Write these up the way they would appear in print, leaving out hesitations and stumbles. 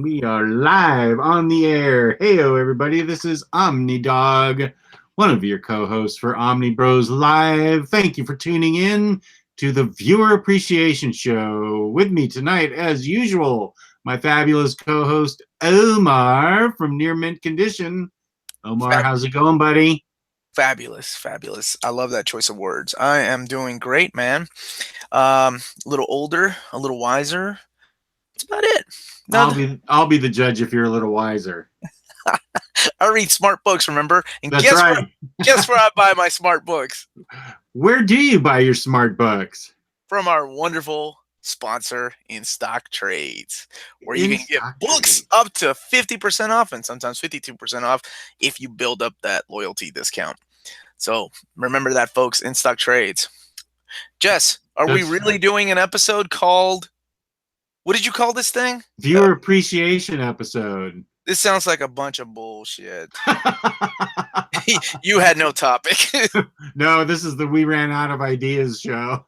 We are live on the air. Heyo, everybody. This is OmniDog, one of your co-hosts for Omnibros Thank you for tuning in to the Viewer Appreciation Show. With me tonight, as usual, my fabulous co-host, Omar from Near Mint Condition. Omar, how's it going, buddy? Fabulous, fabulous. I love that choice of words. I am doing great, man. A little older, a little wiser. That's about it. I'll be the judge if you're a little wiser. I read smart books, remember? And That's right. Guess where I buy my smart books? Where do you buy your smart books? From our wonderful sponsor, In Stock Trades, where you can get books up to 50% off and sometimes 52% off if you build up that loyalty discount. So remember that, folks. In Stock Trades. Jess, are we really doing an episode called, what did you call this thing? Viewer Appreciation episode. This sounds like a bunch of bullshit. You had no topic. No, this is the We Ran Out of Ideas show.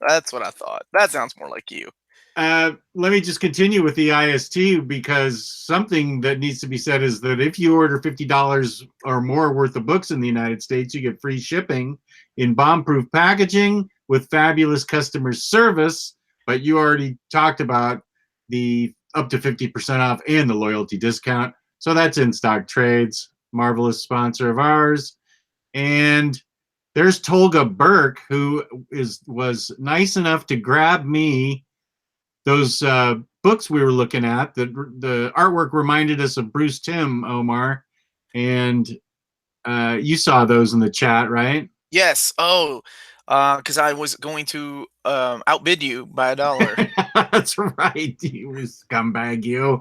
That's what I thought. That sounds more like you. Let me just continue with the IST, because something that needs to be said is that if you order $50 or more worth of books in the United States, you get free shipping in bomb-proof packaging with fabulous customer service. But you already talked about the up to 50% off and the loyalty discount. So that's In Stock Trades, marvelous sponsor of ours. And there's Tolga Burke, who was nice enough to grab me those books we were looking at. The artwork reminded us of Bruce Timm, Omar. And you saw those in the chat, right? Yes. Oh, because I was going to outbid you by $1. That's right. You scumbag, you.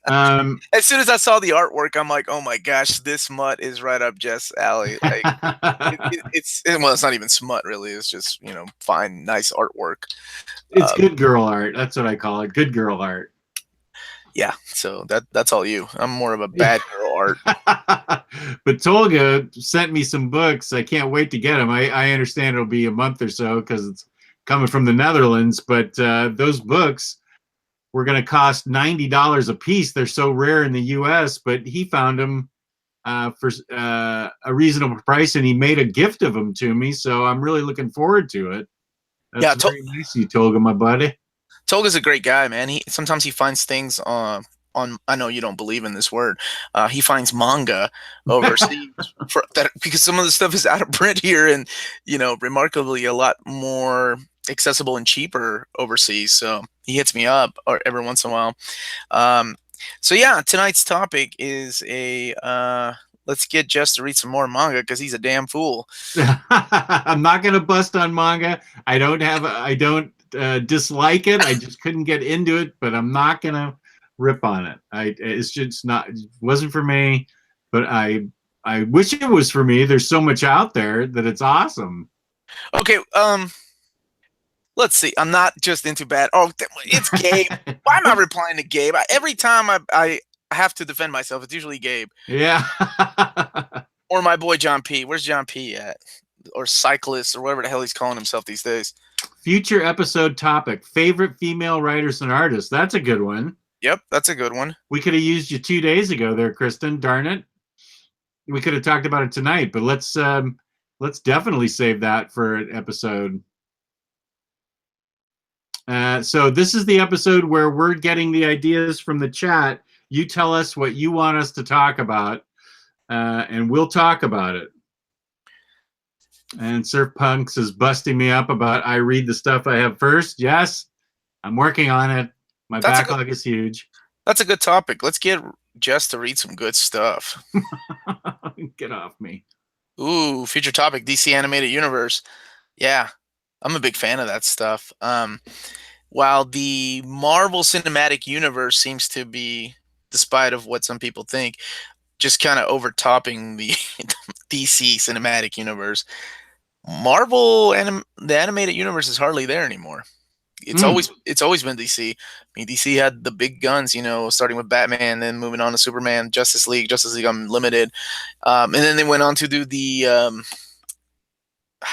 As soon as I saw the artwork, I'm like, oh my gosh, this smut is right up Jess' alley. Like, it's not even smut, really. It's just, fine, nice artwork. It's good girl art. That's what I call it. Good girl art. Yeah, so that's all you. I'm more of a bad girl art. But Tolga sent me some books. I can't wait to get them. I understand it'll be a month or so because it's coming from the Netherlands. But those books were going to cost $90 a piece. They're so rare in the U.S., but he found them for a reasonable price, and he made a gift of them to me. So I'm really looking forward to it. That's very nice of you, Tolga, my buddy. Tolga's a great guy, man. Sometimes he finds things on. I know you don't believe in this word. He finds manga overseas because some of the stuff is out of print here, and remarkably a lot more accessible and cheaper overseas. So he hits me up every once in a while. So yeah, tonight's topic is let's get Jess to read some more manga because he's a damn fool. I'm not gonna bust on manga. I don't dislike it. I just couldn't get into it, but I'm not gonna rip on it. It's just not. It wasn't for me, but I wish it was for me. There's so much out there that it's awesome. Okay, let's see. I'm not just into bad. Oh, it's Gabe. Why am I replying to Gabe? Every time I have to defend myself, it's usually Gabe. Yeah. Or my boy John P. Where's John P at? Or Cyclist, or whatever the hell he's calling himself these days. Future episode topic: favorite female writers and artists. That's a good one. Yep, that's a good one. We could have used you 2 days ago there, Kristen. Darn it. We could have talked about it tonight, but let's definitely save that for an episode. So this is the episode where we're getting the ideas from the chat. You tell us what you want us to talk about, and we'll talk about it. And Surf Punks is busting me up about I read the stuff I have first. Yes, I'm working on it. My backlog is huge. That's a good topic. Let's get Jess to read some good stuff. Get off me. Ooh, future topic, DC Animated Universe. Yeah, I'm a big fan of that stuff. While the Marvel Cinematic Universe seems to be, despite of what some people think, just kind of overtopping the DC Cinematic Universe, the animated universe is hardly there anymore. It's always been DC. I mean, DC had the big guns, starting with Batman, then moving on to Superman, Justice League Unlimited, and then they went on to do the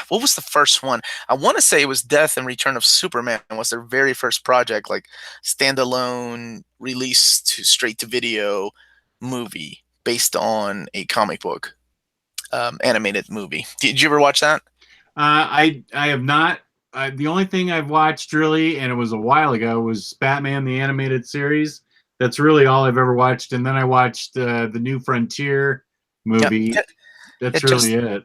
what was the first one? I want to say it was Death and Return of Superman was their very first project, like standalone release to straight to video movie based on a comic book animated movie. Did you ever watch that? I have not. The only thing I've watched really, and it was a while ago, was Batman the Animated Series. That's really all I've ever watched. And then I watched the New Frontier Yeah, movie. That's it really just it.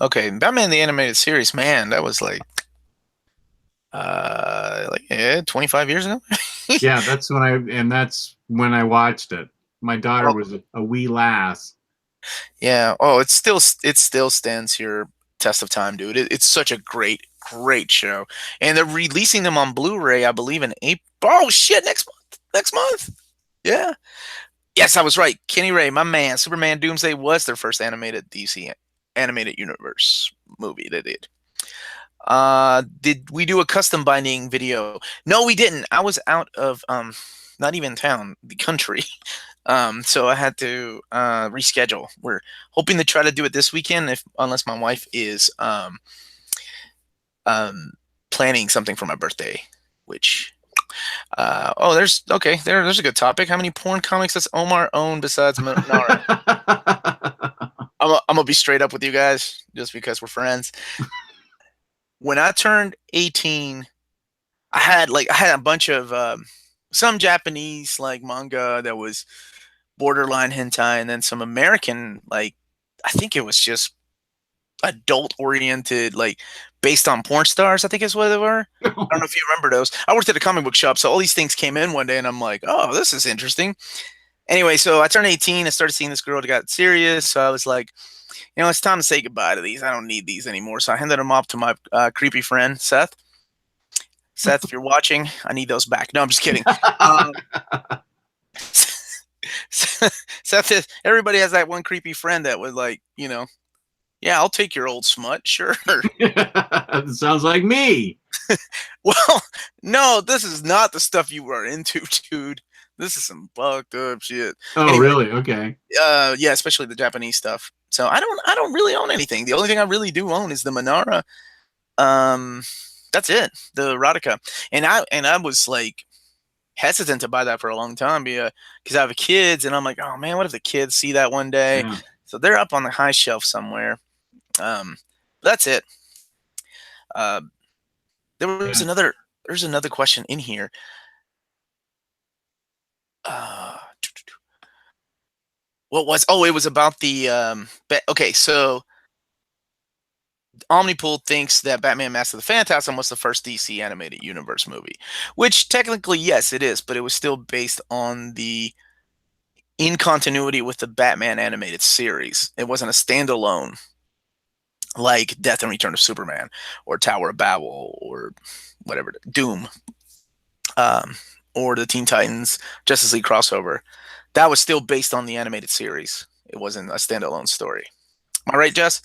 okay. Batman the Animated Series, man, that was like 25 years ago. Yeah, that's when I watched it. My daughter Oh, was a wee lass. yeah. Oh, it still stands here test of time, dude. It's such a great show, and they're releasing them on Blu-ray, I believe, in April. Oh shit, next month. Next month. Yeah. Yes, I was right. Kenny Ray, my man. Superman Doomsday was their first animated DC animated universe movie they did. Did we do a custom binding video? No, we didn't. I was out of not even town, the country. So I had to reschedule. We're hoping to try to do it this weekend, if unless my wife is um planning something for my birthday, which oh, there's a good topic. How many porn comics does Omar own besides Minara? I'm gonna be straight up with you guys, just because we're friends. When I turned 18, I had a bunch of some Japanese like manga that was borderline hentai, and then some American like I think it was just adult oriented, like based on porn stars. I think is what they were. I don't know if you remember those. I worked at a comic book shop, so all these things came in one day, and I'm like, oh, this is interesting. Anyway, so I turned 18. I started seeing this girl that got serious. So I was like, it's time to say goodbye to these. I don't need these anymore. So I handed them off to my creepy friend Seth. Seth, if you're watching, I need those back. No, I'm just kidding. Um, Seth, everybody has that one creepy friend that would like, yeah, I'll take your old smut, sure. Sounds like me. Well, no, this is not the stuff you are into, dude. This is some fucked up shit. Oh, Anyway, really? Okay. yeah, especially the Japanese stuff. So I don't really own anything. The only thing I really do own is the Minara. Um, that's it, the erotica, and I was like hesitant to buy that for a long time because I have kids, and I'm like, oh man, what if the kids see that one day? Yeah. So they're up on the high shelf somewhere. Um, that's it. Uh, there was Yeah. another. There's another question in here. Uh, what was? Oh, it was about the. Okay, so Omnipool thinks that Batman Mask of the Phantasm was the first DC animated universe movie, which technically, yes, it is, but it was still based on the in continuity with the Batman animated series. It wasn't a standalone like Death and Return of Superman or Tower of Babel or whatever, Doom, um, or the Teen Titans Justice League crossover. That was still based on the animated series. It wasn't a standalone story. Am I right, Jess?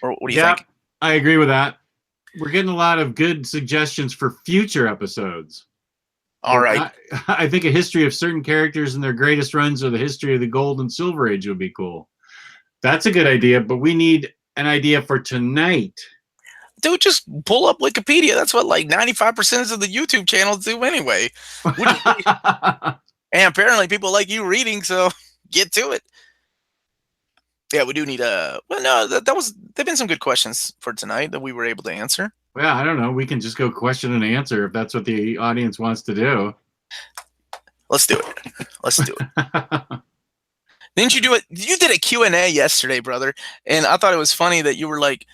Or what do you Yeah, think? I agree with that. We're getting a lot of good suggestions for future episodes. All right. I think a history of certain characters and their greatest runs, or the history of the Gold and Silver Age, would be cool. That's a good idea, but we need an idea for tonight. Dude, just pull up Wikipedia. That's what like 95% of the YouTube channels do anyway. And apparently people like you reading, so get to it. Yeah, we do need a. Well, no, there've been some good questions for tonight that we were able to answer. Well, I don't know. We can just go question and answer if that's what the audience wants to do. Let's do it. Let's do it. Didn't you do it? You did a Q&A yesterday, brother. And I thought it was funny that you were like,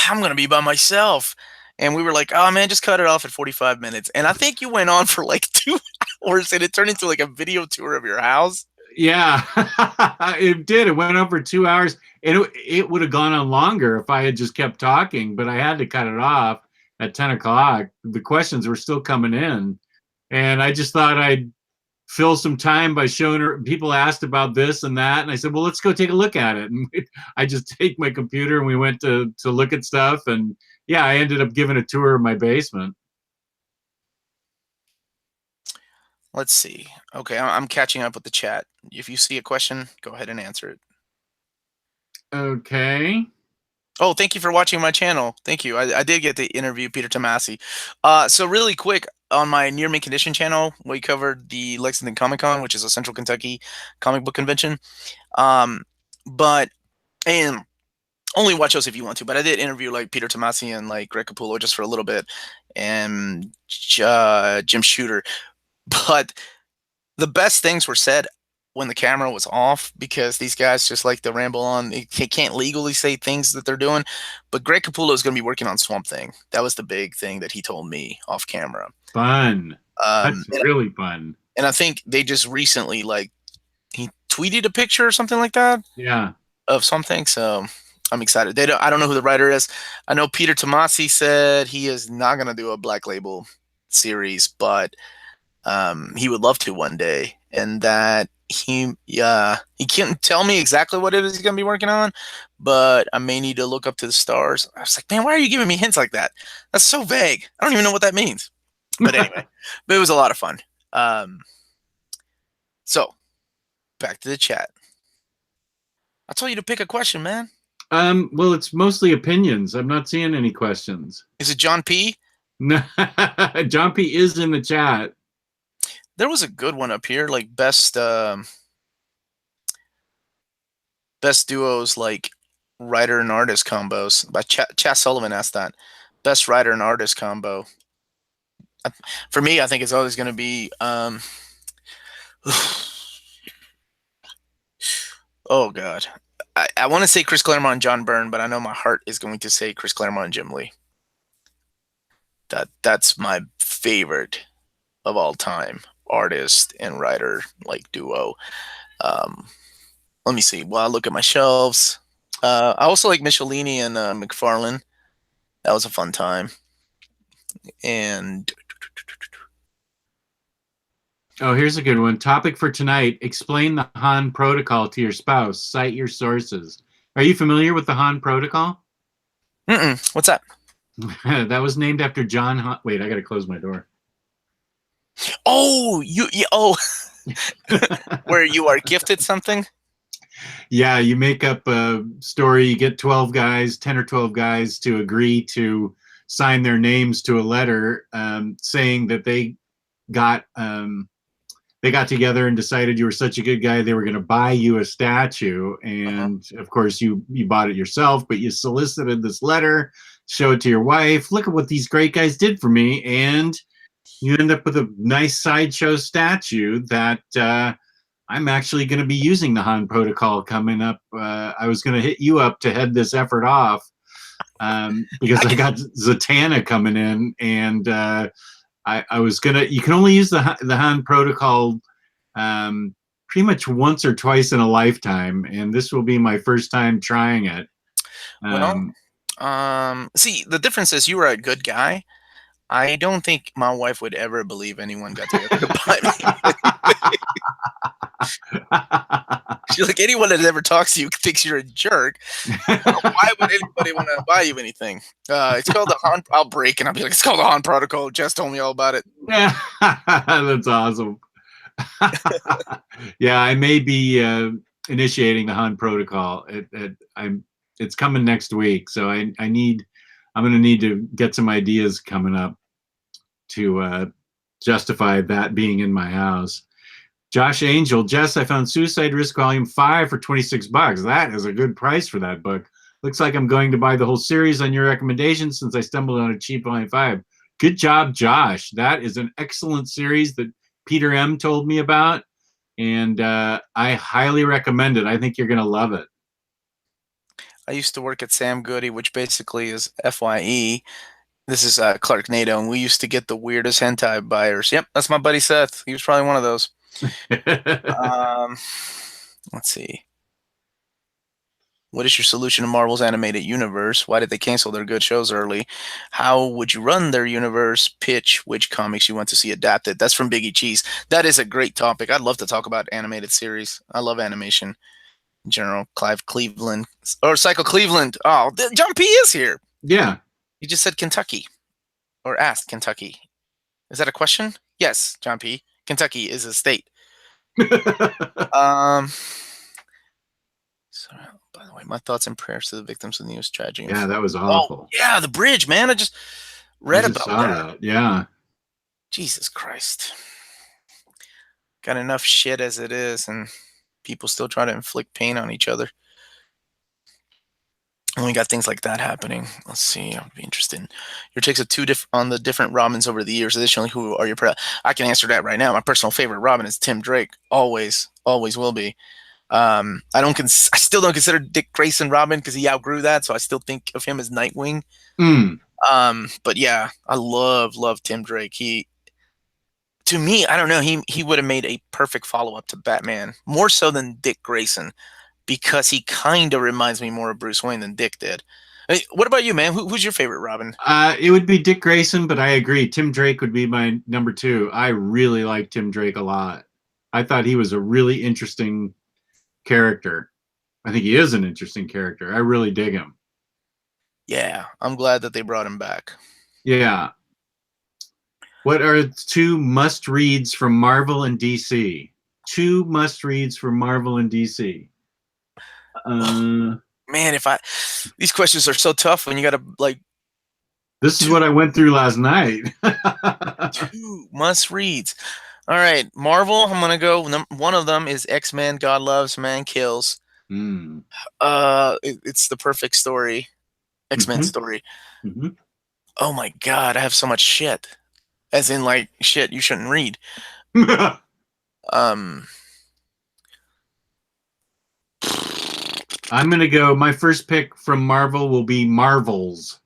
I'm going to be by myself. And we were like, oh, man, just cut it off at 45 minutes. And I think you went on for like 2 hours and it turned into like a video tour of your house. Yeah, it did. It went on for 2 hours, and it would have gone on longer if I had just kept talking, but I had to cut it off at 10 o'clock. The questions were still coming in, and I just thought I'd fill some time by showing her. People asked about this and that, and I said, well, let's go take a look at it. And I just take my computer, and we went to look at stuff, and yeah, I ended up giving a tour of my basement. Let's see. Okay, I'm catching up with the chat. If you see a question, go ahead and answer it. Okay. Oh, thank you for watching my channel. Thank you. I did get to interview Peter Tomasi. So really quick, on my Near Mint Condition channel, we covered the Lexington Comic Con, which is a Central Kentucky comic book convention. Um, but and only watch those if you want to. But I did interview like Peter Tomasi and like Greg Capullo just for a little bit, and Jim Shooter. But the best things were said when the camera was off because these guys just like to ramble on. They can't legally say things that they're doing. But Greg Capullo is going to be working on Swamp Thing. That was the big thing that he told me off camera. Fun. That's And, really fun. and I think they just recently like he tweeted a picture or something like that Yeah. of something. So I'm excited. I don't know who the writer is. I know Peter Tomasi said he is not going to do a Black Label series, but he would love to one day, and that he can't tell me exactly what it is he's gonna be working on, but I may need to look up to the stars. I was like, man, why are you giving me hints like that? That's so vague. I don't even know what that means. But anyway, but it was a lot of fun. So back to the chat. I told you to pick a question, man. Well, it's mostly opinions. I'm not seeing any questions. Is it John P? John P is in the chat. There was a good one up here, like best duos, like writer and artist combos. By Chas Sullivan asked that. Best writer and artist combo. For me, I think it's always going to be. Oh God, I want to say Chris Claremont and John Byrne, but I know my heart is going to say Chris Claremont and Jim Lee. That's my favorite of all time, artist and writer like duo. Let me see. Well, I look at my shelves. I also like Michelini and McFarlane. That was a fun time. And oh, here's a good one. Topic for tonight: explain the Han protocol to your spouse. Cite your sources. Are you familiar with the Han protocol? What's that? That was named after John Han. Wait, I got to close my door. Oh, oh, where you are gifted something? Yeah, you make up a story. You get 12 guys, 10 or 12 guys to agree to sign their names to a letter saying that they got together and decided you were such a good guy they were going to buy you a statue. And of course you bought it yourself, but you solicited this letter, show it to your wife. Look at what these great guys did for me. And you end up with a nice sideshow statue that I'm actually going to be using the Han protocol coming up. I was going to hit you up to head this effort off because I got Zatanna coming in, and I was going to. You can only use the Han protocol pretty much once or twice in a lifetime, and this will be my first time trying it. See, the difference is you were a good guy. I don't think my wife would ever believe anyone got together to buy me. She's like, anyone that ever talks to you thinks you're a jerk. Why would anybody want to buy you anything? It's called the Han. I'll break and I'll be like, it's called the Han Protocol. Jess told me all about it. That's awesome. Yeah, I may be initiating the Han Protocol. It's coming next week, so I'm going to need to get some ideas coming up to justify that being in my house. Josh Angel, Jess, I found Suicide Risk Volume 5 for $26. That is a good price for that book. Looks like I'm going to buy the whole series on your recommendation since I stumbled on a cheap Volume 5. Good job, Josh. That is an excellent series that Peter M. told me about, and I highly recommend it. I think you're going to love it. I used to work at Sam Goody, which basically is FYE. This is Clark Nato, and we used to get the weirdest hentai buyers. Yep, that's my buddy Seth. He was probably one of those. Let's see. What is your solution to Marvel's animated universe? Why did they cancel their good shows early? How would you run their universe? Pitch which comics you want to see adapted. That's from Biggie Cheese. That is a great topic. I'd love to talk about animated series. I love animation in general. Clive Cleveland or Psycho Cleveland. Oh, John P is here. Yeah. You just said Kentucky or asked Kentucky. Is that a question? Yes, John P. Kentucky is a state. So, By the way, my thoughts and prayers to the victims of the news tragedy. Yeah, that was Oh, awful. yeah, the bridge, man. I just read I just about saw that. Yeah. Jesus Christ. Got enough shit as it is, and people still try to inflict pain on each other. And we got things like that happening. Let's see. I'd be interested. Your takes of on the different Robins over the years. Additionally, who are your? I can answer that right now. My personal favorite Robin is Tim Drake. Always, always will be. I still don't consider Dick Grayson Robin because he outgrew that, so I still think of him as Nightwing. Mm. But yeah, I love Tim Drake. To me, I don't know. He would have made a perfect follow up to Batman, more so than Dick Grayson, because he kind of reminds me more of Bruce Wayne than Dick did. What about you, man? Who's your favorite Robin? It would be Dick Grayson, but I agree. Tim Drake would be my number 2. I really like Tim Drake a lot. I thought he was a really interesting character. I think he is an interesting character. I really dig him. Yeah, I'm glad that they brought him back. Yeah. What are 2 must-reads from Marvel and DC? 2 must-reads from Marvel and DC. Man, these questions are so tough when you got to like. This is what I went through last night. 2 must-reads. All right, Marvel. I'm gonna go. One of them is X-Men: God Loves, Man Kills. Mm. It's the perfect story. X-Men story. Mm-hmm. Oh my God, I have so much shit. As in, like, shit you shouldn't read. I'm gonna go. My first pick from Marvel will be Marvels.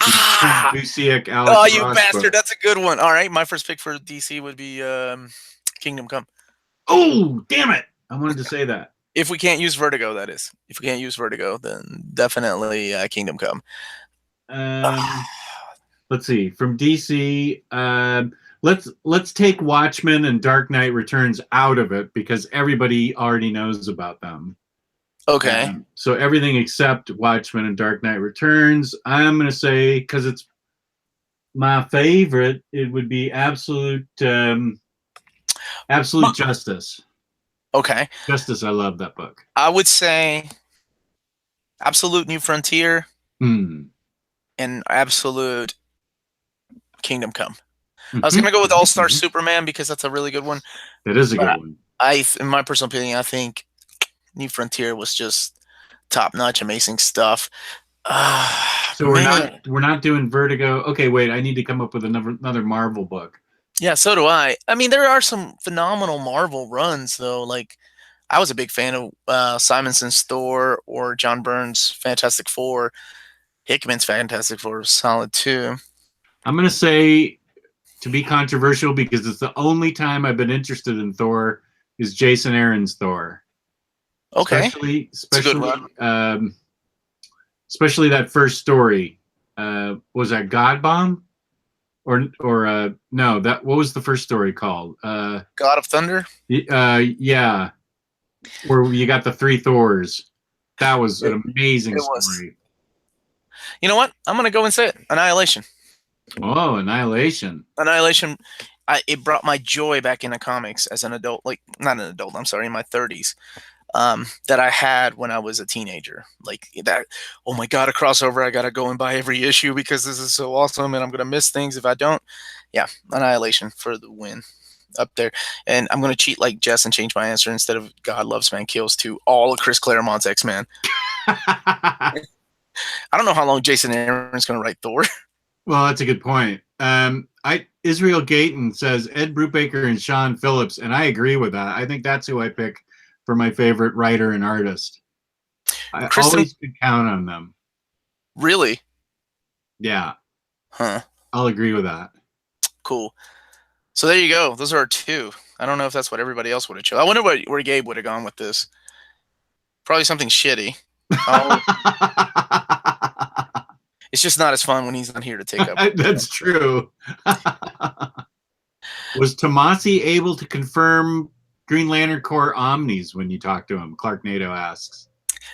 Busiek, Alex oh, you Ross bastard! book. That's a good one. All right, my first pick for DC would be Kingdom Come. Oh, damn it! I wanted to say that. If we can't use Vertigo, that is. If we can't use Vertigo, then definitely Kingdom Come. Let's see. From DC, let's take Watchmen and Dark Knight Returns out of it because everybody already knows about them. Okay. So everything except Watchmen and Dark Knight Returns, I'm going to say, because it's my favorite, it would be Absolute Justice. Okay. Justice, I love that book. I would say Absolute New Frontier and Absolute Kingdom Come. I was going to go with All-Star Superman because that's a really good one. That is a good one. In my personal opinion, I think New Frontier was just top-notch, amazing stuff. So we're not doing Vertigo. Okay, wait. I need to come up with another Marvel book. Yeah, so do I. I mean, there are some phenomenal Marvel runs, though. Like, I was a big fan of Simonson's Thor or John Byrne's Fantastic Four. Hickman's Fantastic Four was solid, too. I'm going to say, to be controversial, because it's the only time I've been interested in Thor, is Jason Aaron's Thor. Okay. Especially that first story. Was that God Bomb? Or no, what was the first story called? God of Thunder? Yeah. Where you got the 3 Thors. That was an amazing story. You know what? I'm going to go and say it. Annihilation. Oh, Annihilation. Annihilation. It brought my joy back into comics as an adult. Like, not an adult, I'm sorry, in my 30s. That I had when I was a teenager. Like that, oh my God, a crossover. I got to go and buy every issue because this is so awesome and I'm going to miss things if I don't. Yeah, Annihilation for the win up there. And I'm going to cheat like Jess and change my answer instead of God Loves Man Kills to all of Chris Claremont's X-Men. I don't know how long Jason Aaron's going to write Thor. Well, that's a good point. Israel Gayton says Ed Brubaker and Sean Phillips, and I agree with that. I think that's who I pick for my favorite writer and artist. I always could count on them. Really? Yeah. Huh. I'll agree with that. Cool. So there you go. Those are our 2. I don't know if that's what everybody else would have chosen. I wonder where Gabe would have gone with this. Probably something shitty. It's just not as fun when he's not here to take up. That's true. Was Tomasi able to confirm Green Lantern Corps Omnis when you talk to him? Clark Nato asks.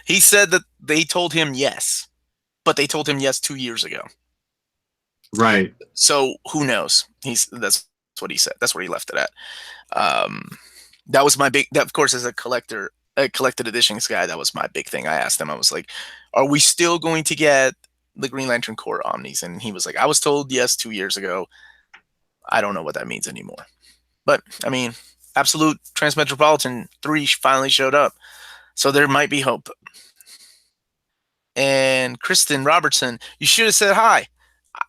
He said that they told him yes, but they told him yes 2 years ago. Right. So who knows? That's what he said. That's where he left it at. That was my big. That of course, as a collector, a collected editions guy, that was my big thing. I asked him, I was like, are we still going to get the Green Lantern Corps Omnis? And he was like, I was told yes 2 years ago. I don't know what that means anymore. But, I mean, Absolute Transmetropolitan 3 finally showed up. So there might be hope. And Kristen Robertson, you should have said hi.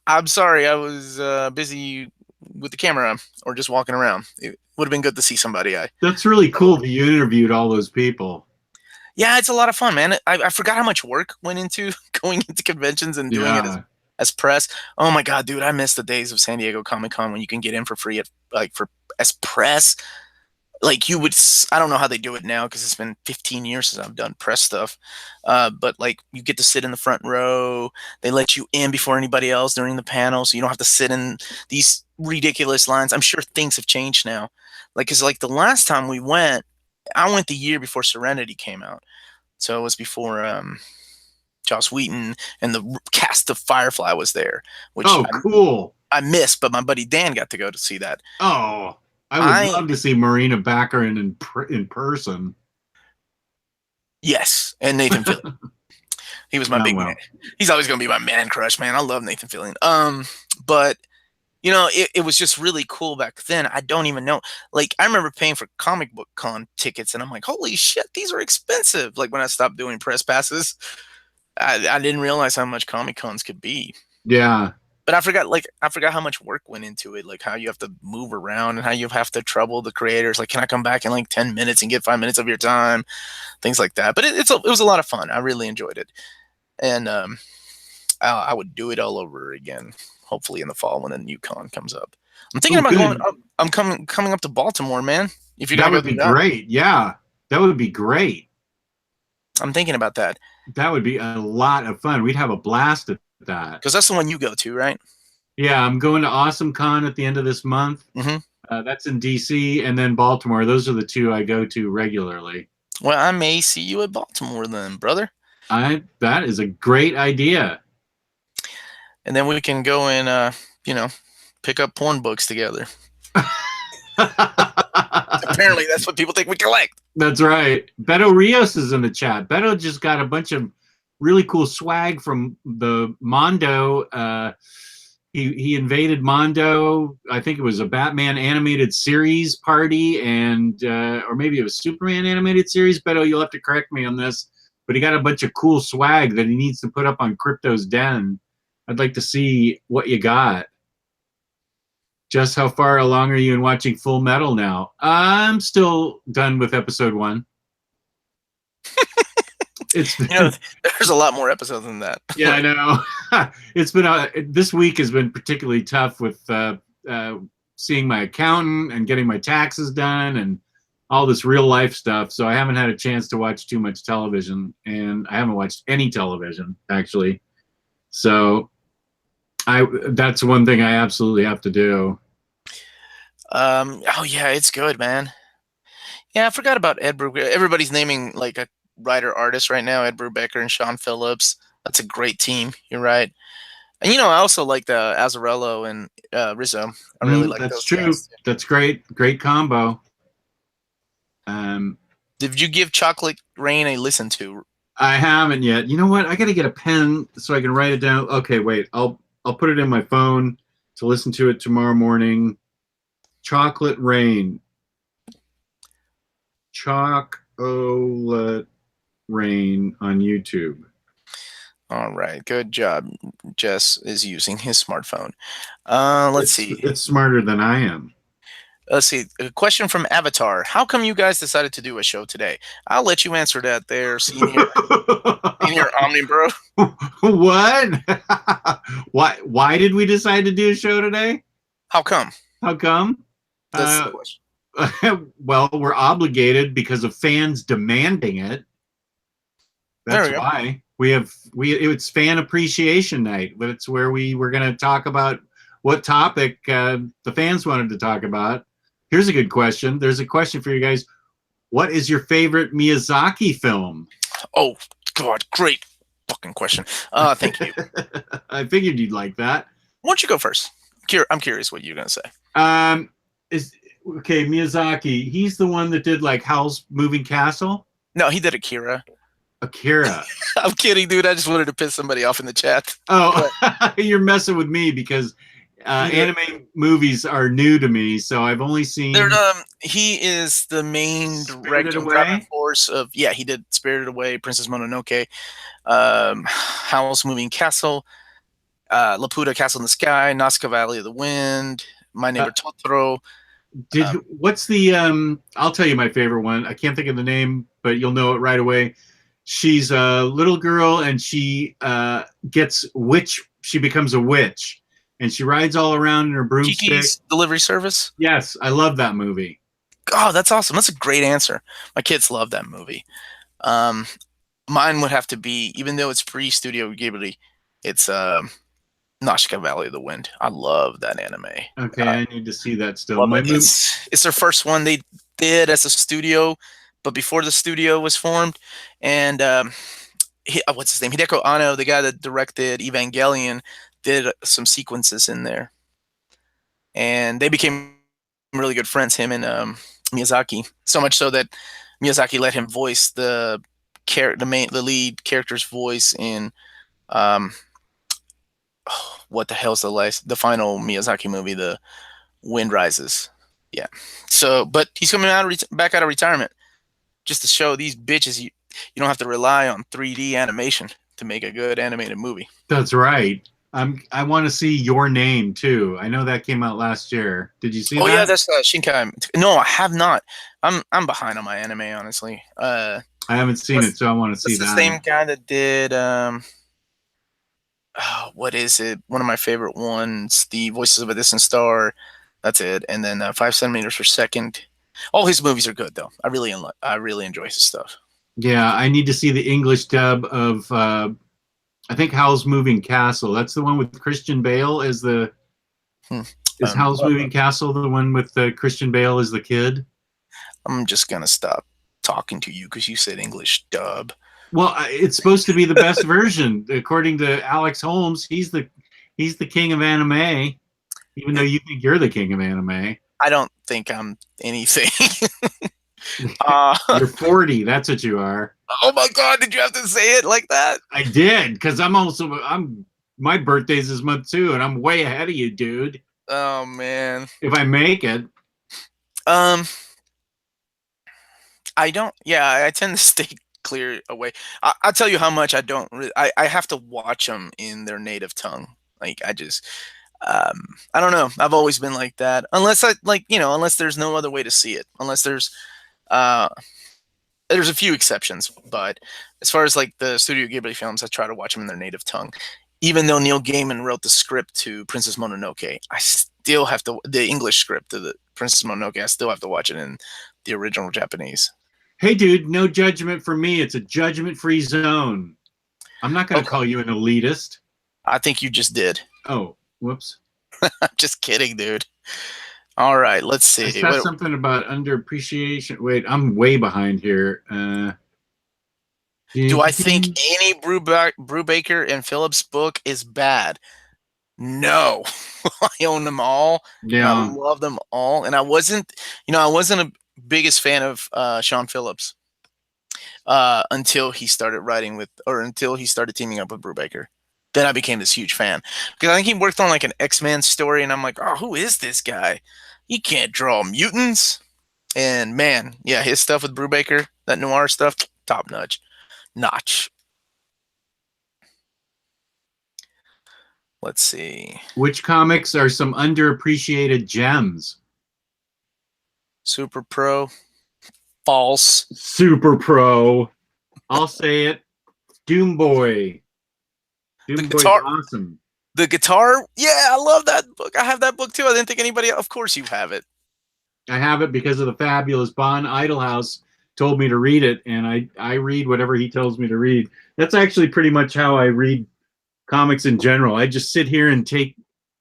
I'm sorry, I was busy with the camera or just walking around. It would have been good to see somebody. That's really cool that you interviewed all those people. Yeah, it's a lot of fun, man. I forgot how much work went into going into conventions and doing it as press. Oh my god, dude, I miss the days of San Diego Comic-Con when you can get in for free as press. Like you would, I don't know how they do it now because it's been 15 years since I've done press stuff. But like you get to sit in the front row. They let you in before anybody else during the panel, so you don't have to sit in these ridiculous lines. I'm sure things have changed now. Like, cause like the last time we went, I went the year before Serenity came out, so it was before Joss Whedon and the cast of Firefly was there. Which cool! I missed, but my buddy Dan got to go to see that. Oh. I would love to see Marina Baccarin in person. Yes, and Nathan Fillion. He was my big man. He's always going to be my man crush, man. I love Nathan Fillion. But, you know, it was just really cool back then. I don't even know. Like, I remember paying for comic book con tickets, and I'm like, holy shit, these are expensive. Like, when I stopped doing press passes, I didn't realize how much comic cons could be. Yeah. But I forgot how much work went into it, like how you have to move around and how you have to trouble the creators. Like, can I come back in like 10 minutes and get 5 minutes of your time? Things like that. But it was a lot of fun. I really enjoyed it. And I would do it all over again, hopefully in the fall when a new con comes up. I'm thinking about going up. I'm coming up to Baltimore, man. If you're that would be great. Yeah, that would be great. I'm thinking about that. That would be a lot of fun. We'd have a blast at that. Because that's the one you go to, right? Yeah, I'm going to Awesome Con at the end of this month. Mm-hmm. That's in DC, and then Baltimore. Those are the two I go to regularly. Well, I may see you at Baltimore then, brother. That is a great idea. And then we can go and pick up porn books together. Apparently, that's what people think we collect. That's right. Beto Rios is in the chat. Beto just got a bunch of really cool swag from the Mondo. He invaded Mondo. I think it was a Batman animated series party, and or maybe it was Superman animated series. Beto, you'll have to correct me on this. But he got a bunch of cool swag that he needs to put up on Crypto's Den. I'd like to see what you got. Just how far along are you in watching Full Metal now? I'm still done with episode 1. It's been, there's a lot more episodes than that. Yeah, I know. It's been this week has been particularly tough with seeing my accountant and getting my taxes done and all this real life stuff. So I haven't had a chance to watch too much television, and I haven't watched any television actually. So that's one thing I absolutely have to do. Oh yeah, it's good, man. Yeah, I forgot about Ed Brubaker. Everybody's naming like a writer artist right now. Ed Brubaker and Sean Phillips. That's a great team. You're right. And I also like the Azzarello and Rizzo. I really like that's those true. guys. That's great. Great combo. Did you give Chocolate Rain a listen to? I haven't yet. You know what? I got to get a pen so I can write it down. Okay, wait. I'll put it in my phone to listen to it tomorrow morning. Chocolate Rain. Chocolate Rain on YouTube. All right. Good job. Jess is using his smartphone. Let's see. It's smarter than I am. Let's see. A question from Avatar. How come you guys decided to do a show today? I'll let you answer that there, senior OmniBro. What? Why did we decide to do a show today? How come? How come? That's the question. Well, we're obligated because of fans demanding it. That's why it's Fan Appreciation Night. But it's where we're going to talk about what topic the fans wanted to talk about. Here's a good question. There's a question for you guys. What is your favorite Miyazaki film? Oh God, great fucking question. Thank you. I figured you'd like that. Why don't you go first? I'm curious what you're gonna say. Miyazaki. He's the one that did like Howl's Moving Castle. No, he did Akira. Akira. I'm kidding, dude. I just wanted to piss somebody off in the chat. Oh, you're messing with me because anime movies are new to me, so I've only seen He is the main Spirited directing driving Away. force of he did Spirited Away, Princess Mononoke, Howl's Moving Castle, Laputa Castle in the Sky, Nazca Valley of the Wind, My Neighbor Totoro. What's the I'll tell you my favorite one. I can't think of the name, but you'll know it right away. She's a little girl and she she becomes a witch and she rides all around in her broomstick. Kiki's Delivery Service. Yes, I love that movie. Oh, that's awesome. That's a great answer. My kids love that movie. Mine would have to be, even though it's pre-Studio Ghibli, it's Nazca Valley of the Wind. I love that anime. Okay, I need to see that still. It's their first one they did as a studio, but before the studio was formed. And what's his name? Hideko Anno, the guy that directed Evangelion, did some sequences in there. And they became really good friends, him and Miyazaki. So much so that Miyazaki let him voice the lead character's voice in what the hell's the final Miyazaki movie, The Wind Rises. Yeah. So, but he's coming back out of retirement just to show these bitches you don't have to rely on 3D animation to make a good animated movie. That's right. I want to see Your Name too. I know that came out last year. Did you see that? Oh yeah, that's Shinkai. No, I have not. I'm behind on my anime, honestly. I haven't seen it, so I want to see that. It's the same guy that did what is it? One of my favorite ones, The Voices of a Distant Star. That's it. And then 5 centimeters per second. All his movies are good, though. I really enjoy his stuff. Yeah, I need to see the English dub of I think Howl's Moving Castle. That's the one with Christian Bale as the. Is Howl's Moving Castle the one with Christian Bale as the kid? I'm just gonna stop talking to you because you said English dub. Well, it's supposed to be the best version, according to Alex Holmes. He's the king of anime, even though you think you're the king of anime. I don't think I'm anything. You're 40. That's what you are. Oh my God! Did you have to say it like that? I did, because my birthday's this month too, and I'm way ahead of you, dude. Oh man! If I make it. I don't. Yeah, I tend to stay clear away. I'll tell you how much I don't. I have to watch them in their native tongue. Like I just. I don't know. I've always been like that. Unless unless there's no other way to see it. Unless there's a few exceptions, but as far as like the Studio Ghibli films, I try to watch them in their native tongue. Even though Neil Gaiman wrote the script to Princess Mononoke, I still have to the English script to the Princess Mononoke. I still have to watch it in the original Japanese. Hey, dude, no judgment from me. It's a judgment-free zone. I'm not going to call you an elitist. I think you just did. Oh, whoops. I'm just kidding, dude. All right, let's see. I said something about underappreciation. Wait, I'm way behind here. Do I think any Brubaker and Phillips book is bad? No. I own them all. Yeah. I love them all. And I wasn't a biggest fan of Sean Phillips until he started until he started teaming up with Brubaker. Then I became this huge fan. Because I think he worked on like an X-Men story, and I'm like, oh, who is this guy? He can't draw mutants. And man, yeah, his stuff with Brubaker, that noir stuff, top notch. Let's see. Which comics are some underappreciated gems? Super Pro. False. Super Pro. I'll say it. Doom Boy. Doom Boy's awesome. The guitar, yeah, I love that book. I have that book too. I didn't think anybody. Of course, you have it. I have it because of the fabulous Bon Idlehouse told me to read it, and I read whatever he tells me to read. That's actually pretty much how I read comics in general. I just sit here and take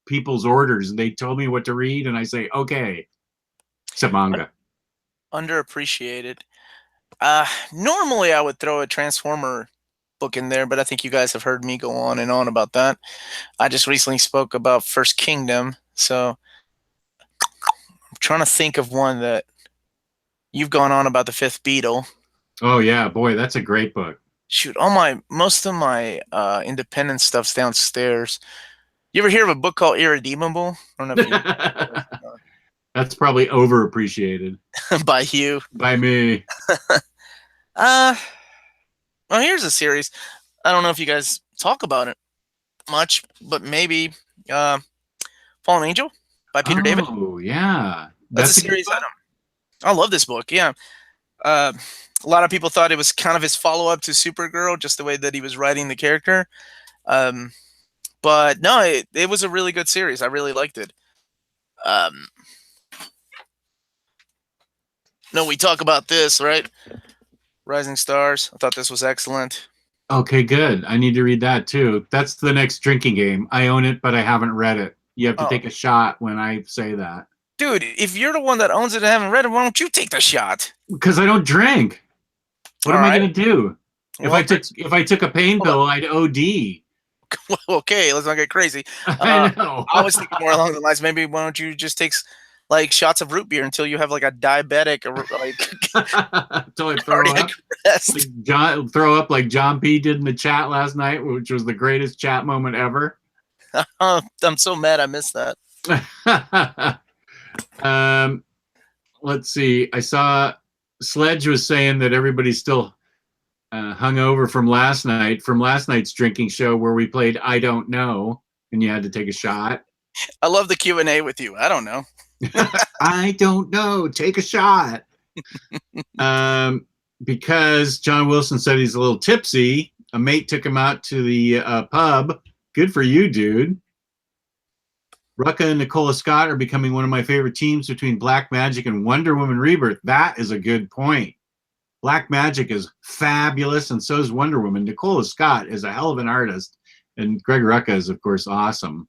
people's orders, and they told me what to read, and I say, okay. Except manga. Underappreciated. Normally, I would throw a Transformer book in there, but I think you guys have heard me go on and on about that. I just recently spoke about First Kingdom, so I'm trying to think of one that you've gone on about the Fifth Beatle. Oh yeah, boy, that's a great book. Shoot, most of my independent stuff's downstairs. You ever hear of a book called Irredeemable? I don't know if you That's probably overappreciated by you. by me. Uh well, here's a series. I don't know if you guys talk about it much, but maybe uh Fallen Angel by Peter David. Oh yeah, That's a that's a good series book. I love this book. Yeah. Uh, a lot of people thought it was kind of his follow-up to Supergirl, just the way that he was writing the character. Um, but no, it was a really good series. I really liked it. Um, no, we talk about this, right? Rising Stars. I thought this was excellent. Okay, good. I need to read that too. That's the next drinking game. I own it, but I haven't read it. You have to Oh, take a shot when I say that. dude, if you're the one that owns it and haven't read it, why don't you take the shot? Because I don't drink. What All am I right. gonna do? Well, If I took a pain hold pill, I'd OD. on. Okay, let's not get crazy. Uh, I know. I was thinking more along the lines. Maybe why don't you just take like shots of root beer until you have like a diabetic or like Until I throw cardiac up. arrest? Like throw up like John P did in the chat last night, which was the greatest chat moment ever. I'm so mad I missed that. um, let's see. I saw Sledge was saying that everybody's still hungover from last night's drinking show where we played I Don't Know, and you had to take a shot. I love the Q&A with you. I don't know. I don't know. Take a shot. Because John Wilson said he's a little tipsy. A mate took him out to the pub. Good for you, dude. Rucka and Nicola Scott are becoming one of my favorite teams between Black Magic and Wonder Woman Rebirth. That is a good point. Black Magic is fabulous, and so is Wonder Woman. Nicola Scott is a hell of an artist, and Greg Rucka is, of course, awesome.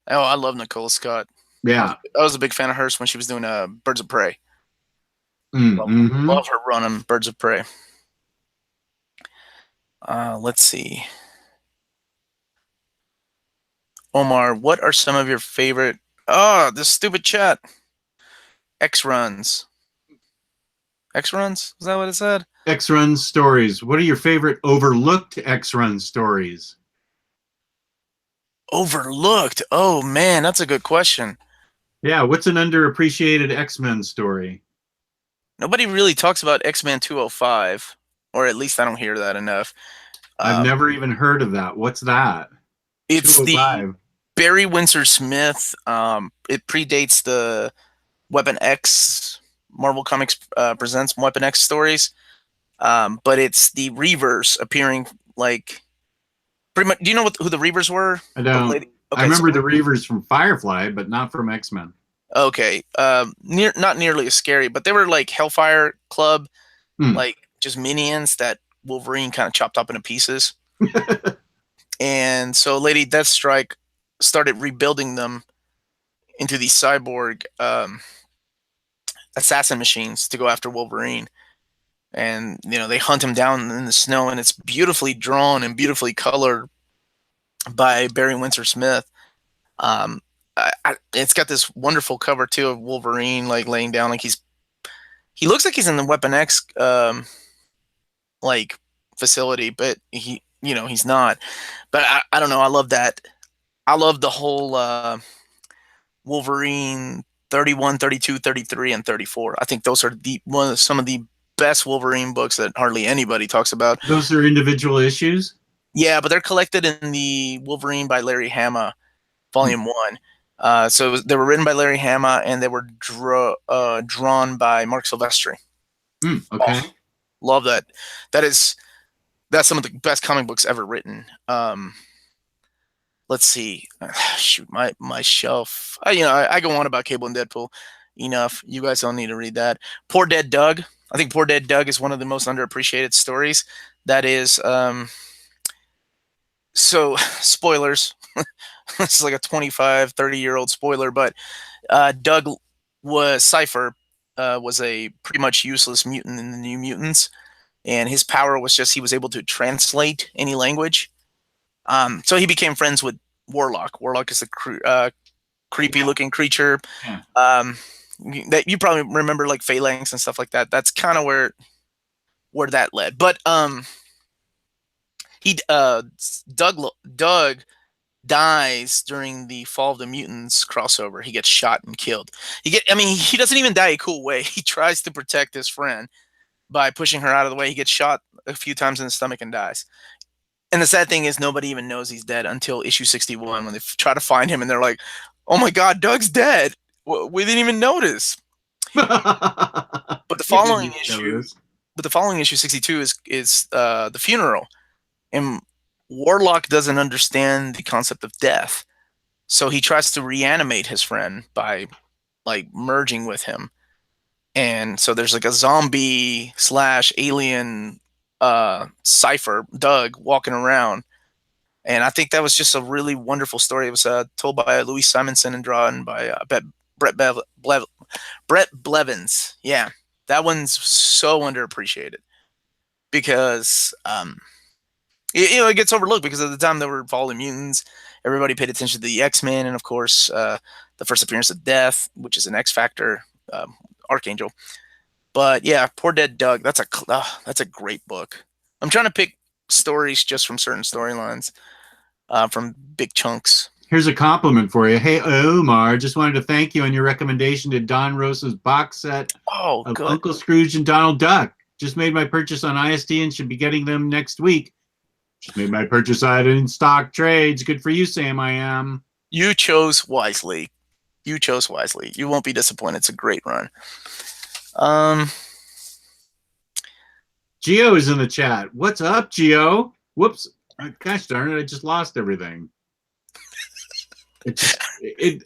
Oh, I love Nicola Scott. Yeah. I was a big fan of hers when she was doing Birds of Prey. Mm-hmm. Love her run on Birds of Prey. Let's see. Omar, what are some of your favorite... Oh, this stupid chat. X-Runs. X-Runs? Is that what it said? X-Run stories. What are your favorite overlooked X-Run stories? Overlooked? Oh, man, that's a good question. Yeah, what's an underappreciated X-Men story? Nobody really talks about X-Men 205, or at least I don't hear that enough. I've never even heard of that. What's that? It's the 205. Barry Windsor Smith. It predates the Weapon X. Marvel Comics presents Weapon X stories, but it's the Reavers appearing like pretty much. Do you know who the Reavers were? I don't. Okay, I remember so, the Reavers from Firefly, but not from X-Men. okay, not nearly as scary, but they were like Hellfire Club, like just minions that Wolverine kind of chopped up into pieces. And so Lady Deathstrike started rebuilding them into these cyborg assassin machines to go after Wolverine. And, they hunt him down in the snow, and it's beautifully drawn and beautifully colored by Barry Windsor Smith. It's got this wonderful cover, too, of Wolverine, like, laying down. Like, he looks like he's in the Weapon X, like, facility, but he's not. But I don't know. I love that. I love the whole Wolverine 31, 32, 33, and 34. I think those are some of the best Wolverine books that hardly anybody talks about. Those are individual issues? Yeah, but they're collected in the Wolverine by Larry Hama, Volume 1. So they were written by Larry Hama, and they were drawn by Mark Silvestri. Okay. Oh, love that. That's some of the best comic books ever written. Let's see. Shoot, my shelf. I go on about Cable and Deadpool enough. You guys don't need to read that. Poor Dead Doug. I think Poor Dead Doug is one of the most underappreciated stories. That is, so spoilers. This is like a 25, 30-year-old spoiler, but Doug Cypher was a pretty much useless mutant in the New Mutants, and his power was just he was able to translate any language. So he became friends with Warlock. Warlock is a creepy-looking creature. Yeah. That you probably remember, like Phalanx and stuff like that. That's kind of where where that led. But he Doug dies during the Fall of the Mutants crossover. He gets shot and killed. He doesn't even die a cool way. He tries to protect his friend by pushing her out of the way. He gets shot a few times in the stomach and dies. And the sad thing is nobody even knows he's dead until issue 61 when they try to find him and they're like, "Oh my God, Doug's dead. We didn't even notice." But the following issue, but the following issue 62 is the funeral, and Warlock doesn't understand the concept of death, so he tries to reanimate his friend by like merging with him, and so there's like a zombie / alien cipher Doug walking around, and I think that was just a really wonderful story. It was told by Louise Simonson and drawn by Brett Blevins. Yeah, that one's so underappreciated because it gets overlooked because at the time there were Fallen Mutants. Everybody paid attention to the X-Men, and of course, the first appearance of Death, which is an X-Factor Archangel. But yeah, Poor Dead Doug. That's a great book. I'm trying to pick stories just from certain storylines, from big chunks. Here's a compliment for you. Hey, Omar, just wanted to thank you on your recommendation to Don Rosa's box set of good. Uncle Scrooge and Donald Duck. Just made my purchase on ISD and should be getting them next week. Just made my purchase out in stock trades. Good for you, Sam. I am. You chose wisely. You won't be disappointed. It's a great run. Gio is in the chat. What's up, Gio? Whoops. Gosh darn it, I just lost everything.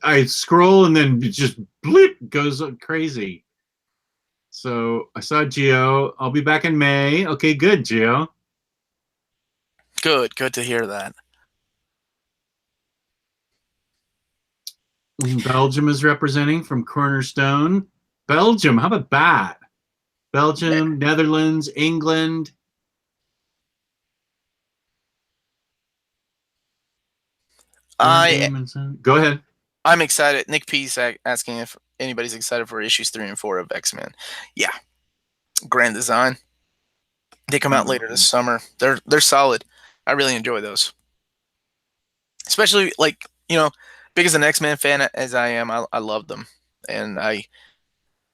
I scroll and then it just blip goes crazy. So I saw Gio. I'll be back in May. Okay, good, Gio. Good to hear that. Belgium is representing from Cornerstone. Belgium, how about that? Belgium, Netherlands, England. Go ahead. I'm excited. Nick P's asking if anybody's excited for issues 3 and 4 of X-Men. Yeah, grand design. They come out later this summer. They're solid. I really enjoy those. Especially big as an X-Men fan as I am, I love them, and I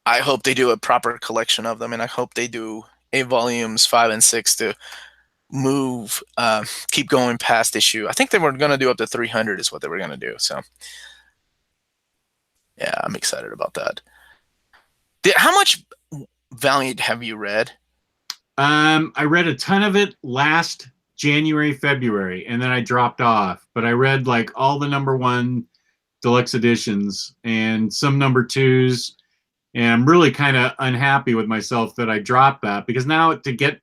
hope they do a proper collection of them, and I hope they do volumes 5 and 6 to keep going past issue. I think they were going to do up to 300 is what they were going to do. So yeah, I'm excited about that. How much Valiant have you read? I read a ton of it last January, February, and then I dropped off. But I read like all the #1 deluxe editions and some #2s, and I'm really kind of unhappy with myself that I dropped that, because now to get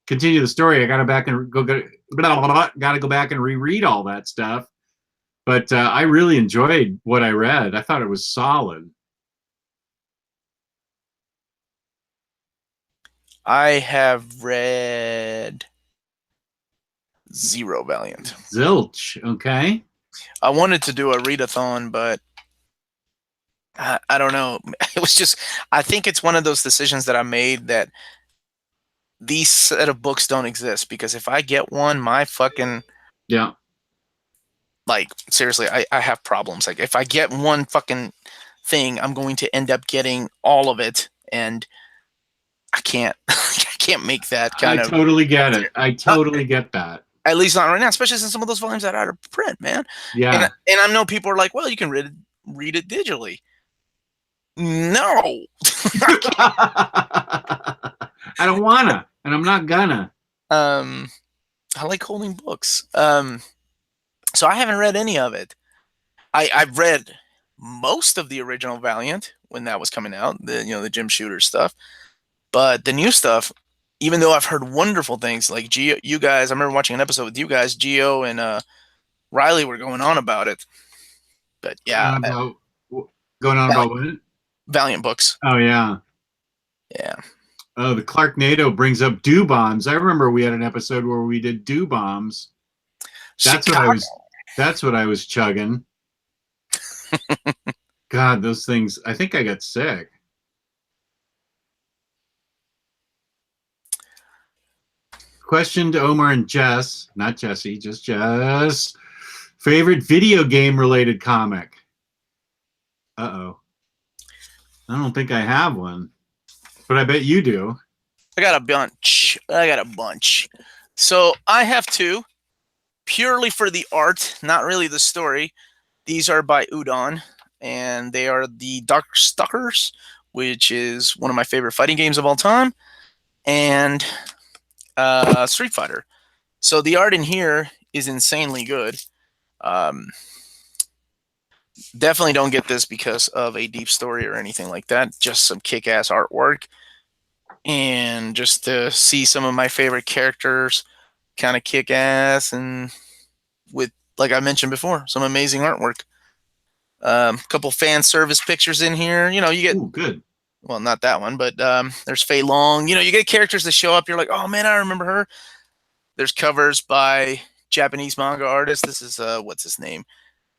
continue the story, I got to go back and reread all that stuff. But I really enjoyed what I read. I thought it was solid. I have read 0 Valiant. Zilch, okay. I wanted to do a readathon, but I don't know. It was just, I think it's one of those decisions that I made that these set of books don't exist, because if I get one, my fucking... Yeah. Like, seriously, I have problems. Like, if I get one fucking thing, I'm going to end up getting all of it, and I can't. I can't make that kind of... I totally get it. I totally get that. At least not right now, especially since some of those volumes are out of print, man. Yeah. And I know people are like, well, you can read it digitally. No. I don't wanna, and I'm not gonna. I like holding books. So I haven't read any of it. I've read most of the original Valiant when that was coming out, the Jim Shooter stuff. But the new stuff, even though I've heard wonderful things, like Gio, you guys, I remember watching an episode with you guys, Gio and Riley were going on about it. But yeah. Going on about what? Valiant books. Oh, yeah. Yeah. Oh, the Clark NATO brings up dew bombs. I remember we had an episode where we did dew bombs. That's what I was chugging. God, those things, I think I got sick. question to Omar and Jess, not Jesse, just Jess. Favorite video game related comic? Uh-oh. I don't think I have one, but I bet you do. I got a bunch. So I have two, purely for the art, not really the story. These are by Udon, and they are the Darkstalkers, which is one of my favorite fighting games of all time, and Street Fighter. So the art in here is insanely good. Definitely don't get this because of a deep story or anything like that. Just some kick-ass artwork. And just to see some of my favorite characters kind of kick ass and with, like I mentioned before, some amazing artwork. A couple fan service pictures in here. You know, you get... Ooh, good. Well, not that one, but there's Fei Long. You know, you get characters that show up. You're like, oh, man, I remember her. There's covers by Japanese manga artists. This is, what's his name?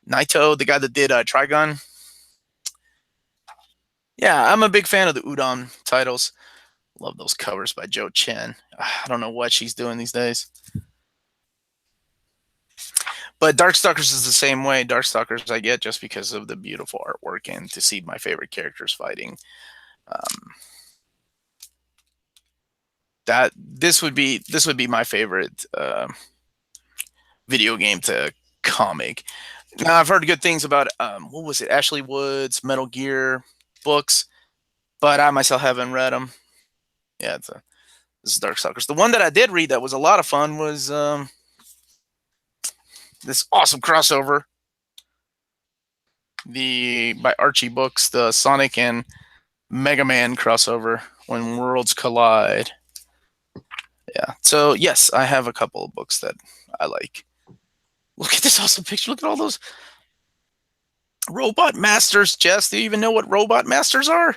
Naito, the guy that did Trigun. Yeah, I'm a big fan of the Udon titles. Love those covers by Joe Chen. I don't know what she's doing these days. But Darkstalkers is the same way. Darkstalkers I get just because of the beautiful artwork and to see my favorite characters fighting. This would be my favorite video game to comic. Now I've heard good things about what was it? Ashley Wood's Metal Gear books, but I myself haven't read them. Yeah, this is Darkstalkers. The one that I did read that was a lot of fun was this awesome crossover. By Archie Books, the Sonic and Mega Man crossover, When Worlds Collide. Yeah. So yes, I have a couple of books that I like. Look at this awesome picture. Look at all those Robot Masters. Jess, do you even know what Robot Masters are?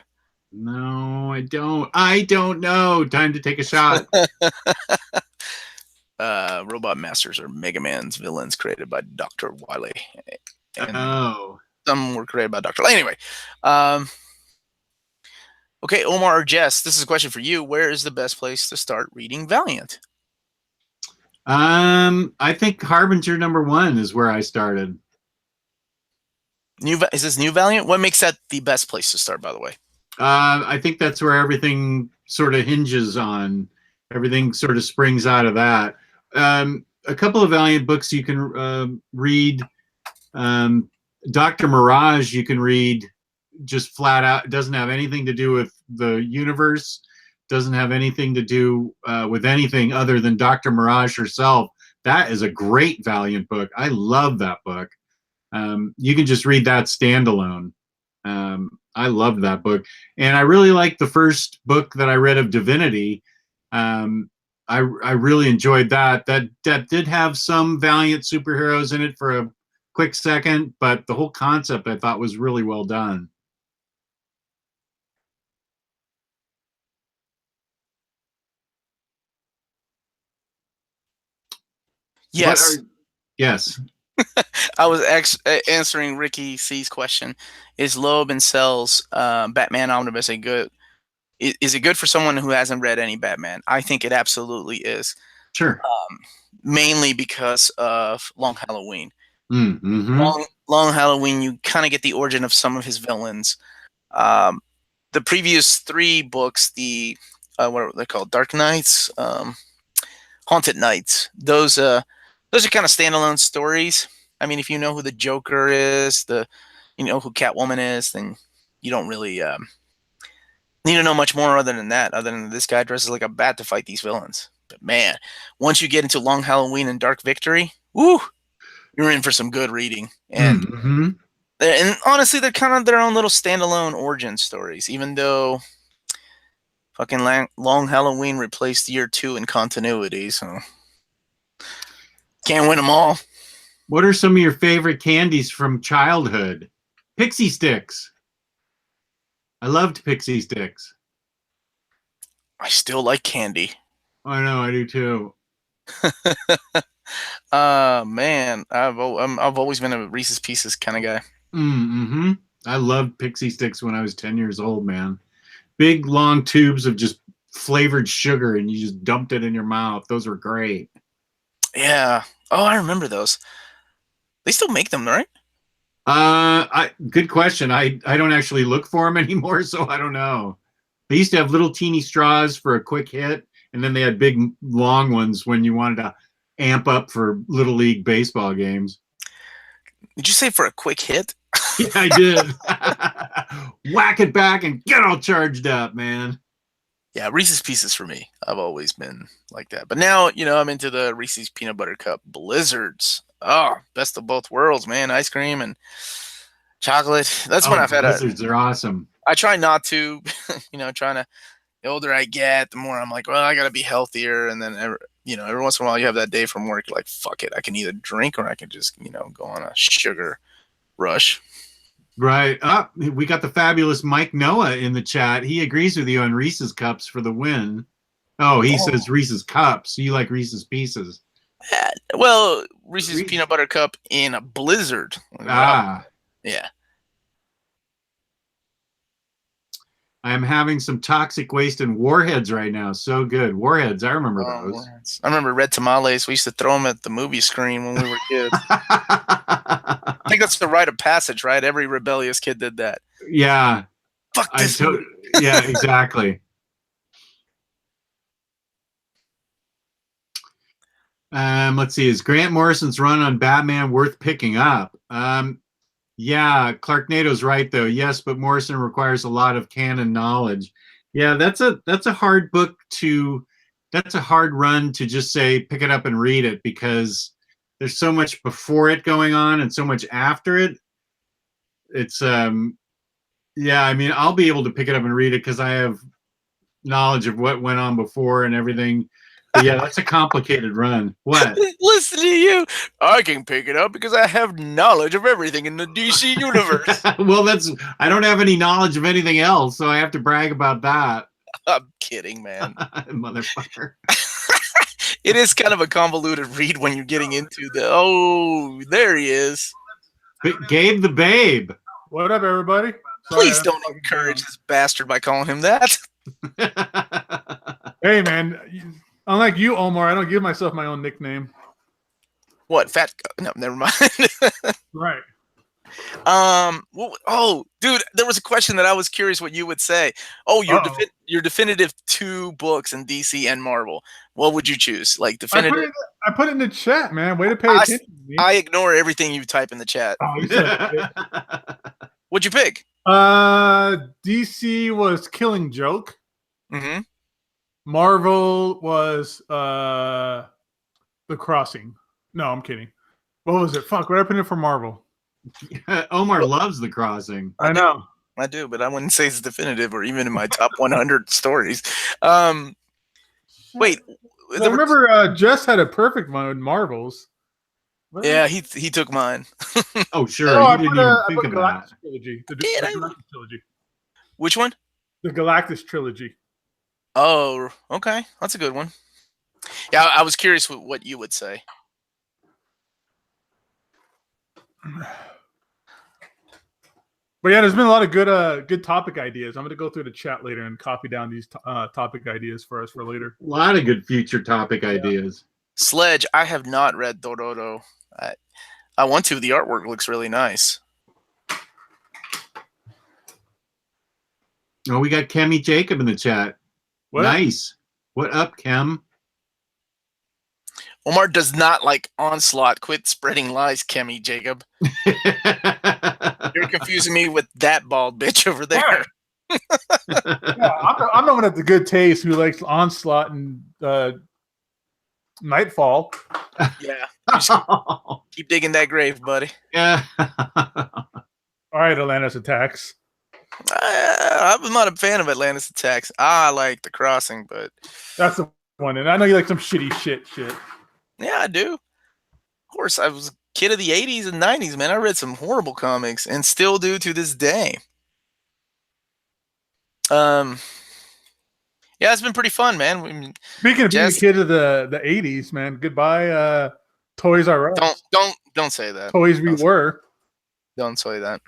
No, I don't. I don't know. Time to take a shot. Robot Masters are Mega Man's villains created by Dr. Wily. And some were created by Dr. Anyway. Okay, Omar or Jess, this is a question for you. Where is the best place to start reading Valiant? I think Harbinger #1 is where I started. Is this New Valiant? What makes that the best place to start, by the way? I think that's where everything sort of hinges on. Everything sort of springs out of that. A couple of Valiant books you can read. Dr. Mirage you can read just flat out. It doesn't have anything to do with the universe. Doesn't have anything to do with anything other than Dr. Mirage herself. That is a great Valiant book. I love that book. You can just read that standalone. I loved that book. And I really liked the first book that I read of Divinity. I really enjoyed that. That did have some Valiant superheroes in it for a quick second, but the whole concept I thought was really well done. Yes. Yes. I was answering Ricky C's question. Is Loeb and Cell's Batman Omnibus a good? Is it good for someone who hasn't read any Batman? I think it absolutely is. Sure. Mainly because of Long Halloween. Mm-hmm. Long Halloween, you kind of get the origin of some of his villains. The previous 3 books, what are they called? Dark Knights, Haunted Knights. Those are kind of standalone stories. I mean, if you know who the Joker is, you know who Catwoman is, then you don't really need to know much more other than that. Other than this guy dresses like a bat to fight these villains. But man, once you get into Long Halloween and Dark Victory, woo, you're in for some good reading. And and honestly, they're kind of their own little standalone origin stories. Even though fucking Long Halloween replaced Year 2 in continuity, so can't win them all. What are some of your favorite candies from childhood? Pixie Sticks. I loved Pixie Sticks. I still like candy. I know, I do too. Man, I've always been a Reese's Pieces kind of guy. I loved Pixie Sticks when I was 10 years old, man. Big long tubes of just flavored sugar and you just dumped it in your mouth. Those were great. Yeah. Oh, I remember those. They still make them, right? Good question. I don't actually look for them anymore, so I don't know. They used to have little teeny straws for a quick hit, and then they had big long ones when you wanted to amp up for little league baseball games. Did you say for a quick hit? Yeah, I did. Whack it back and get all charged up, man. Yeah, Reese's Pieces for me. I've always been like that. But now, I'm into the Reese's Peanut Butter Cup Blizzards. Oh, best of both worlds, man. Ice cream and chocolate. That's when I've had Blizzards are awesome. I try not to, trying to, the older I get, the more I'm like, well, I got to be healthier. And then, every once in a while you have that day from work, you're like, fuck it. I can either drink or I can just, go on a sugar rush. Right. We got the fabulous Mike Noah in the chat. He agrees with you on Reese's Cups for the win. Oh, he says Reese's Cups. You like Reese's Pieces. Well, Reese's Peanut Butter Cup in a blizzard. Yeah. I'm having some Toxic Waste and Warheads right now. So good. Warheads, I remember those. Warheads. I remember red tamales. We used to throw them at the movie screen when we were kids. I think that's the rite of passage, right? Every rebellious kid did that. Yeah. Fuck this. Yeah, exactly. Let's see. Is Grant Morrison's run on Batman worth picking up? Yeah, Clarknado's right though. Yes, but Morrison requires a lot of canon knowledge. Yeah, that's a hard book that's a hard run to just say pick it up and read it, because there's so much before it going on and so much after it. It's yeah, I mean, I'll be able to pick it up and read it because I have knowledge of what went on before and everything. But yeah, that's a complicated run. What? Listen to you. I can pick it up because I have knowledge of everything in the DC universe. Well, I don't have any knowledge of anything else, so I have to brag about that. I'm kidding, man. Motherfucker. It is kind of a convoluted read when you're getting into there he is. Gabe the Babe. What up, everybody? Please don't encourage this bastard by calling him that. Hey, man. Unlike you, Omar, I don't give myself my own nickname. What? Fat? No, never mind. Right. Dude, there was a question that I was curious what you would say. Oh, your definitive 2 books in DC and Marvel. What would you choose? Like definitive? I put it in the chat, man. Way to pay attention to me. I ignore everything you type in the chat. What'd you pick? DC was Killing Joke. Mm-hmm. Marvel was The Crossing. No, I'm kidding. What was it? Fuck, what did I put in for Marvel? Omar loves The Crossing. I know. I do, but I wouldn't say it's definitive or even in my top 100 stories. Wait. Well, remember, Jess had a perfect one with Marvels. Yeah, he took mine. Oh, sure. I didn't put even think the about Galactus trilogy. The Galactus trilogy. Which one? The Galactus trilogy. Oh, okay. That's a good one. Yeah, I was curious what you would say. But yeah, there's been a lot of good topic ideas. I'm going to go through the chat later and copy down these topic ideas for us for later. A lot of good future topic ideas. Sledge, I have not read Dororo. I want to. The artwork looks really nice. Oh, we got Kemi Jacob in the chat. What? Nice. What up, Kem? Omar does not like Onslaught. Quit spreading lies, Kemi Jacob. You're confusing me with that bald bitch over there. Yeah, I'm the one with the good taste who likes Onslaught and Nightfall. Yeah. Keep digging that grave, buddy. Yeah. All right, Atlantis Attacks. I'm not a fan of Atlantis Attacks. I like The Crossing, but that's the one. And I know you like some shitty shit. Yeah, I do. Of course, I was a kid of the 80s and 90s, man. I read some horrible comics and still do to this day. Yeah, it's been pretty fun, man. Speaking of being a kid of the 80s, man, goodbye Toys R Us. Don't say that. Toys we were. Don't say that.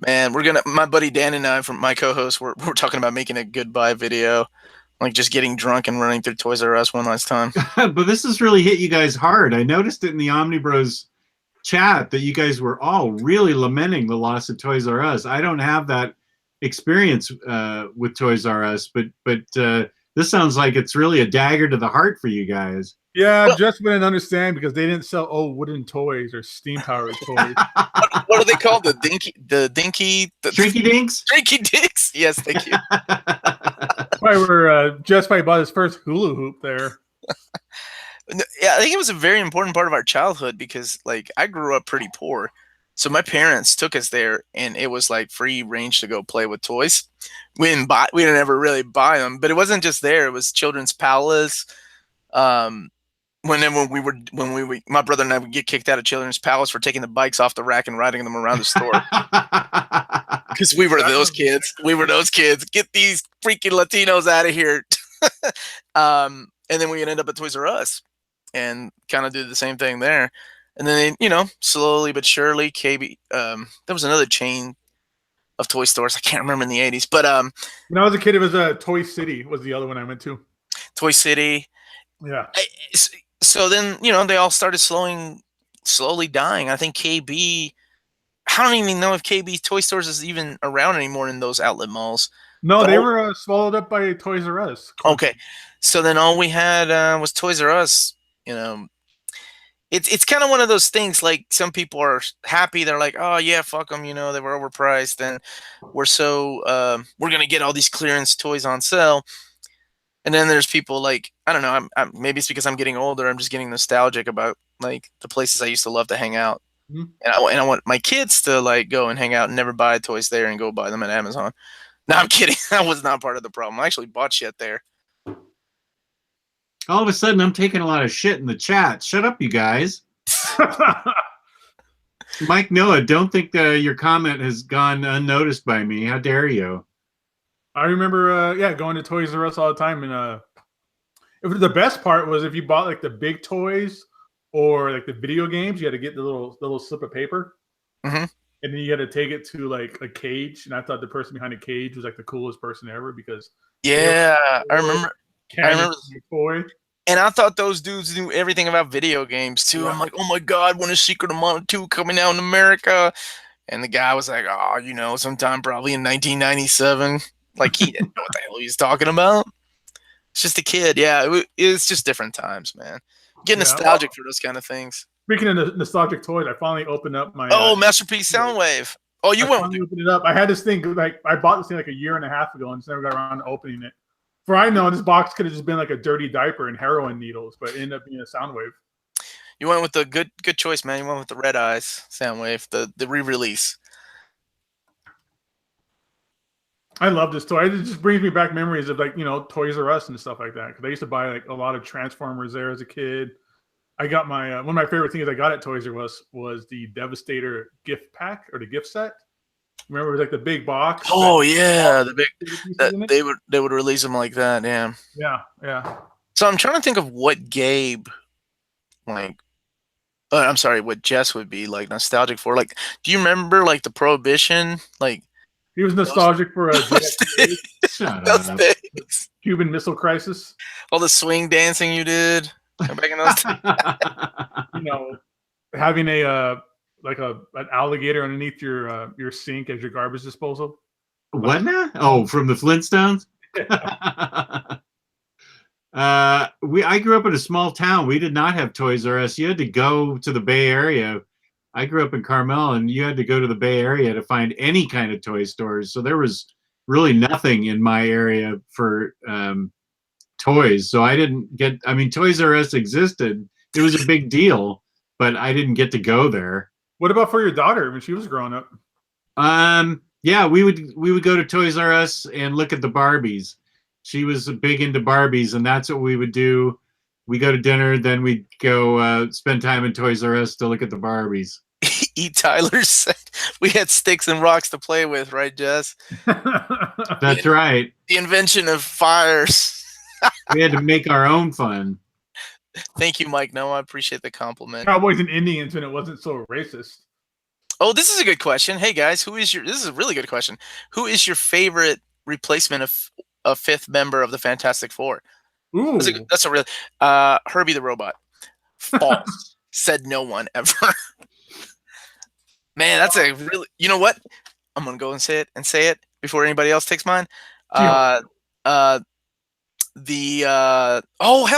Man, my buddy Dan and I, from my co-host, we're talking about making a goodbye video like just getting drunk and running through Toys R Us one last time. But this has really hit you guys hard. I noticed it in the OmniBros chat that you guys were all really lamenting the loss of Toys R Us. I don't have that experience with Toys R Us, but this sounds like it's really a dagger to the heart for you guys. Yeah, Well- just wouldn't understand because they didn't sell old wooden toys or steam powered toys. What are they called? The Trinky Dinks? Drinky Dinks. Yes, thank you. Just bought his first hula hoop there. Yeah, I think it was a very important part of our childhood because, like, I grew up pretty poor. So my parents took us there, and it was like free range to go play with toys. We didn't ever really buy them, but it wasn't just there. It was Children's Palace. Whenever my brother and I would get kicked out of Children's Palace for taking the bikes off the rack and riding them around the store. Because we were those kids. We were those kids. Get these freaking Latinos out of here. And then we ended up at Toys R Us and kind of did the same thing there. And then, slowly but surely, KB, there was another chain of toy stores. I can't remember in the 80s. But when I was a kid, it was Toy City was the other one I went to. Toy City. Yeah. So then, they all started slowly dying. I think KB, I don't even know if KB Toy Stores is even around anymore in those outlet malls. No, they were swallowed up by Toys R Us. Okay. So then all we had was Toys R Us. It's kind of one of those things, like some people are happy. They're like, oh, yeah, fuck them. They were overpriced. And we're going to get all these clearance toys on sale. And then there's people like, I don't know, maybe it's because I'm getting older. I'm just getting nostalgic about like the places I used to love to hang out. Mm-hmm. And I want my kids to like go and hang out and never buy toys there and go buy them at Amazon. No, I'm kidding. That was not part of the problem. I actually bought shit there. All of a sudden, I'm taking a lot of shit in the chat. Shut up, you guys. Mike Noah, don't think your comment has gone unnoticed by me. How dare you? I remember, going to Toys R Us all the time, and the best part was if you bought like the big toys or like the video games, you had to get the little slip of paper, and then you had to take it to like a cage. And I thought the person behind the cage was like the coolest person ever because I remember the toy. And I thought those dudes knew everything about video games too. Yeah. I'm like, oh my god, when is Secret of Mana 2 coming out in America? And the guy was like, oh, sometime probably in 1997. Like, he didn't know what the hell he was talking about. It's just a kid. Yeah, it's just different times, man. Get nostalgic for those kind of things. Speaking of nostalgic toys, I finally opened up my... Masterpiece Soundwave. Oh, you went... opened it up. I had this thing, like, I bought this thing like a year and a half ago and just never got around to opening it. For I know, this box could have just been like a dirty diaper and heroin needles, but it ended up being a Soundwave. You went with the good choice, man. You went with the Red Eyes Soundwave, the re-release. I love this toy. It just brings me back memories of like, Toys R Us and stuff like that. Because I used to buy like a lot of Transformers there as a kid. I got my one of my favorite things I got at Toys R Us was the Devastator gift pack or the gift set. Remember, it was like the big box. Oh yeah, the big. They would release them like that. Yeah. Yeah. So I'm trying to think of what Gabe, like, what Jess would be like nostalgic for. Like, do you remember like the Prohibition? Like, he was nostalgic for a those things. Cuban Missile Crisis. All the swing dancing you did back in those days. Having an alligator underneath your sink as your garbage disposal. What now? Oh, from the Flintstones? I grew up in a small town. We did not have Toys R Us. You had to go to the Bay Area. I grew up in Carmel, and you had to go to the Bay Area to find any kind of toy stores. So there was really nothing in my area for toys. So I didn't get. I mean, Toys R Us existed. It was a big deal, but I didn't get to go there. What about for your daughter when she was growing up? Yeah, we would go to Toys R Us and look at the Barbies. She was big into Barbies, and that's what we would do. We go to dinner, then we'd go spend time in Toys R Us to look at the Barbies. Tyler said we had sticks and rocks to play with, right, Jess? That's right. The invention of fires. We had to make our own fun. Thank you, Mike. No, I appreciate the compliment. Cowboys and Indians when it wasn't so racist. Oh, this is a good question. Hey, guys, this is a really good question. Who is your favorite replacement of a fifth member of the Fantastic Four. Ooh. That's a real Herbie the Robot. False. Said no one ever. Man, that's a really. You know what? I'm gonna go and say it before anybody else takes mine. Oh hell,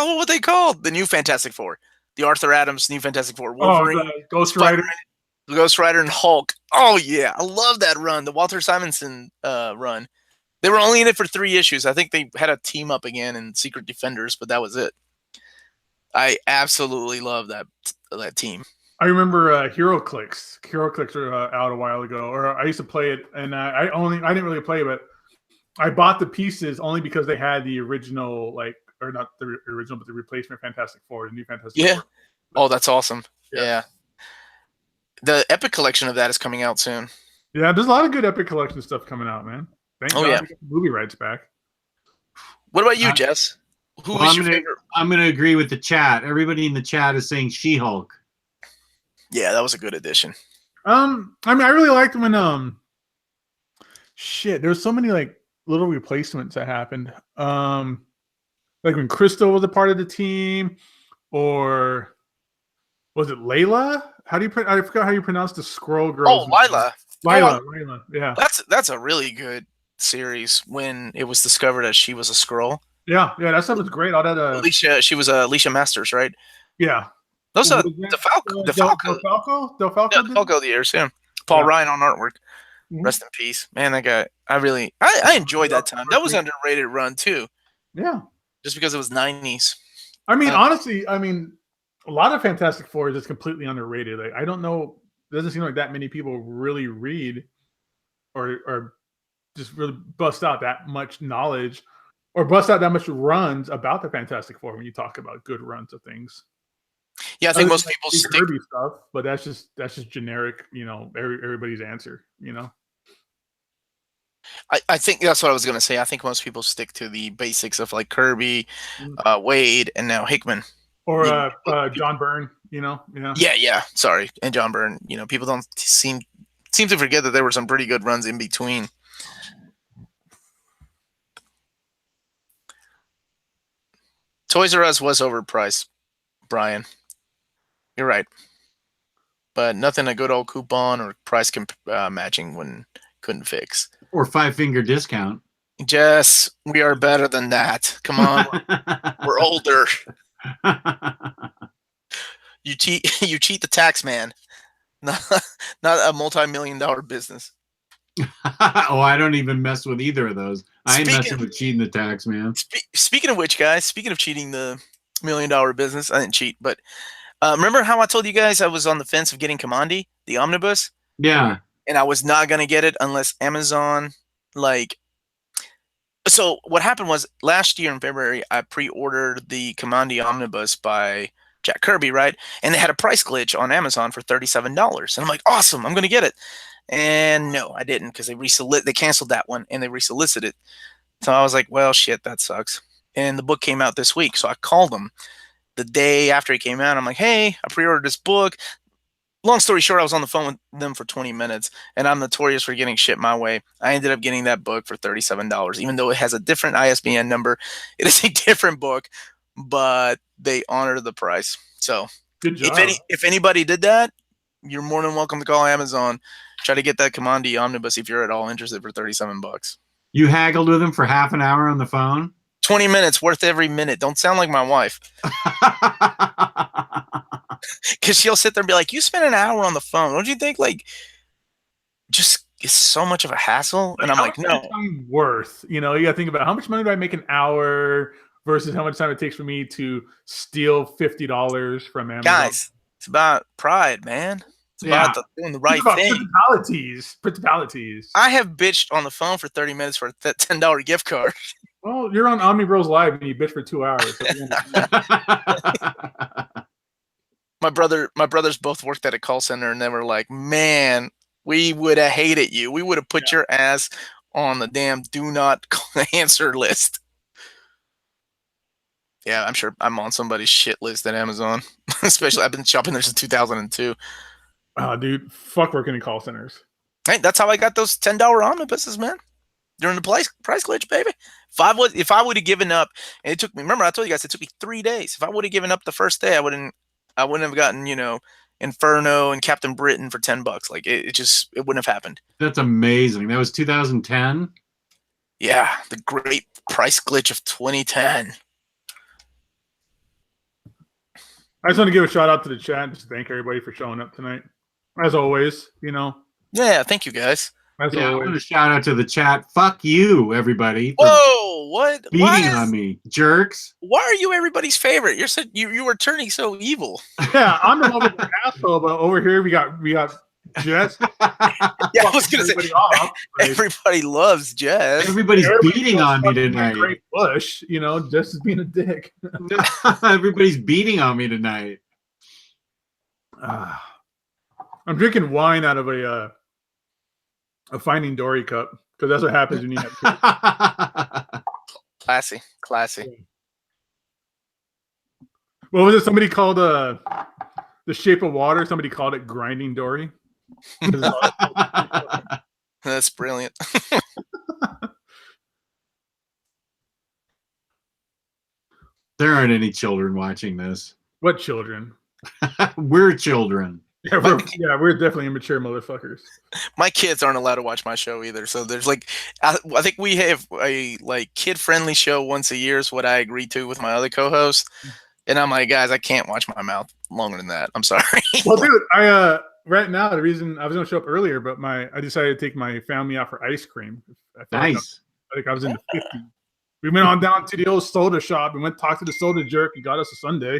what were they called? The new Fantastic Four, the Arthur Adams new Fantastic Four, Wolverine, Ghost Rider, Ghost Rider, and Hulk. Oh yeah, I love that run, the Walter Simonson run. They were only in it for 3 issues. I think they had a team up again in Secret Defenders, but that was it. I absolutely love that team. I remember Hero Clicks. Hero Clicks were out a while ago, or I used to play it, and I didn't really play it, but I bought the pieces only because they had the original, or not the original, but the replacement Fantastic Four, the new Fantastic Four. Oh, that's awesome. Yeah. The Epic collection of that is coming out soon. Yeah, there's a lot of good Epic collection stuff coming out, man. Thank God we got the movie rights back. What about you, Jess? Who's your favorite? I'm going to agree with the chat. Everybody in the chat is saying She-Hulk. Yeah, that was a good addition. I mean, I really liked when there's so many little replacements that happened. Like when Crystal was a part of the team, or was it Layla? I forgot how you pronounce the Squirrel Girl. Oh, Lila. Lila. Yeah. That's a really good series when it was discovered that she was a Skrull. Yeah, that stuff was great. All that she was Alicia Masters, right? Yeah. Those are DeFalco. DeFalco the years, yeah. Paul Ryan on artwork. Mm-hmm. Rest in peace. Man, that guy, I enjoyed that time. That was an underrated run too. Yeah. Just because it was 90s. I mean, honestly, a lot of Fantastic Four is just completely underrated. Like, I don't know, it doesn't seem like that many people really read or just really bust out that much knowledge or bust out that much runs about the Fantastic Four when you talk about good runs of things. Yeah, I think most people stick Kirby stuff, but that's just generic, everybody's answer, I think that's what I was going to say. I think most people stick to the basics of like Kirby, Wade, and now Hickman. Or John Byrne, Yeah. Yeah. Sorry. And John Byrne. People don't seem to forget that there were some pretty good runs in between. Toys R Us was overpriced, Brian. You're right. But nothing a good old coupon or price matching couldn't fix. Or 5-finger discount. Jess, we are better than that. Come on. We're older. You cheat the tax man. Not a multi-million-dollar business. Oh, I don't even mess with either of those. I ain't messing with cheating the tax man. Speaking of which, guys, speaking of cheating the $1 million business, I didn't cheat, but remember how I told you guys I was on the fence of getting Commandi, the omnibus? Yeah. And I was not going to get it unless Amazon, So what happened was last year in February, I pre-ordered the Commandi omnibus by Jack Kirby, right? And they had a price glitch on Amazon for $37. And I'm like, awesome, I'm going to get it. And no, I didn't, because they canceled that one and they resolicited. So I was like, well, shit, that sucks. And the book came out this week. So I called them the day after it came out. I'm like, hey, I pre-ordered this book. Long story short, I was on the phone with them for 20 minutes, and I'm notorious for getting shit my way. I ended up getting that book for $37, even though it has a different ISBN number. It is a different book, but they honor the price. So good job. If anybody did that, you're more than welcome to call Amazon. Try to get that Commandi omnibus if you're at all interested for $37. You haggled with them for half an hour on the phone? 20 minutes, worth every minute. Don't sound like my wife. Because she'll sit there and be like, you spent an hour on the phone. Don't you think, just it's so much of a hassle? And I'm like, no. Worth, you got to think about how much money do I make an hour versus how much time it takes for me to steal $50 from Amazon. Guys, it's about pride, man. It's about doing the right thing. Principalities. I have bitched on the phone for 30 minutes for that $10 gift card. Well, you're on OmniBros Live and you bitch for 2 hours. My brothers both worked at a call center, and they were like, man, we would have hated you. We would have put your ass on the damn do not answer list. Yeah, I'm sure I'm on somebody's shit list at Amazon. Especially, I've been shopping there since 2002. Oh, dude, fuck working in call centers. Hey, that's how I got those $10 omnibuses, man. During the price glitch, baby. If I would have given up, and it took me. Remember, I told you guys it took me 3 days. If I would have given up the first day, I wouldn't have gotten Inferno and Captain Britain for $10. Like it wouldn't have happened. That's amazing. That was 2010. Yeah, the great price glitch of 2010. I just want to give a shout out to the chat and just thank everybody for showing up tonight. As always, Yeah, thank you guys. As Yeah, I always. want to shout out to the chat. Fuck you, everybody. For Whoa, what? beating on me, jerks. Why are you everybody's favorite? You were turning so evil. Yeah, I'm the one with the asshole, but over here we got Jess. Yeah, I was gonna say everybody loves Jess. Everybody's beating on me tonight. Great Bush, Jess is being a dick. Everybody's beating on me tonight. I'm drinking wine out of a Finding Dory cup because that's what happens when you have kids. Classy. What was it? Somebody called The Shape of Water. Somebody called it Grinding Dory. That's brilliant. There aren't any children watching this. What children? We're children. Yeah, we're definitely immature motherfuckers. My kids aren't allowed to watch my show either. So there's I think we have a kid-friendly show once a year is what I agreed to with my other co-host. And I'm like, guys, I can't watch my mouth longer than that. I'm sorry. Well, dude, I right now the reason I was going to show up earlier, but I decided to take my family out for ice cream. Nice. I think I was in the 50s. We went on down to the old soda shop and went talk to the soda jerk. He got us a sundae.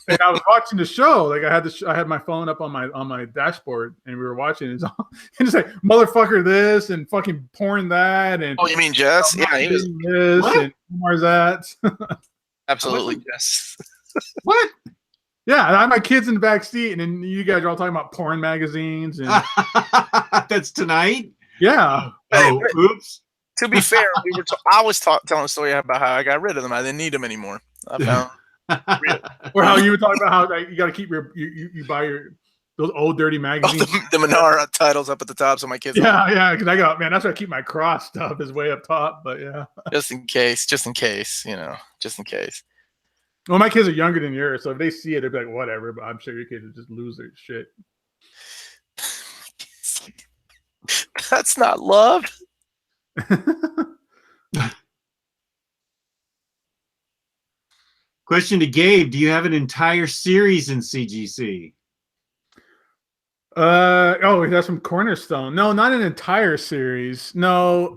And I was watching the show. Like I had my phone up on my dashboard, and we were watching it. And it's like motherfucker this and fucking porn that. And you mean Jess? Yeah, he was this what? And Omar's that. Absolutely, Jess. What? Yeah, I had my kids in the back seat, and then you guys are all talking about porn magazines. And that's tonight. Yeah. Oh, oops. To be fair, I was telling a story about how I got rid of them. I didn't need them anymore. I found. Or how you were talking about how you got to keep you buy those old dirty magazines. The Menara titles up at the top, so my kids. Yeah, because that's why I keep my cross stuff is way up top. But yeah, just in case, just in case. Well, my kids are younger than yours, so if they see it, they'll be like, whatever. But I'm sure your kids will just lose their shit. That's not love. Question to Gabe: do you have an entire series in CGC? That's from Cornerstone. No, not an entire series. No,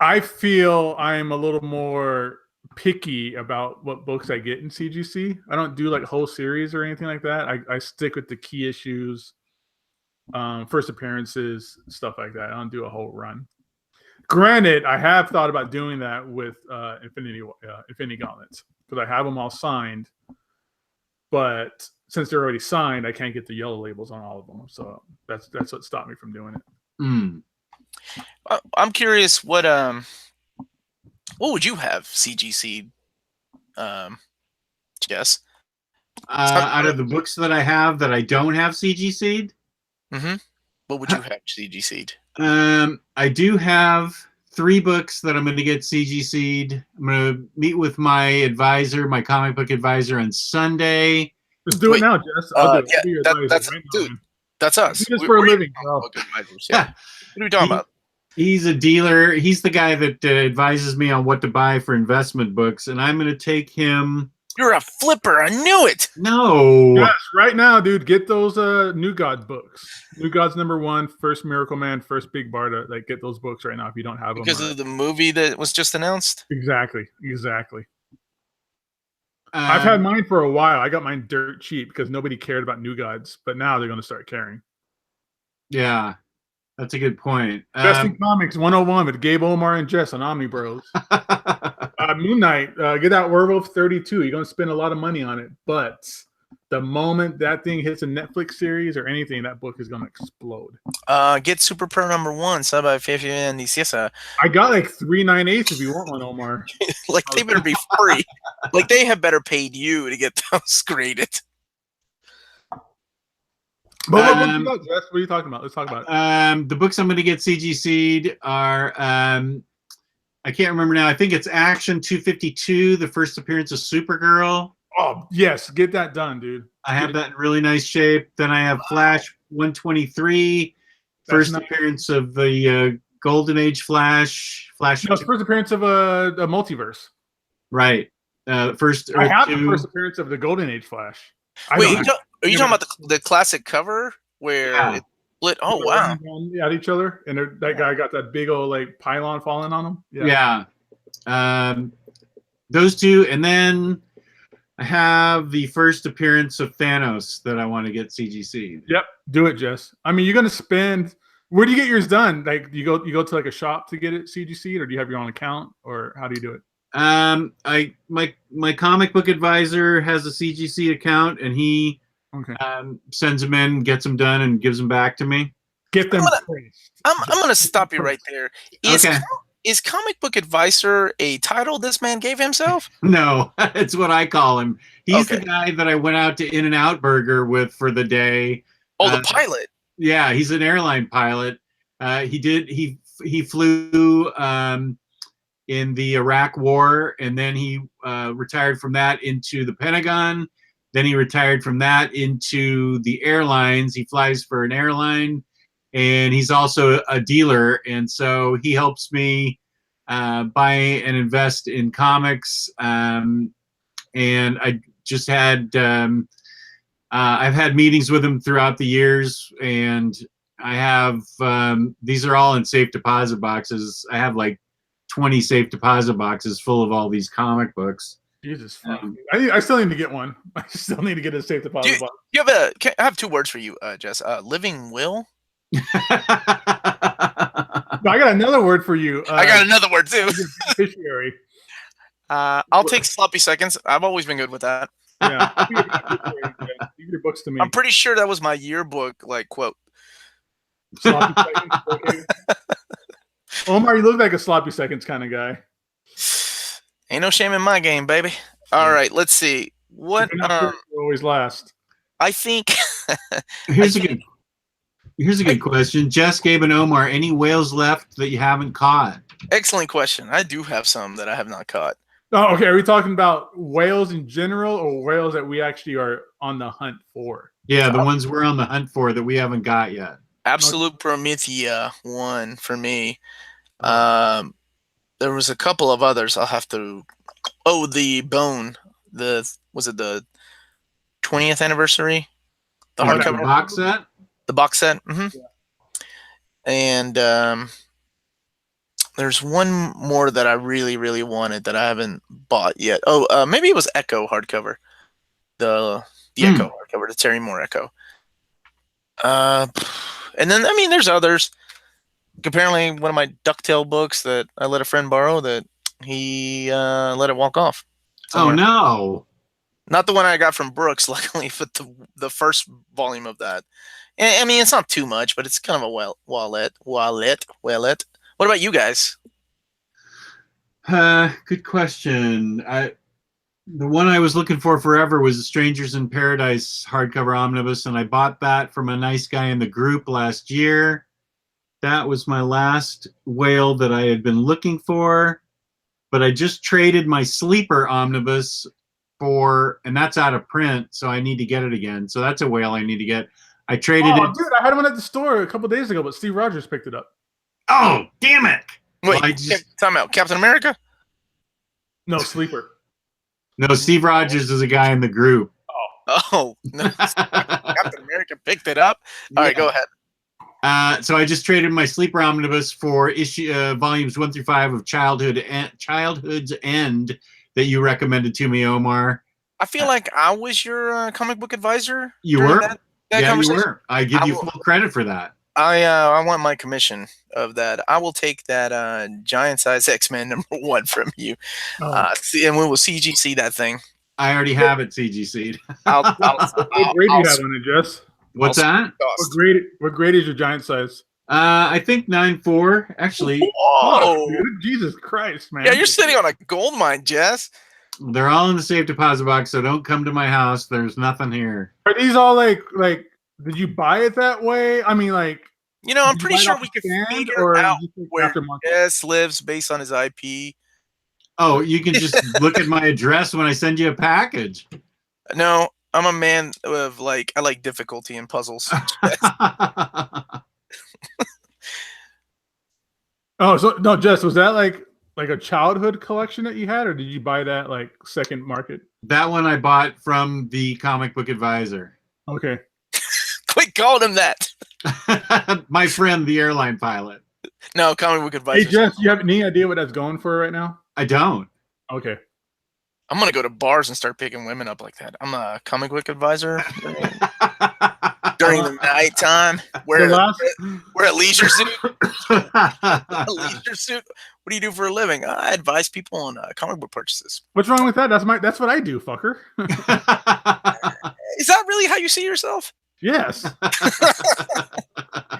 I feel I'm a little more picky about what books I get in CGC. I don't do like whole series or anything like that. I stick with the key issues, first appearances, stuff like that. I don't do a whole run. Granted, I have thought about doing that with Infinity Gauntlets because I have them all signed, but since they're already signed, I can't get the yellow labels on all of them. So that's what stopped me from doing it. Mm. I'm curious what would you have CGC? Jess? Out of the books that I have that I don't have CGC'd? Mm-hmm. What would you have CGC'd? I do have 3 books that I'm going to get CGC'd. I'm going to meet with my advisor, my comic book advisor, on Sunday. Let's do it now, Jess. I'll do it. That's us. Do this for a living. Yeah. What are we talking about? He's a dealer. He's the guy that advises me on what to buy for investment books, and I'm going to take him. You're a flipper. I knew it. No. Yes, right now, dude. Get those New Gods books. New Gods #1, First Miracle Man, First Big Barda. Like, get those books right now if you don't have them. Because of the movie that was just announced? Exactly. I've had mine for a while. I got mine dirt cheap because nobody cared about New Gods, but now they're going to start caring. Yeah, that's a good point. Best in Comics 101 with Gabe, Omar, and Jess on OmniBros. Moon Knight, get that Werewolf 32. You're going to spend a lot of money on it, but the moment that thing hits a Netflix series or anything, that book is going to explode. Get Super Pro #1, sub by 50 and DCS. I got like 398 if you want one, Omar. Like, they better be free. Like, they have better paid you to get those graded. But what about Jess? What are you talking about? Let's talk about it. The books I'm going to get CGC'd are I can't remember now. I think it's Action 252, the first appearance of Supergirl. Oh yes, get that done, dude. I have that in really nice shape. Then I have Flash 123, first appearance of the Golden Age Flash. No, it's first appearance of a multiverse. Right. First. I have the first appearance of the Golden Age Flash. Wait, are you talking about the classic cover where it split? Oh wow! At each other, and that guy got that big old like pylon falling on him. Yeah. Those two, and then I have the first appearance of Thanos that I want to get CGC. Yep, do it, Jess. I mean, you're gonna spend. Where do you get yours done? Like, you go to like a shop to get it CGC'd, or do you have your own account, or how do you do it? My comic book advisor has a CGC account, and he sends them in, gets them done, and gives them back to me. Get them. I'm gonna stop you right there. Is comic book advisor a title this man gave himself? No, it's what I call him. He's the guy that I went out to In-N-Out Burger with for the day. Oh, the pilot. Yeah, he's an airline pilot. He flew in the Iraq War, and then he retired from that into the Pentagon. Then he retired from that into the airlines. He flies for an airline, and he's also a dealer. And so he helps me buy and invest in comics. And I just had I've had meetings with him throughout the years, and I have these are all in safe deposit boxes. I have like 20 safe deposit boxes full of all these comic books. Jesus, I still need to get one. I still need to get a safe deposit box. I have two words for you, Jess. Living will. No, I got another word for you. I got another word too. Beneficiary. I'll take sloppy seconds. I've always been good with that. Yeah, give your books to me. I'm pretty sure that was my yearbook quote. Sloppy seconds. Okay. Omar, you look like a sloppy seconds kind of guy. Ain't no shame in my game, baby. All right, let's see. What always last. I think here's a good question. Jess, Gabe, and Omar, any whales left that you haven't caught? Excellent question. I do have some that I have not caught. Oh, okay. Are we talking about whales in general, or whales that we actually are on the hunt for? Yeah, the ones we're on the hunt for that we haven't got yet. Absolute Promethea one for me. There was a couple of others. I'll have to. Oh, the bone. Was it the 20th anniversary? The hardcover box set. The box set. Mm-hmm. Yeah. And there's one more that I really, really wanted that I haven't bought yet. Oh, maybe it was Echo hardcover. The Echo hardcover, the Terry Moore Echo. And then, I mean, there's others. Apparently, one of my DuckTale books that I let a friend borrow that he let it walk off. Somewhere. Oh, no. Not the one I got from Brooks, luckily, but the first volume of that. I mean, it's not too much, but it's kind of a wallet. What about you guys? Good question. The one I was looking for forever was the Strangers in Paradise hardcover omnibus, and I bought that from a nice guy in the group last year. That was my last whale that I had been looking for, but I just traded my Sleeper omnibus and that's out of print, so I need to get it again. So that's a whale I need to get. I traded it. Dude, I had one at the store a couple days ago, but Steve Rogers picked it up. Oh, damn it. Wait, time out. Captain America? No, Sleeper. No, Steve Rogers is a guy in the group. Oh, no. Captain America picked it up? All right, go ahead. So I just traded my Sleeper omnibus for volumes 1 through 5 of Childhood's End that you recommended to me, Omar. I feel like I was your comic book advisor. You were? Yeah, you were. I give you full credit for that. I want my commission of that. I will take that giant size X-Men #1 from you. And we will CGC that thing. I already have it CGC'd. What grade do you have on it, Jess? What's that? What grade is your giant size? I think 9.4, actually. Oh, Jesus Christ, man. Yeah, you're sitting on a gold mine, Jess. They're all in the safe deposit box, so don't come to my house. There's nothing here. Are these all like Did you buy it that way? I mean, like, You know, I'm did you pretty buy it sure off we the could stand, figure or out you think where aftermarket? Jess lives based on his IP. Oh, you can just look at my address when I send you a package. No, I'm a man of like I like difficulty in puzzles. Oh, so no, Jess, was that like a childhood collection that you had, or did you buy that like second market? That one I bought from the Comic Book Advisor. Okay. Quit calling him that. My friend, the airline pilot. No, comic book Hey, advisor. Jess, you have any idea what that's going for right now? I don't. Okay. I'm gonna go to bars and start picking women up like that. I'm a comic book advisor during the nighttime. Wear a leisure suit. A leisure suit. What do you do for a living? I advise people on comic book purchases. What's wrong with that? That's what I do, fucker. Is that really how you see yourself? Yes.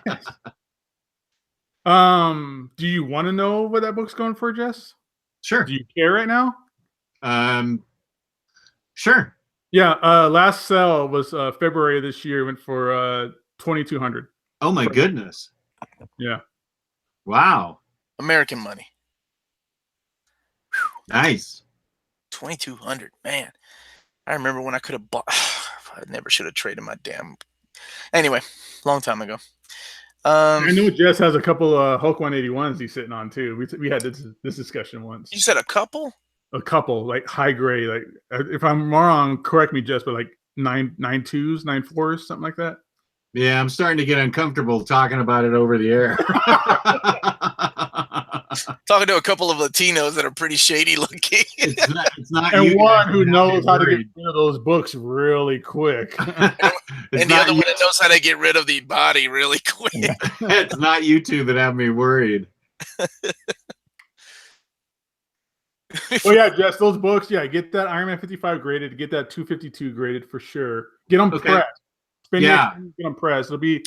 Yes. Do you want to know what that book's going for, Jess? Sure. Do you care right now? Sure. Yeah. Last sale was February of this year. Went for $2,200. Oh my goodness. Yeah. Wow. American money. Nice. 2,200. Man, I remember when I could have bought. I never should have traded my damn. Anyway, long time ago. I know Jess has a couple Hulk 181s he's sitting on too. We had this discussion once. You said a couple? A couple, like high grade. Like if I'm wrong, correct me, Jess, but like 9.2s, 9.4s, something like that. Yeah, I'm starting to get uncomfortable talking about it over the air. Talking to a couple of Latinos that are pretty shady looking. It's not And you one who knows how to get worried. rid of those books really quick. And the other one that knows how to get rid of the body really quick. It's not you two that have me worried. Well, yeah, Jess, those books, yeah, get that Iron Man 55 graded, get that 252 graded for sure. Get them pressed. Spend your time, get them pressed. It'll be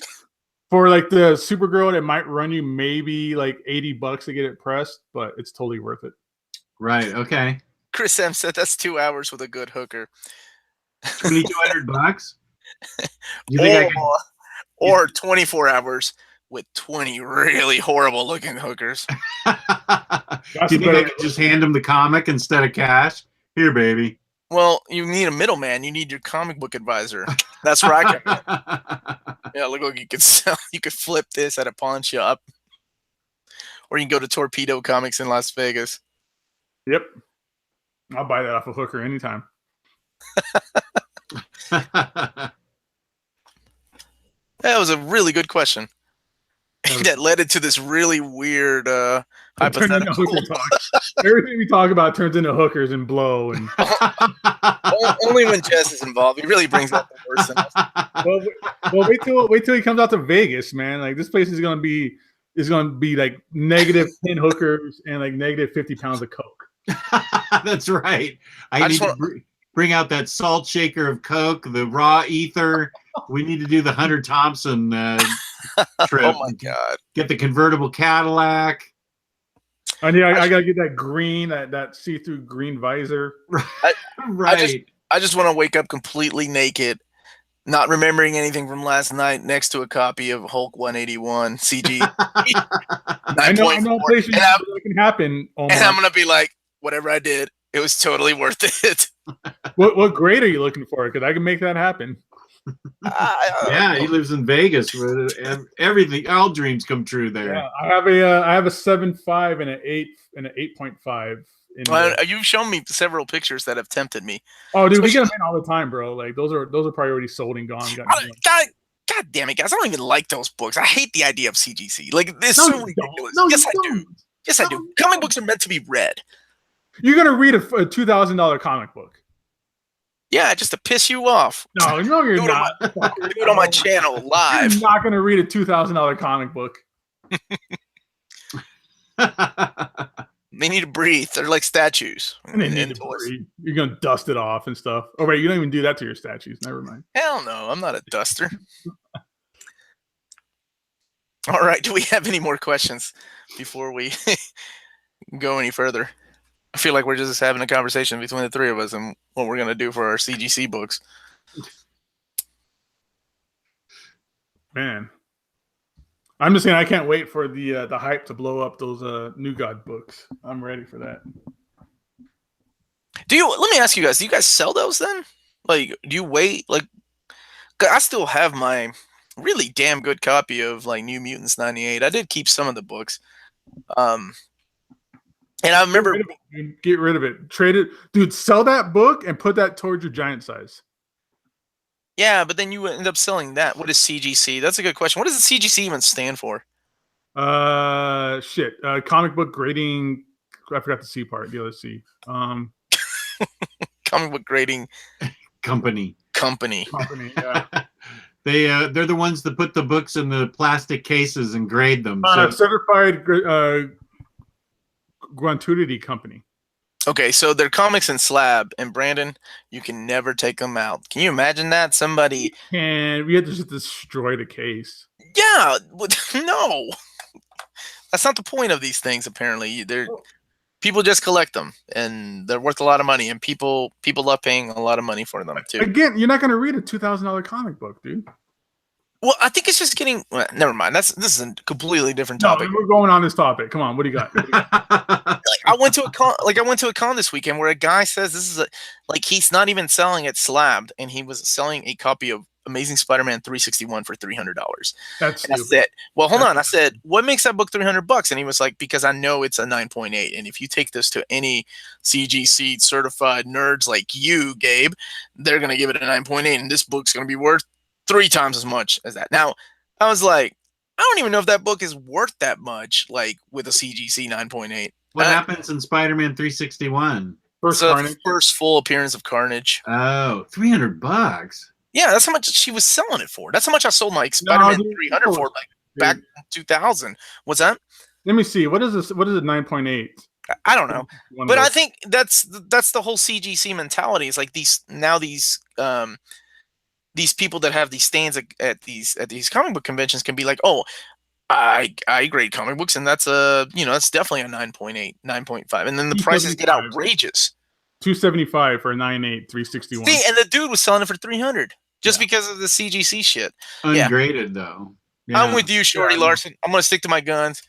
for like the Supergirl, it might run you maybe like $80 to get it pressed, but it's totally worth it. Right. Okay. Chris M said that's 2 hours with a good hooker. $2,200. You think or 24 hours with 20 really horrible looking hookers. Do you think I could just hand him the comic instead of cash? Here, baby. Well, you need a middleman. You need your comic book advisor. That's where I come in. Yeah, look like you could sell. You could flip this at a pawn shop, or you can go to Torpedo Comics in Las Vegas. Yep, I'll buy that off a hooker anytime. That was a really good question. That led into this really weird hypothetical. Everything we talk about turns into hookers and blow, and only when Jess is involved. He really brings out the worst in us. Well, wait till he comes out to Vegas, man. Like this place is gonna be like -10 hookers and like -50 pounds of coke. That's right. I need to bring out that salt shaker of coke, the raw ether. We need to do the Hunter Thompson trip. Oh my god! Get the convertible Cadillac. And yeah, I gotta get that green, that see-through green visor. Right. I just want to wake up completely naked, not remembering anything from last night, next to a copy of Hulk 181 CG. I know places that can happen. Omar. And I'm gonna be like, whatever I did, it was totally worth it. What grade are you looking for? Because I can make that happen. Yeah, he lives in Vegas where everything, all dreams come true there. Yeah, I have a 7.5 and an 8.5. You've shown me several pictures that have tempted me. Oh, dude, we get them in all the time, bro. Like those are priority sold and gone. God damn it, guys! I don't even like those books. I hate the idea of CGC. Like it's so ridiculous. Yes, I do. Yes, I do. Comic books are meant to be read. You're gonna read a $2,000 comic book. Yeah, just to piss you off. No, you're not. Do it on my channel live. You're not gonna read a $2,000 comic book. They need to breathe. They're like statues. And they need to breathe. You're gonna dust it off and stuff. Oh wait, you don't even do that to your statues. Never mind. Hell no, I'm not a duster. All right, do we have any more questions before we go any further? I feel like we're just having a conversation between the three of us and what we're going to do for our CGC books. Man, I'm just saying I can't wait for the hype to blow up those New God books. I'm ready for that. Let me ask you guys, do you guys sell those then? Like, do you wait? Like, 'cause I still have my really damn good copy of like New Mutants 98. I did keep some of the books. And I remember Get rid of it. Trade it. Dude, sell that book and put that towards your giant size. yeah, but then you end up selling that. What is CGC? That's a good question. What does the CGC even stand for? Shit. Comic book grading. I forgot the C part. The other C. Comic book grading Company. Company. Yeah. They're the ones that put the books in the plastic cases and grade them. Certified gratuity company. Okay, so they're comics in slab, and Brandon, you can never take them out. Can you imagine that? Somebody And we had to just destroy the case. Yeah, no. That's not the point of these things, apparently. People just collect them, and they're worth a lot of money, and people love paying a lot of money for them too. Again, you're not going to read a $2,000 comic book, dude. Well, I think it's just getting. Well, never mind. This is a completely different topic. No, we're going on this topic. Come on, what do you got? I went to a con this weekend where a guy says this is he's not even selling it slabbed, and he was selling a copy of Amazing Spider-Man 361 for $300. That's and I said, well, hold on. I said, what makes that book $300? And he was like, because I know it's a 9.8, and if you take this to any CGC certified nerds like you, Gabe, they're gonna give it a 9.8, and this book's gonna be worth 3 times as much as that. Now, I was like, I don't even know if that book is worth that much, like with a CGC 9.8. What happens in Spider-Man 361? First full appearance of Carnage. Oh, $300. Yeah, that's how much she was selling it for. That's how much I sold my Spider-Man 300 for, back in 2000. What's that? Let me see. What is this? What is it? 9.8. I don't know, but I think that's the whole CGC mentality. It's like these people that have these stands at these comic book conventions can be like, oh, I grade comic books, and that's that's definitely a 9.8, 9.5, and then the prices get outrageous. 275 for a 9.8 361. See, and the dude was selling it for 300 just because of the CGC shit. Ungraded though. Yeah. I'm with you, Shorty Larson. I'm gonna stick to my guns.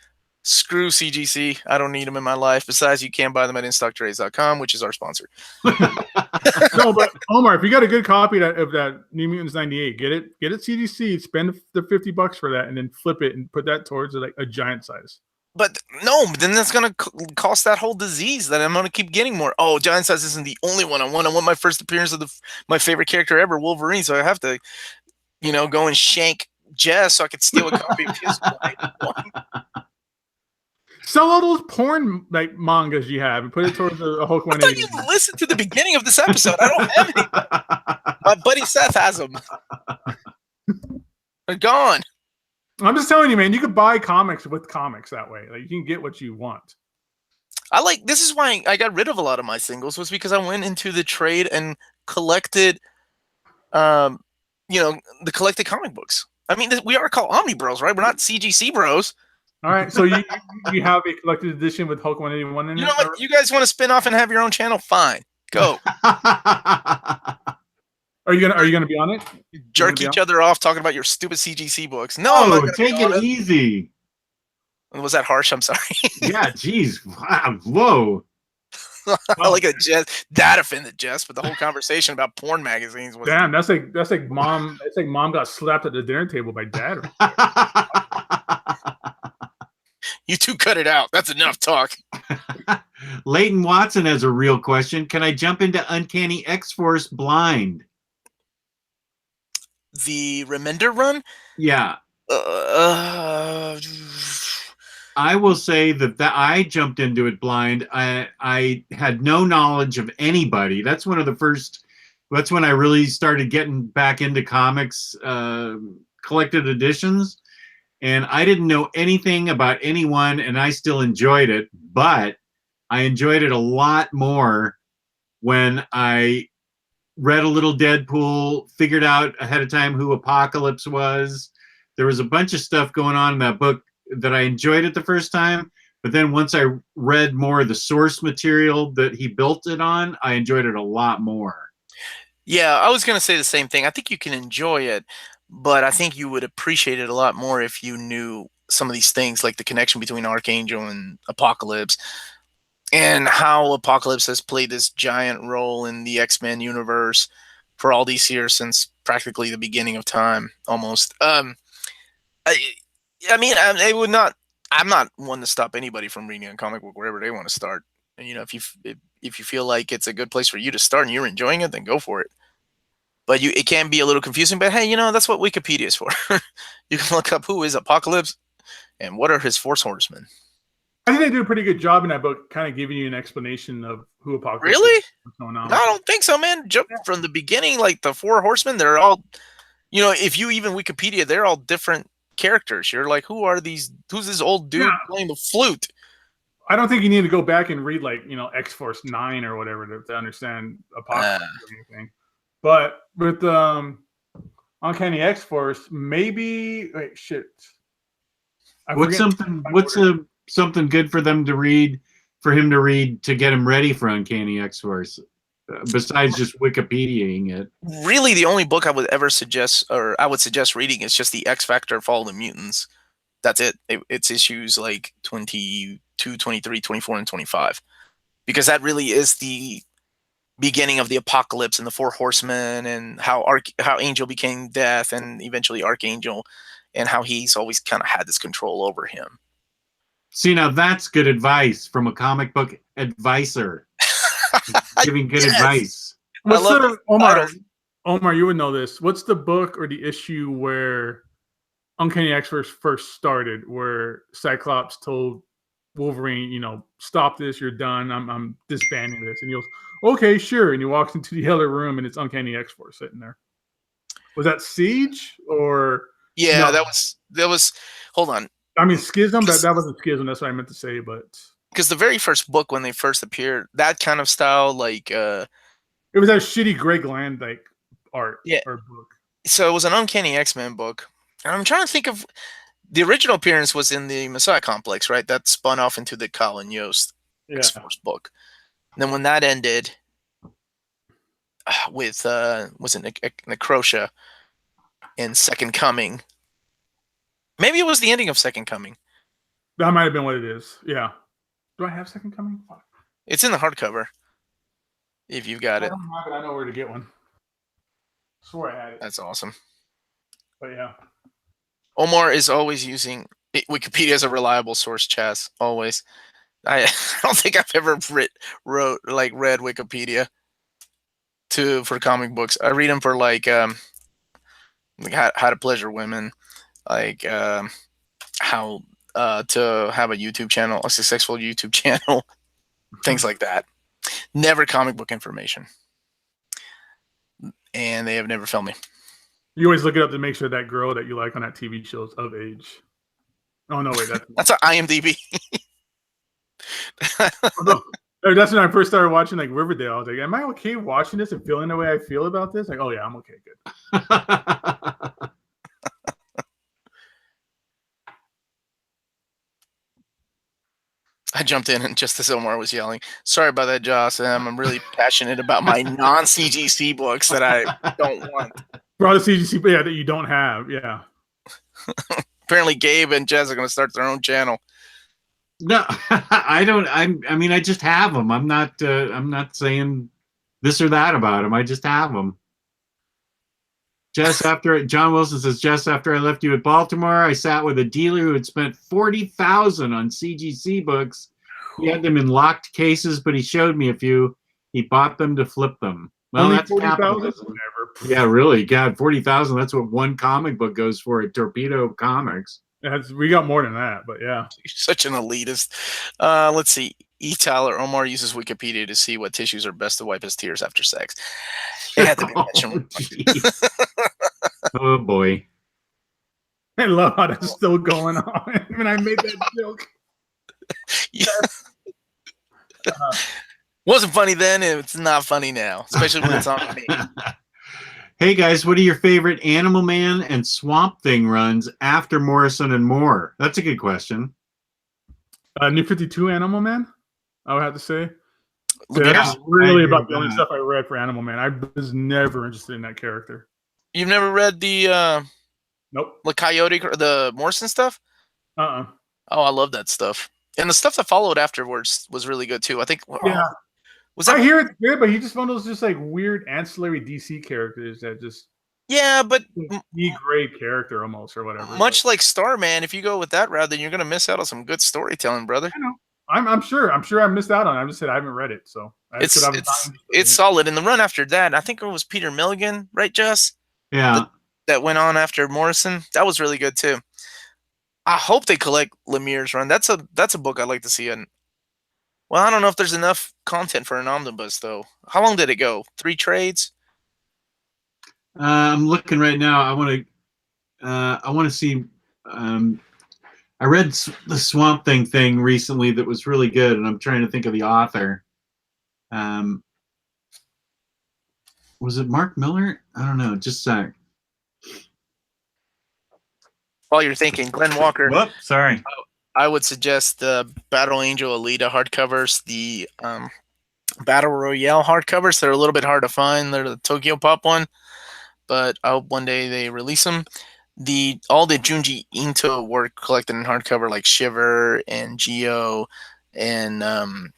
Screw CGC. I don't need them in my life. Besides, you can buy them at InStockTrades.com, which is our sponsor. No, but Omar, if you got a good copy of that New Mutants 98, get it CGC, spend the $50 for that, and then flip it and put that towards like a giant size. But no, then that's going to cost that whole disease that I'm going to keep getting more. Oh, giant size isn't the only one I want. I want my first appearance of my favorite character ever, Wolverine. So I have to, go and shank Jess so I could steal a copy of his one. Sell all those porn mangas you have and put it towards a Hulk 180. I thought you listened to the beginning of this episode. I don't have any. My buddy Seth has them. They're gone. I'm just telling you, man, you could buy comics with comics that way. Like, you can get what you want. This is why I got rid of a lot of my singles, was because I went into the trade and collected, the collected comic books. I mean, we are called OmniBros, right? We're not CGC bros. All right, so you have a collected edition with Hulk 181 in it? You know what? You guys want to spin off and have your own channel? Fine. Go. Are you gonna be on it? Jerk each other off talking about your stupid CGC books. No, take it easy. Was that harsh? I'm sorry. Yeah, geez. Wow. Whoa. I like a Jess. That offended Jess, but the whole conversation about porn magazines was. Damn, that's like mom. It's like mom got slapped at the dinner table by dad. You two cut it out. That's enough talk. Leighton Watson has a real question. Can I jump into Uncanny X-Force blind? The Remender run? Yeah. I will say that I jumped into it blind. I had no knowledge of anybody. That's when I really started getting back into comics, collected editions. And I didn't know anything about anyone, and I still enjoyed it. But I enjoyed it a lot more when I read a little Deadpool, figured out ahead of time who Apocalypse was. There was a bunch of stuff going on in that book that I enjoyed it the first time. But then once I read more of the source material that he built it on, I enjoyed it a lot more. Yeah, I was going to say the same thing. I think you can enjoy it. but I think you would appreciate it a lot more if you knew some of these things, like the connection between Archangel and Apocalypse, and how Apocalypse has played this giant role in the X-Men universe for all these years, since practically the beginning of time, almost. I, I mean, it would not. I'm not one to stop anybody from reading a comic book wherever they want to start. And if you feel like it's a good place for you to start and you're enjoying it, then go for it. But it can be a little confusing. But hey, that's what Wikipedia is for. You can look up who is Apocalypse and what are his Force Horsemen. I think they do a pretty good job in that book, kind of giving you an explanation of who Apocalypse Really? is, what's going on. No, I don't think so, man. Jump from the beginning, like the Four Horsemen, they're all, if you even Wikipedia, they're all different characters. You're like, who are these? Who's this old dude playing the flute? I don't think you need to go back and read X-Force 9 or whatever to understand Apocalypse or anything. But with Uncanny X-Force, maybe What's something good for them to read, for him to read to get him ready for Uncanny X-Force, besides just Wikipediaing it? Really, the only book I would ever suggest, or I would suggest reading, is just the X Factor Fall of the Mutants. That's it. It's issues like 22, 23, 24, and 25. Because that really is the beginning of the Apocalypse and the Four Horsemen, and how Angel became Death and eventually Archangel, and how he's always kind of had this control over him. See, now that's good advice from a comic book advisor. Giving good advice. Omar, you would know this. What's the book or the issue where Uncanny X-Force first started, where Cyclops told Wolverine, stop this, you're done, I'm disbanding this, and he goes, okay, sure, and he walks into the other room and it's Uncanny X-Force sitting there. Was that Siege or? Yeah, no? that was. Hold on. I mean, Schism. That wasn't Schism. That's what I meant to say, but because the very first book, when they first appeared, that kind of style, like it was that shitty Greg Land art or book. So it was an Uncanny X-Men book, and I'm trying to think of the original appearance was in the Messiah Complex, right? That spun off into the Colin Yost X-Force book. And then when that ended, with was it Necrotia in Second Coming? Maybe it was the ending of Second Coming. That might have been what it is. Yeah. Do I have Second Coming? Fuck. It's in the hardcover. If you've got it. I don't have it. I know where to get one. I swore I had it. That's awesome. But yeah. Omar is always using Wikipedia as a reliable source, Chaz. Always. I don't think I've ever read Wikipedia for comic books. I read them for like how to pleasure women, like how to have a YouTube channel, a successful YouTube channel, things like that. Never comic book information, and they have never failed me. You always look it up to make sure that girl that you like on that TV show is of age. Oh no, wait, that's an IMDb. That's when I first started watching like Riverdale. I was like, am I okay watching this and feeling the way I feel about this? Like, oh yeah, I'm okay, good. I jumped in and just as Omar was yelling, sorry about that, Joss. I'm really passionate about my non-CGC books that I don't want. For all the CGC, that you don't have, yeah. Apparently Gabe and Jez are going to start their own channel. No, I don't. I mean, I just have them. I'm not saying this or that about them. I just have them. John Wilson says, just after I left you at Baltimore, I sat with a dealer who had spent $40,000 on CGC books. He had them in locked cases, but he showed me a few. He bought them to flip them. Well, only that's capitalism. Never. Yeah, really. God, $40,000. That's what one comic book goes for at Torpedo Comics. We got more than that, but yeah. You're such an elitist. Let's see. Tyler, Omar uses Wikipedia to see what tissues are best to wipe his tears after sex. It had to be mentioned. Oh boy. I love how that's still going on. When I made that joke. Yeah. Wasn't funny then, it's not funny now, especially when it's on me. Hey guys, what are your favorite Animal Man and Swamp Thing runs after Morrison and Moore? That's a good question. New 52 Animal Man, I would have to say. Yeah, that's really about the only stuff I read for Animal Man. I was never interested in that character. You've never read the Nope. Like Coyote, the Morrison stuff. Uh-uh. Oh, I love that stuff. And the stuff that followed afterwards was really good too. I think. Yeah. Was that? I hear it's good, but he just one of those just like weird ancillary DC characters that just Yeah, but great character almost or whatever. much like Starman, if you go with that route, then you're gonna miss out on some good storytelling, brother. I know. I'm sure I missed out on it. I just said I haven't read it, so It's solid. And the run after that, I think it was Peter Milligan, right, Jess? Yeah. That went on after Morrison. That was really good too. I hope they collect Lemire's run. That's a book I'd like to see. And well, I don't know if there's enough content for an omnibus though. How long did it go? 3 trades? I'm looking right now. I want to see. I read the Swamp thing recently that was really good, and I'm trying to think of the author. Was it Mark Miller? I don't know. Just a sec. While you're thinking, Glenn Walker. Whoop, sorry. I would suggest the Battle Angel Alita hardcovers, the Battle Royale hardcovers. They're a little bit hard to find. They're the Tokyo Pop one, but I hope one day they release them. All the Junji Ito work collected in hardcover, like Shiver and Gio and the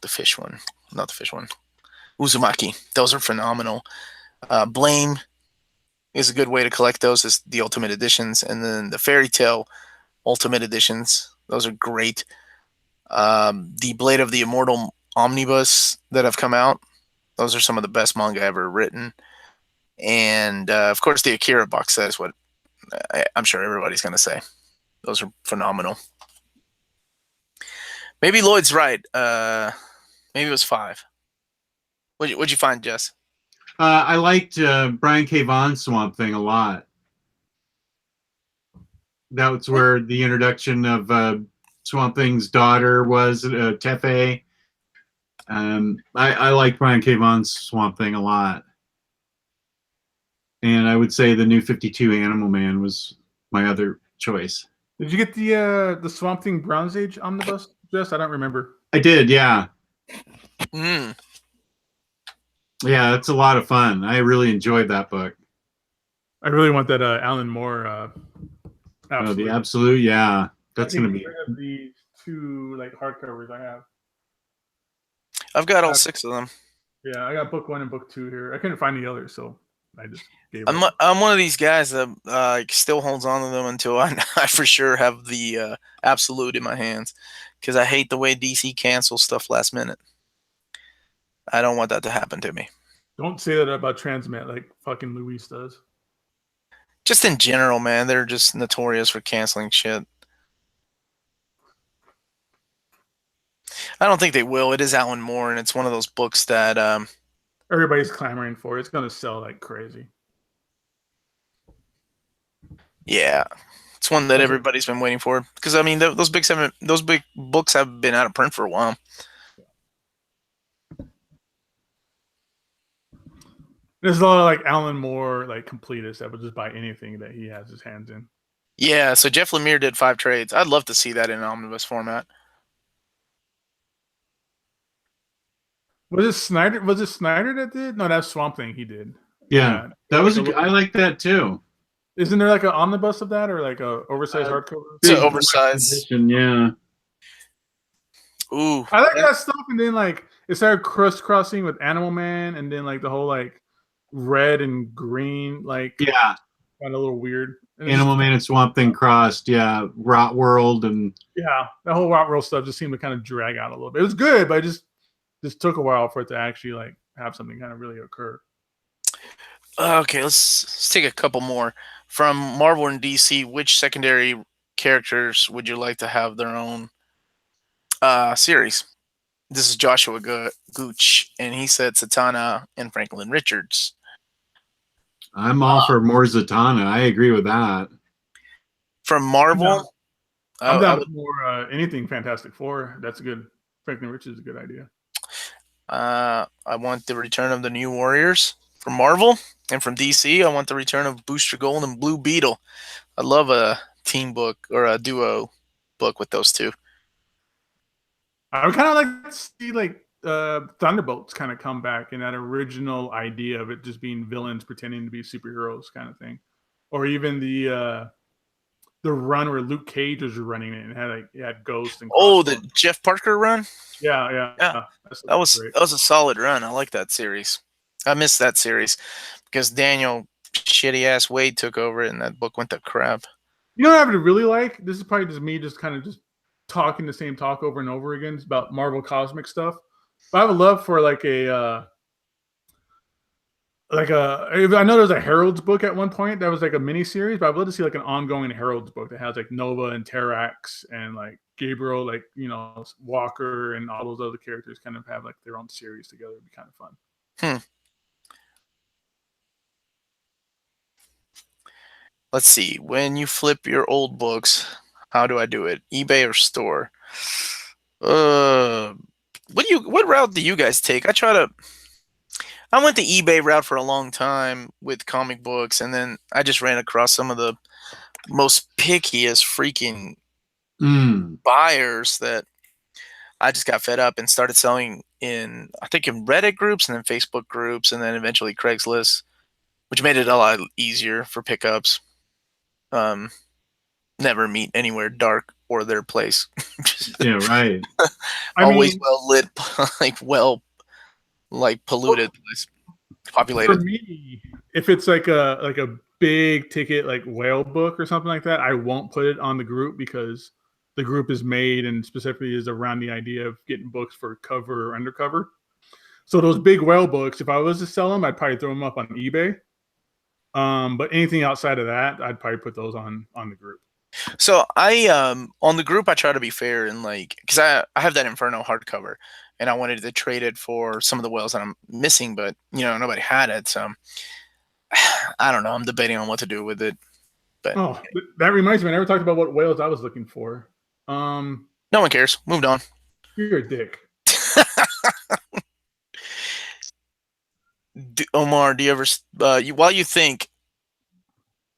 fish one, not the fish one, Uzumaki. Those are phenomenal. Blame is a good way to collect those as the Ultimate Editions, and then the Fairy Tale Ultimate Editions. Those are great. The Blade of the Immortal Omnibus that have come out. Those are some of the best manga ever written. And of course, the Akira box set is what I'm sure everybody's going to say. Those are phenomenal. Maybe Lloyd's right. Maybe it was 5. What'd you find, Jess? I liked Brian K. Vaughan's Swamp Thing a lot. That was where the introduction of Swamp Thing's daughter was, Tefe. I like Brian K. Vaughan's Swamp Thing a lot. And I would say the new 52 Animal Man was my other choice. Did you get the Swamp Thing Bronze Age omnibus? Jess, I don't remember. I did, yeah. Mm. Yeah, it's a lot of fun. I really enjoyed that book. I really want that Alan Moore. The Absolute, yeah. That's going to be the 2 like hardcovers I have. I've got all 6 of them. Yeah, I got book 1 and book 2 here. I couldn't find the others, so I just gave I'm one of these guys that still holds on to them until I for sure have the Absolute in my hands, because I hate the way DC cancels stuff last minute. I don't want that to happen to me. Don't say that about Transmet like fucking Luis does. Just in general, man, they're just notorious for canceling shit. I don't think they will. It is Alan Moore, and it's one of those books that everybody's clamoring for. It's going to sell like crazy. Yeah, it's one that everybody's been waiting for, because I mean those big books have been out of print for a while. There's a lot of like Alan Moore like completists that would just buy anything that he has his hands in. Yeah, so Jeff Lemire did 5 trades. I'd love to see that in an omnibus format. Was it Snyder that did? No, that's Swamp Thing he did. Yeah, that was I like that too. Isn't there like an omnibus of that, or like a oversized hardcover? It's an oversized edition, yeah. Ooh, I like that stuff, and then like it started crisscrossing with Animal Man, and then like the whole like red and green, like yeah, kind of a little weird. And Animal Man and Swamp Thing crossed, yeah, Rot World, and yeah, that whole Rot World stuff just seemed to kind of drag out a little bit. It was good, but it just took a while for it to actually like have something kind of really occur. Okay, let's take a couple more from Marvel and DC. Which secondary characters would you like to have their own series? This is Joshua Gooch, and he said Zatanna and Franklin Richards. I'm all for more Zatanna. I agree with that. From Marvel, I'm down for anything Fantastic Four. That's a good. Franklin Richards is a good idea. I want the return of the New Warriors from Marvel, and from DC, I want the return of Booster Gold and Blue Beetle. I love a team book or a duo book with those two. I would kind of like to see like Thunderbolts kind of come back, and that original idea of it just being villains pretending to be superheroes kind of thing. or even the run where Luke Cage was running it and had Ghost and the Jeff Parker run. Yeah. That was a solid run. I like that series. I missed that series because Daniel shitty ass Wade took over it and that book went to crap. You know what I would really like? This is probably just me just kind of just talking the same talk over and over again. It's about Marvel Cosmic stuff. But I have a love for I know there was a Herald's book at one point that was like a mini series, but I'd love to see like an ongoing Herald's book that has like Nova and Terrax and like Gabriel, like, you know, Walker and all those other characters kind of have like their own series together. It'd be kind of fun. Let's see. When you flip your old books, how do I do it? eBay or store? What route do you guys take? I went the eBay route for a long time with comic books, and then I just ran across some of the most pickiest freaking buyers that I just got fed up and started selling in Reddit groups and then Facebook groups and then eventually Craigslist, which made it a lot easier for pickups. Never meet anywhere dark or their place. Yeah, right. Always well lit, polluted, populated. For me, if it's like a big ticket like whale book or something like that, I won't put it on the group because the group is made and specifically is around the idea of getting books for cover or undercover. So those big whale books, if I was to sell them, I'd probably throw them up on eBay. But anything outside of that, I'd probably put those on the group. So I on the group I try to be fair and because I have that Inferno hardcover and I wanted to trade it for some of the whales that I'm missing, but nobody had it, so I don't know. I'm debating on what to do with it. But that reminds me, I never talked about what whales I was looking for. No one cares. Moved on. You're a dick. Omar, do you ever while you think?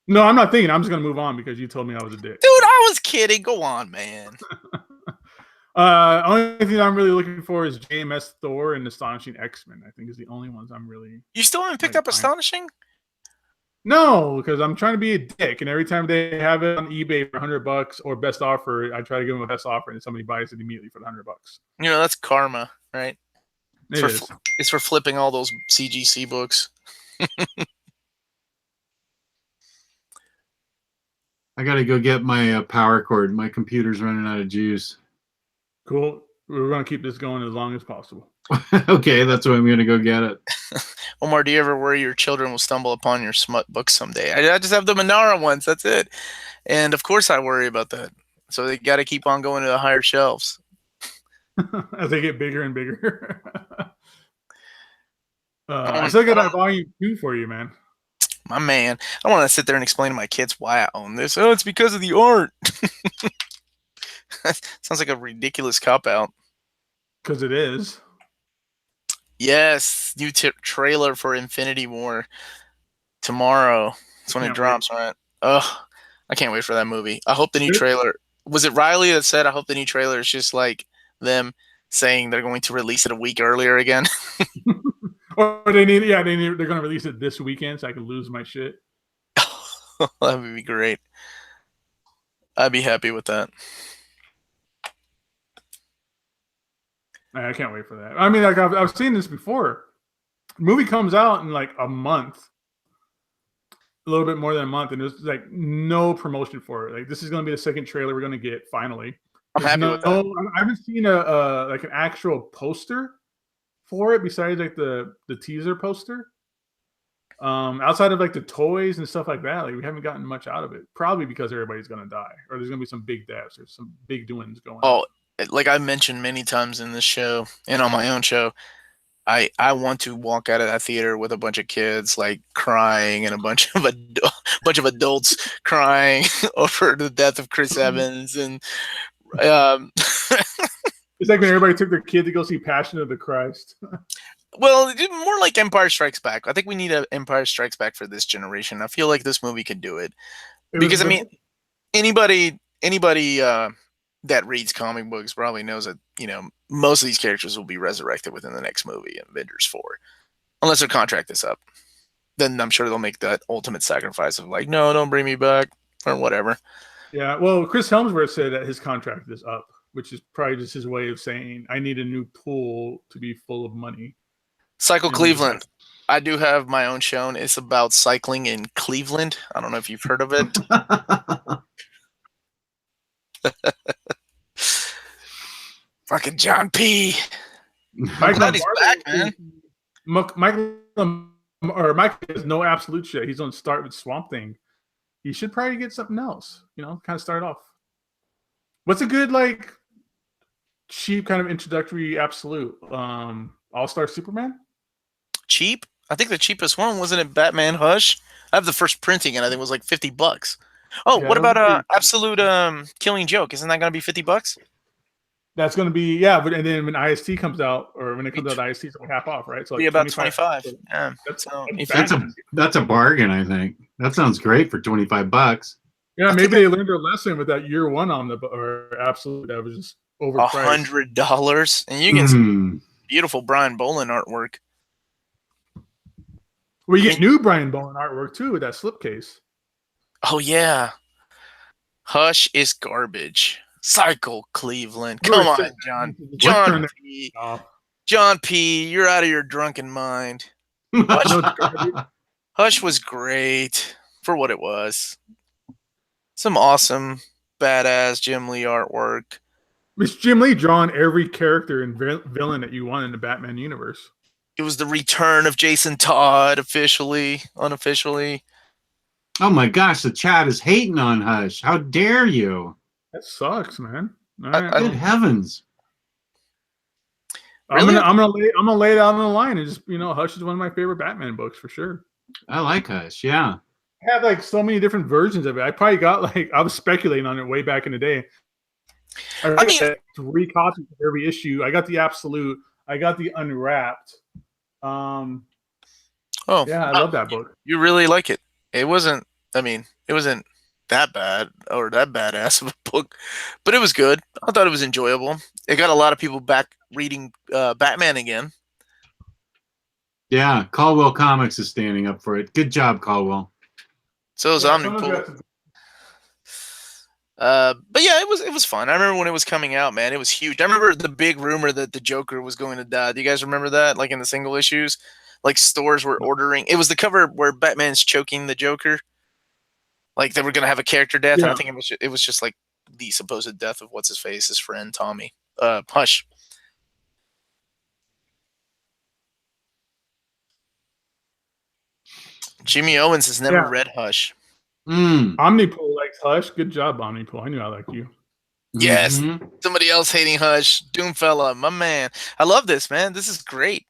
No, I'm not thinking. I'm just gonna move on because you told me I was a dick. Dude, I was kidding. Go on, man. Only thing I'm really looking for is JMS Thor and Astonishing X-Men. I think is the only ones I'm really. You still haven't picked up Astonishing? No, because I'm trying to be a dick, and every time they have it on eBay for $100 or best offer, I try to give them a best offer, and somebody buys it immediately for the $100. That's karma, right? It's for flipping all those CGC books. I got to go get my power cord. My computer's running out of juice. Cool. We're going to keep this going as long as possible. Okay, that's why I'm going to go get it. Omar, do you ever worry your children will stumble upon your smut books someday? I just have the Manara ones. That's it. And of course I worry about that. So they got to keep on going to the higher shelves. As they get bigger and bigger. I still got that volume 2 for you, man. My man. I don't want to sit there and explain to my kids why I own this. Oh, it's because of the art. Sounds like a ridiculous cop-out. Because it is. Yes. New trailer for Infinity War. Tomorrow. That's when it drops, right? Oh, I can't wait for that movie. I hope the new trailer... Was it Riley that said, I hope the new trailer is just like them saying they're going to release it a week earlier again? Or they're going to release it this weekend so I can lose my shit. That would be great. I'd be happy with that. I can't wait for that. I mean, like I've seen this before. The movie comes out in like a month, a little bit more than a month, and there's like no promotion for it. Like this is going to be the second trailer we're going to get finally. I'm happy with that. I haven't seen an actual poster for it besides like the teaser poster. Outside of like the toys and stuff like that, like we haven't gotten much out of it. Probably because everybody's going to die, or there's going to be some big deaths or some big doings going on. Like I've mentioned many times in this show and on my own show, I want to walk out of that theater with a bunch of kids like crying and a bunch of adults crying over the death of Chris Evans and it's like when everybody took their kid to go see Passion of the Christ. Well, more like Empire Strikes Back. I think we need an Empire Strikes Back for this generation. I feel like this movie could do it because I mean, anybody that reads comic books probably knows that most of these characters will be resurrected within the next movie, Avengers 4, unless their contract is up. then I'm sure they'll make that ultimate sacrifice of like, no, don't bring me back or whatever. Yeah, well, Chris Helmsworth said that his contract is up, which is probably just his way of saying, I need a new pool to be full of money. Cycle Cleveland. I do have my own show. And it's about cycling in Cleveland. I don't know if you've heard of it. Fucking John P. Michael glad he's back, man. Michael has no absolute shit. He's on start with Swamp Thing. He should probably get something else, you know, kind of start off. What's a good, like, cheap kind of introductory absolute? All-Star Superman? Cheap? I think the cheapest one, wasn't it Batman Hush? I have the first printing and I think it was like $50. Oh, Yeah, what about pretty- Absolute Killing Joke? Isn't that going to be $50? That's going to be, yeah, but and then when IST comes out, or when it comes out, IST is like half off, right? So Be like about 25. So Yeah. that's, So that's if That's a bargain, I think. That sounds great for $25. yeah, I maybe think they learned their lesson with that year one or absolute that was just overpriced. $100, and you get some Mm. beautiful Brian Boland artwork. Well, you get new Brian Bowen artwork too with that slipcase. Oh yeah, Hush is garbage. Cycle Cleveland. Come on, John. Turn P. it off. John P. You're out of your drunken mind. Hush was great for what it was. Some awesome, badass Jim Lee artwork. It's Jim Lee drawing every character and villain that you want in the Batman universe. It was the return of Jason Todd, unofficially. Oh my gosh, the chat is hating on Hush. How dare you? That sucks, man. All right. Good heavens. Really? I'm gonna lay it out on the line and just, you know, Hush is one of my favorite Batman books for sure. I like Hush, yeah. I have like so many different versions of it. I probably got like, I was speculating on it way back in the day. I mean, 3 copies of every issue. I got the Absolute. I got the Unwrapped. Oh yeah, I love that book. You really like it. It wasn't that bad or that badass of a book, but it was good. I thought it was enjoyable. It got a lot of people back reading Batman again. Yeah, Caldwell Comics is standing up for it. Good job, Caldwell. So is Omnipool. But yeah, it was fun. I remember when it was coming out, man. It was huge. I remember the big rumor that the Joker was going to die. Do you guys remember that? Like in the single issues, like stores were ordering. It was the cover where Batman's choking the Joker. Like they were going to have a character death. Yeah. And I think it was just like the supposed death of what's his face, his friend Tommy. Hush. Jimmy Owens has never read Hush. Omnipool likes Hush. Good job, Omnipool. I knew I liked you. Yes. Mm-hmm. Somebody else hating Hush. Doomfella, my man. I love this, man. This is great.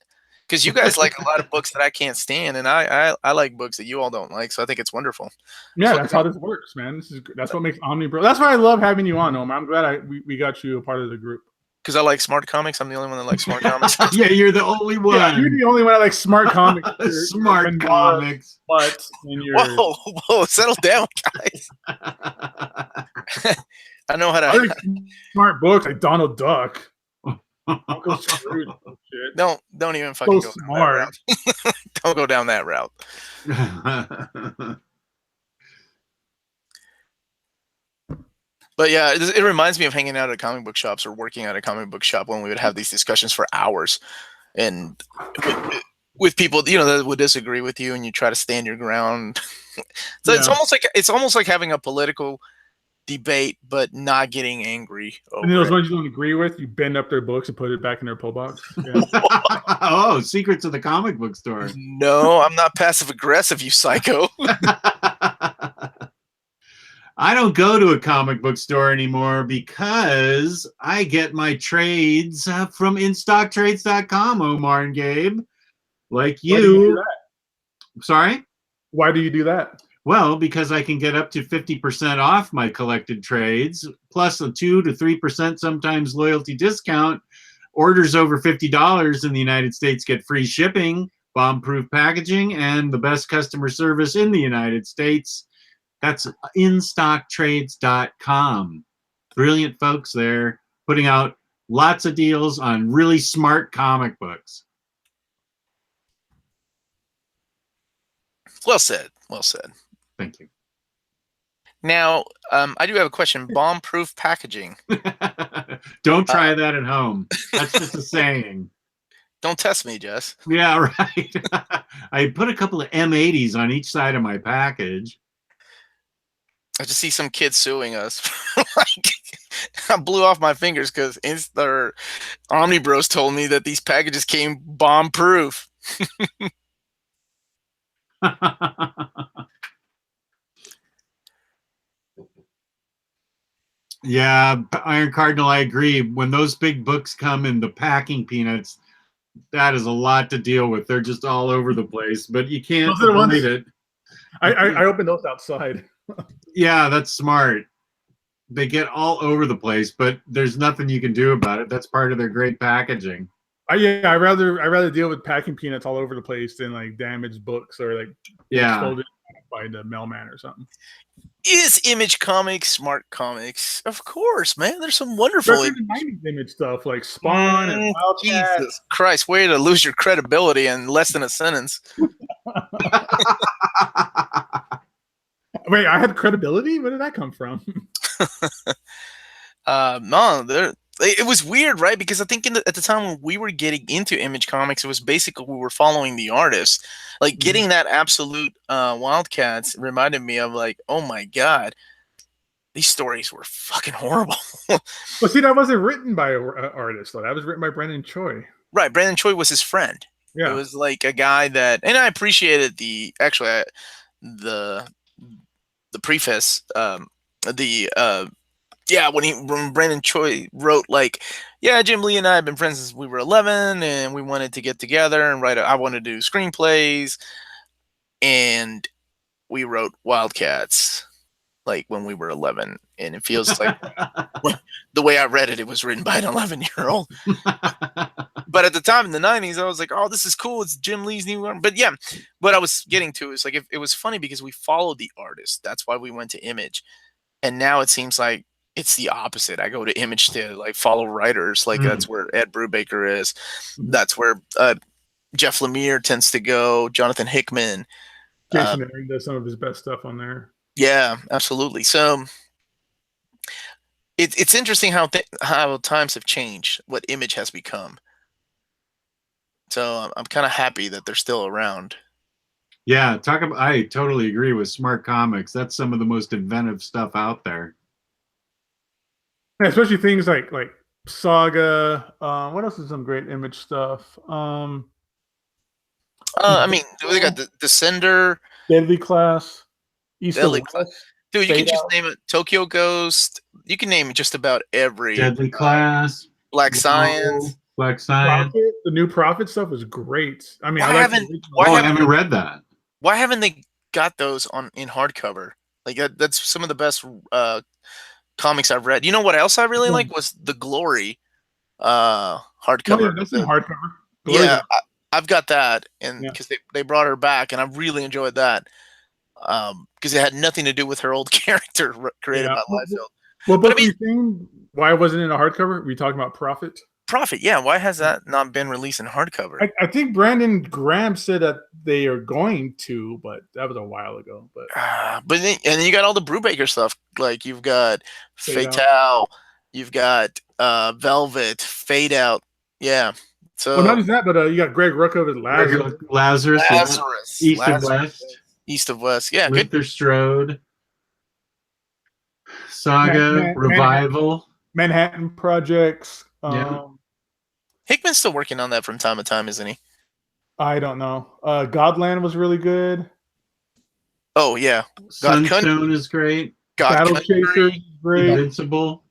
Because you guys like a lot of books that I can't stand, and I like books that you all don't like, so I think it's wonderful. Yeah, that's how this works, man. That's what makes OmniBros. That's why I love having you on, Omar. I'm glad we got you a part of the group. Because I like smart comics. I'm the only one that likes smart comics. Yeah, you're the only one. Yeah, you're the only one that likes smart comics. Smart comics. But in your whoa, settle down, guys. I know how to. I like smart books like Donald Duck. Uncle Scrooge. Shit. Don't even fucking So go smart. down that route. Don't go down that route. But yeah, it reminds me of hanging out at comic book shops or working at a comic book shop when we would have these discussions for hours, and with people, you know, that would disagree with you, and you try to stand your ground. So it's almost like having a political debate, but not getting angry. And then those ones you don't agree with, you bend up their books and put it back in their pull box. Yeah. Oh, secrets of the comic book store. No, I'm not passive aggressive, you psycho. I don't go to a comic book store anymore because I get my trades from InStockTrades.com, Omar and Gabe. Like you. Why do you do that? Sorry? Why do you do that? Well, because I can get up to 50% off my collected trades, plus a 2 to 3% sometimes loyalty discount. Orders over $50 in the United States get free shipping, bomb-proof packaging, and the best customer service in the United States. That's InStockTrades.com. Brilliant folks there, putting out lots of deals on really smart comic books. Well said. Well said. Thank you. Now, I do have a question. Bomb-proof packaging. Don't try that at home. That's just a saying. Don't test me, Jess. Yeah, right. I put a couple of M80s on each side of my package. I just see some kids suing us. Like, I blew off my fingers because OmniBros told me that these packages came bomb-proof. Yeah, Iron Cardinal, I agree. When those big books come in the packing peanuts, that is a lot to deal with. They're just all over the place, but you can't Those are the ones- avoid it. I opened those outside. Yeah, that's smart. They get all over the place, but there's nothing you can do about it. That's part of their great packaging. Yeah, I rather deal with packing peanuts all over the place than like damaged books or like Yeah. folded by the mailman or something. Is Image Comics smart comics? Of course, man. There's some wonderful Especially the 90s image stuff like Spawn and Wildcat. Jesus Christ, way to lose your credibility in less than a sentence. Wait, I had credibility? Where did that come from? No, it was weird, right? Because I think at the time when we were getting into Image Comics, it was basically we were following the artists. Like getting that absolute Wildcats reminded me of like, oh my god, these stories were fucking horrible. Well, see, that wasn't written by an artist, though. That was written by Brendan Choi. Right, Brandon Choi was his friend. Yeah. It was like a guy that, and I appreciated the preface, when Brandon Choi wrote like, yeah, Jim Lee and I have been friends since we were 11, and we wanted to get together and write. I wanted to do screenplays, and we wrote Wildcats like when we were 11, and it feels like the way I read it, it was written by an 11-year-old. But at the time in the 90s, I was like, oh, this is cool. It's Jim Lee's new one. But yeah, what I was getting to is like, it was funny because we followed the artist. That's why we went to Image. And now it seems like it's the opposite. I go to Image to like follow writers. Like that's where Ed Brubaker is. That's where Jeff Lemire tends to go. Jonathan Hickman. Jason Aaron does some of his best stuff on there. Yeah, absolutely. So it's interesting how times have changed, what Image has become. So I'm kind of happy that they're still around. Yeah, I totally agree with Smart Comics. That's some of the most inventive stuff out there. Yeah, especially things like Saga. What else is some great Image stuff? I mean, they got the Descender, Deadly Class, Deadly Class. Dude, you can just name it. Tokyo Ghost. You can name just about every Deadly Class, Black Science. Black Science. Prophet, the new Prophet stuff was great. I mean, I haven't read that. Why haven't they got those in hardcover? Like that's some of the best comics I've read. You know what else I really like was the Glory hardcover. Oh, yeah, that's in hardcover. Glory. Yeah, I've got that, and because they brought her back, and I really enjoyed that because it had nothing to do with her old character created by Liefeld. What book are you saying? Why wasn't it in a hardcover? Were you talking about Prophet? Prophet, yeah. Why has that not been released in hardcover? I think Brandon Graham said that they are going to, but that was a while ago. But then you got all the Brubaker stuff. Like you've got Fatale, you've got Velvet, Fade Out. Yeah. So not just that, but you got Greg Rucka with Lazarus. East of West. East of West. Yeah. Winter Strode. Saga, Revival. Manhattan Projects. Hickman's still working on that from time to time, isn't he? I don't know. Godland was really good. Oh yeah, Sunstone is great. Battle Chaser is great. Invincible.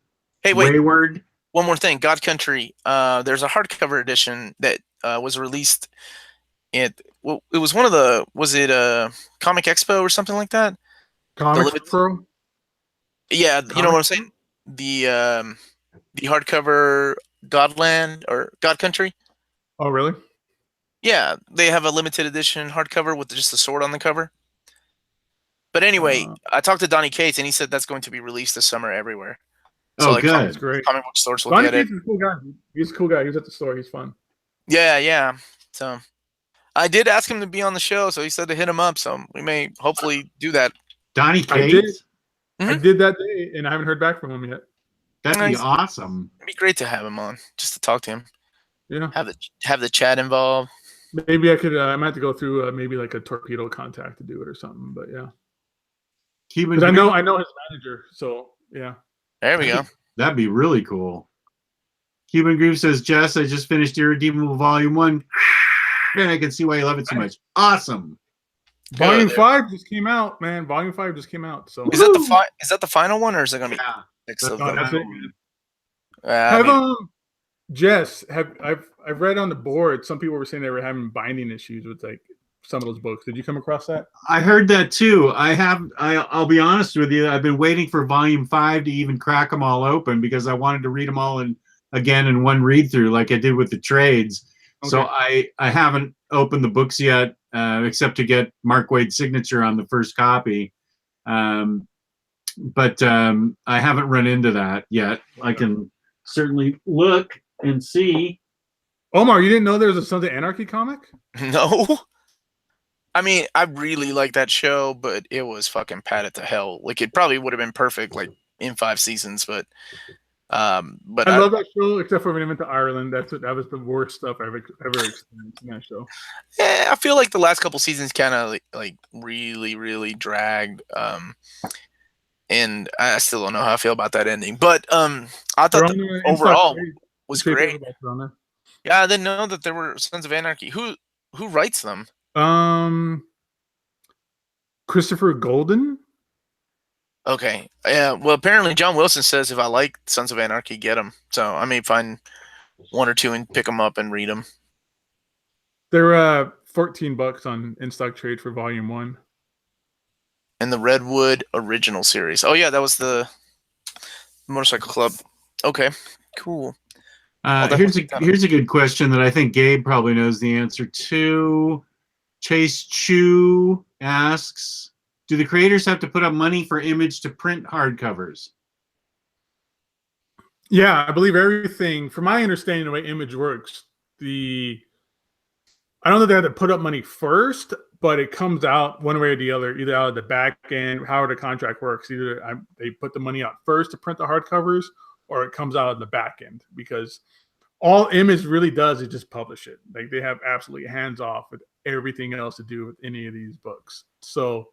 Hey, wait. Wayward. One more thing, God Country. There's a hardcover edition that was released. It was one of the. Was it Comic Expo or something like that? Comic Expo. Yeah, you know what I'm saying. The hardcover Godland or God Country. Oh, really? Yeah, they have a limited edition hardcover with just the sword on the cover. But anyway, I talked to Donnie Cates, and he said that's going to be released this summer everywhere. So, good. That's great. Comic book stores will Donnie get it. Cates is a cool guy. He's a cool guy. He was at the store. He's fun. Yeah. So, I did ask him to be on the show, so he said to hit him up. So we may hopefully do that. Donnie I did. Cates? I did that day, and I haven't heard back from him yet. That'd be Nice. awesome. It'd be great to have him on, just to talk to him. Yeah. Have the chat involved. Maybe I could. I might have to go through maybe like a torpedo contact to do it or something. But yeah, because I know his manager. So yeah. There we go. That'd be really cool. Cuban Groove says, Jess, I just finished Irredeemable Volume 1. And I can see why you love it so much. Awesome. Volume 5 just came out, man. Volume 5 just came out. So is that the final one, or is it gonna be that's it. Jess, I've read on the board some people were saying they were having binding issues with like some of those books. Did you come across that? I heard that too. I'll be honest with you. I've been waiting for Volume 5 to even crack them all open because I wanted to read them all again in one read through, like I did with the trades. Okay. So I haven't opened the books yet, except to get Mark Waid's signature on the first copy. But I haven't run into that yet. I can certainly look and see. Omar, you didn't know there was a Sons of Anarchy comic? No. I mean, I really like that show, but it was fucking padded to hell. Like, it probably would have been perfect, like, in 5 seasons, but I love that show, except for when I went to Ireland. That was the worst stuff I've ever experienced in that show. Yeah, I feel like the last couple seasons kind of like really, really dragged. And I still don't know how I feel about that ending. But I thought the overall was great. Yeah, I didn't know that there were Sons of Anarchy. Who writes them? Christopher Golden. Okay. Yeah. Well, apparently John Wilson says if I like Sons of Anarchy, get them. So I may find 1 or 2 and pick them up and read them. They're $14 on In Stock Trade for Volume 1. And the Redwood Original Series. Oh yeah, that was the Motorcycle Club. Okay, cool. Here's a good question that I think Gabe probably knows the answer to. Chase Chu asks, do the creators have to put up money for Image to print hardcovers? Yeah, I believe everything, from my understanding, the way Image works, I don't know if they have to put up money first, but it comes out one way or the other, either out of the back end, however the contract works. Either they put the money out first to print the hardcovers, or it comes out of the back end, because all Image really does is just publish it. Like, they have absolutely hands off with everything else to do with any of these books. So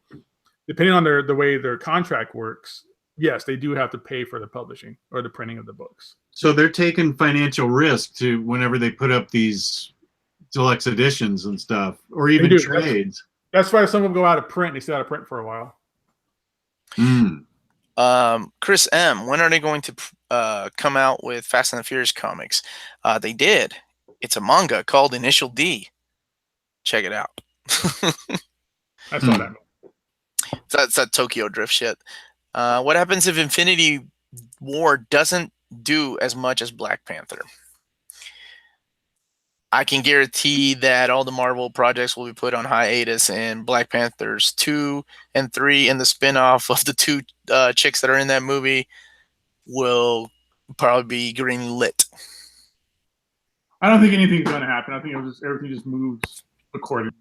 depending on the way their contract works, yes, they do have to pay for the publishing or the printing of the books. So they're taking financial risk to whenever they put up these deluxe editions and stuff, or even trades. That's why some of them go out of print. They stay out of print for a while. Chris M., when are they going to come out with Fast and the Furious comics? They did. It's a manga called Initial D. Check it out. I saw that. That's that Tokyo Drift shit. What happens if Infinity War doesn't do as much as Black Panther? I can guarantee that all the Marvel projects will be put on hiatus, and Black Panthers 2 and 3 and the spin-off of the 2 chicks that are in that movie will probably be green lit. I don't think anything's going to happen. I think everything just moves accordingly.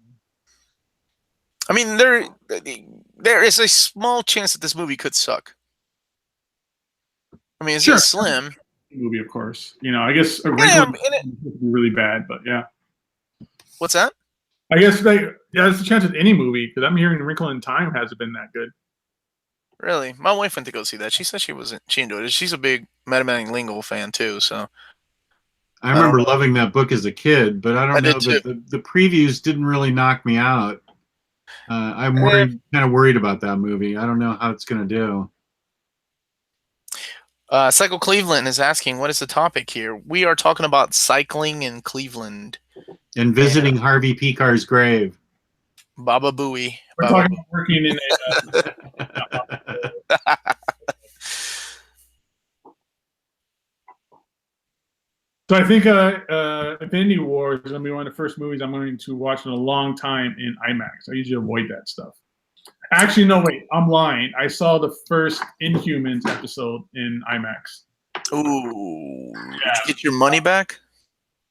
I mean, there is a small chance that this movie could suck. I mean, it's just slim. Movie, of course. You know, I guess a wrinkle would be really bad, but yeah. What's that? I guess there's a chance with any movie, because I'm hearing Wrinkle in Time hasn't been that good. Really? My wife went to go see that. She said she enjoyed it. She's a big Madame Lingo fan too, so. I remember loving that book as a kid, but I don't know that the previews didn't really knock me out. I'm kind of worried about that movie. I don't know how it's going to do. Cycle Cleveland is asking, what is the topic here? We are talking about cycling in Cleveland. And visiting Harvey Picar's grave. Baba Booey. We're talking about working in a... So I think Infinity War is going to be one of the first movies I'm going to watch in a long time in IMAX. I usually avoid that stuff. Actually, no, wait. I'm lying. I saw the first Inhumans episode in IMAX. Ooh. Yeah. Did you get your money back?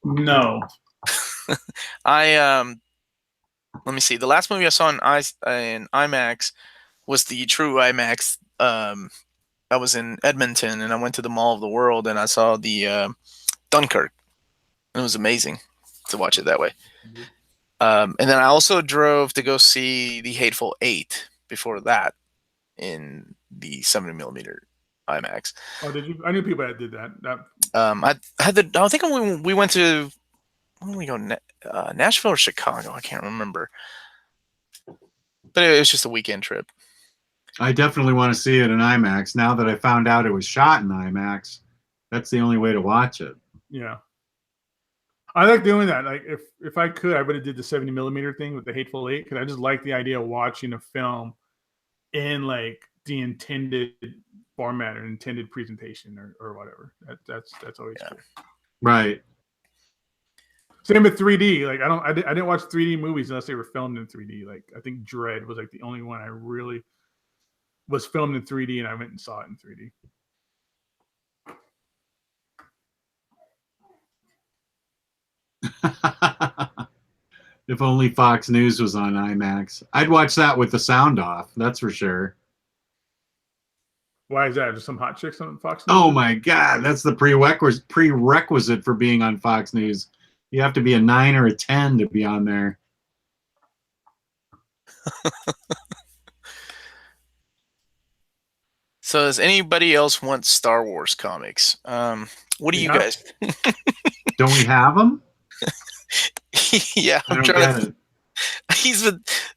No. I let me see. The last movie I saw in IMAX was the True IMAX. I was in Edmonton, and I went to the Mall of the World, and I saw the Dunkirk. It was amazing to watch it that way. And then I also drove to go see The Hateful Eight before that in the 70mm IMAX. Oh, did you? I knew people that did that. I had the. I think we went to. Where did we go? Nashville or Chicago? I can't remember. But it was just a weekend trip. I definitely want to see it in IMAX. Now that I found out it was shot in IMAX, that's the only way to watch it. Yeah. I like doing that. Like if I could, I would have did the 70mm thing with the Hateful Eight, because I just like the idea of watching a film in like the intended format or intended presentation or whatever. That's always cool. Right. Same with 3D. Like I didn't watch 3D movies unless they were filmed in 3D. Like I think Dread was like the only one I really was filmed in 3D, and I went and saw it in 3D. If only Fox News was on IMAX. I'd watch that with the sound off, that's for sure. Why is that? Just some hot chicks on Fox News? Oh my God, that's the prerequisite for being on Fox News. You have to be a 9 or a 10 to be on there. So does anybody else want Star Wars comics? What do you guys? Don't we have them? Yeah, I'm trying to.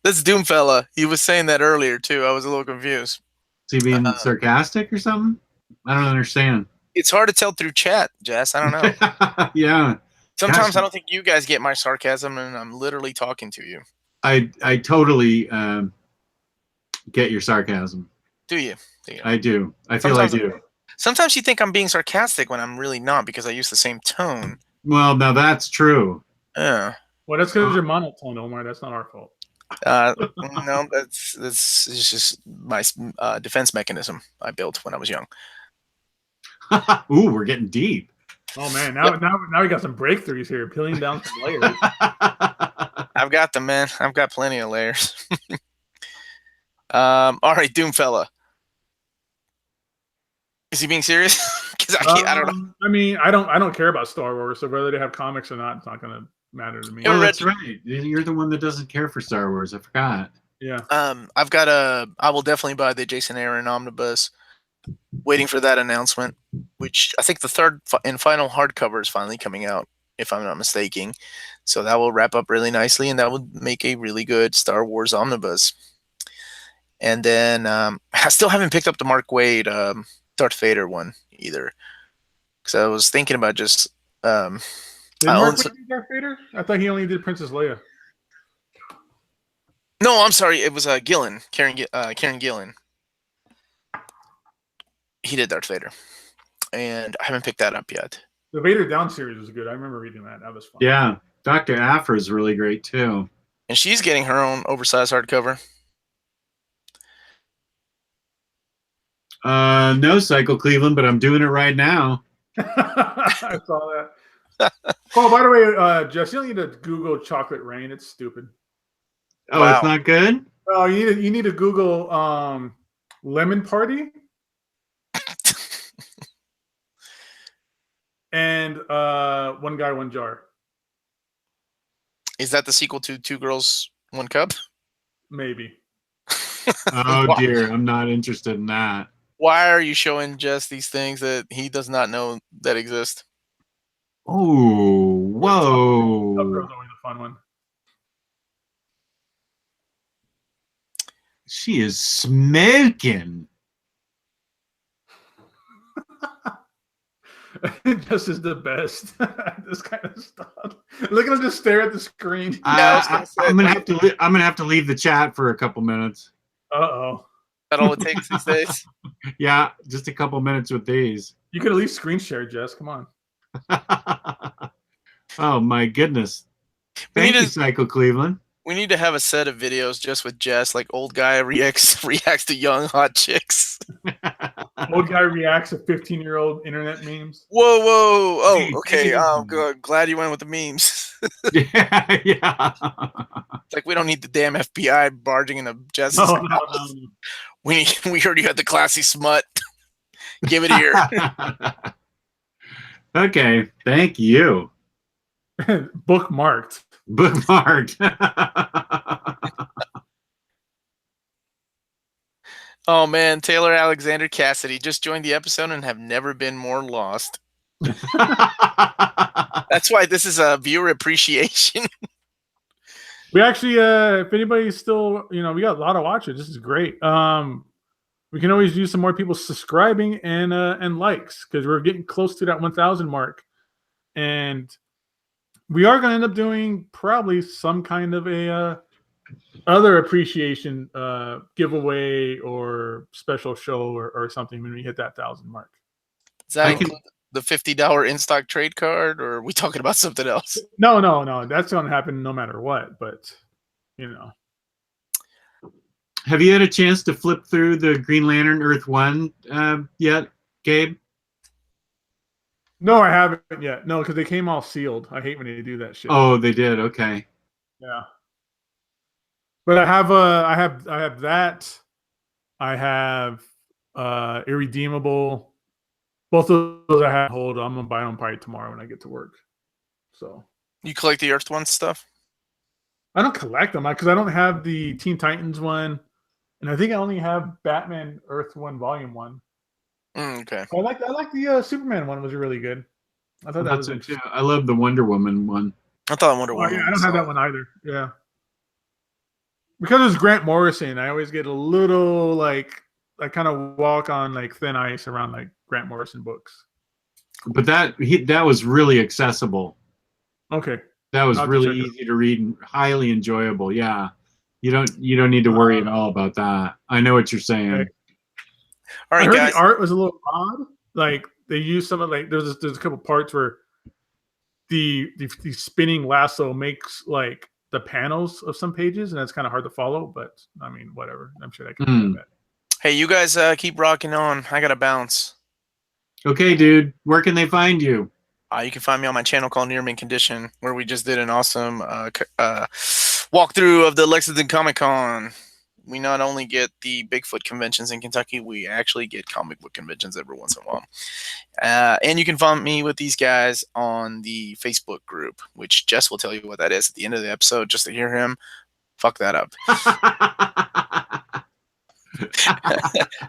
That's Doom fella. He was saying that earlier too. I was a little confused. Is he being sarcastic or something? I don't understand. It's hard to tell through chat, Jess. I don't know. Yeah. Sometimes I don't think you guys get my sarcasm, and I'm literally talking to you. I totally get your sarcasm. Do you? I do. I feel I do. Sometimes you think I'm being sarcastic when I'm really not, because I use the same tone. Well, now that's true. Yeah. Well, that's because you're monotone, Omar. That's not our fault. No, that's just my defense mechanism I built when I was young. Ooh, we're getting deep. Oh man, now we got some breakthroughs here, peeling down some layers. I've got them, man. I've got plenty of layers. All right, Doom fella. Is he being serious? Because I don't know. I mean, I don't care about Star Wars, so whether they have comics or not, it's not going to matter to me. Oh, that's right. You're the one that doesn't care for Star Wars. I forgot. Yeah. I will definitely buy the Jason Aaron Omnibus. Waiting for that announcement, which I think the third and final hardcover is finally coming out, if I'm not mistaken. So that will wrap up really nicely, and that would make a really good Star Wars Omnibus. And then I still haven't picked up the Mark Waid Darth Vader one either, because I was thinking about just. Did Mark Waid do Darth Vader? I thought he only did Princess Leia. No, I'm sorry. It was Karen Gillan. He did Darth Vader, and I haven't picked that up yet. The Vader Down series was good. I remember reading that. That was fun. Yeah, Dr. Afra is really great too. And she's getting her own oversized hardcover. No, Cycle Cleveland, but I'm doing it right now. I saw that. Oh, by the way, Jess, you don't need to Google Chocolate Rain. It's stupid. Oh, wow. It's not good? Oh, you need to Google Lemon Party. And One Guy, One Jar. Is that the sequel to Two Girls, One Cup? Maybe. Oh, dear. I'm not interested in that. Why are you showing Jess these things that he does not know that exist? Oh, whoa. That girl's always a fun one. She is smoking. Just is the best. This kind of stuff. Look at him just stare at the screen. I'm gonna have to leave the chat for a couple minutes. Uh-oh. That all it takes these days? Yeah, just a couple minutes with these. You could at least screen share, Jess. Come on. Oh my goodness. Thank you, Psycho Cleveland. We need to have a set of videos just with Jess, like old guy reacts to young hot chicks. Old guy reacts to 15-year-old internet memes. Whoa. Oh, okay. Glad you went with the memes. Yeah. It's like we don't need the damn FBI barging into Jess's No, house. no. We already got the classy smut. Give it here. Okay, thank you. Bookmarked. Bookmarked. Oh man, Taylor Alexander Cassidy just joined the episode and have never been more lost. That's why this is a viewer appreciation. We actually, if anybody's still, we got a lot of watchers. This is great. We can always use some more people subscribing and likes because we're getting close to that 1,000 mark, and we are going to end up doing probably some kind of a other appreciation giveaway or special show or something when we hit that 1,000 mark. Does that include the $50 in stock trade card, or are we talking about something else? No. That's going to happen no matter what. But have you had a chance to flip through the Green Lantern Earth 1 yet, Gabe? No, I haven't yet. No, because they came all sealed. I hate when they do that shit. Oh, they did. Okay. Yeah. But I have that. I have Irredeemable. Both of those I have hold. I'm gonna buy them probably tomorrow when I get to work. So you collect the Earth 1 stuff? I don't collect them because I don't have the Teen Titans one, and I think I only have Batman Earth 1 Volume 1. Okay. I like the Superman one was really good. I thought that was interesting. I love the Wonder Woman one. I thought Wonder Woman. Yeah, I don't have that one either. Yeah. Because it's Grant Morrison, I always get a little like I kind of walk on like thin ice around like Grant Morrison books. But that was really accessible. Okay. That was really easy to read and highly enjoyable. Yeah. You don't need to worry at all about that. I know what you're saying. Okay. All right, I heard guys. the art was a little odd. Like they used some of like there's a couple parts where the spinning lasso makes like the panels of some pages, and that's kind of hard to follow. But I mean, whatever. I'm sure I can do that. Hey, you guys keep rocking on. I gotta bounce. Okay, dude. Where can they find you? You can find me on my channel called Near Mint Condition, where we just did an awesome walkthrough of the Lexington Comic Con. We not only get the Bigfoot conventions in Kentucky, we actually get comic book conventions every once in a while. And you can find me with these guys on the Facebook group, which Jess will tell you what that is at the end of the episode, just to hear him fuck that up.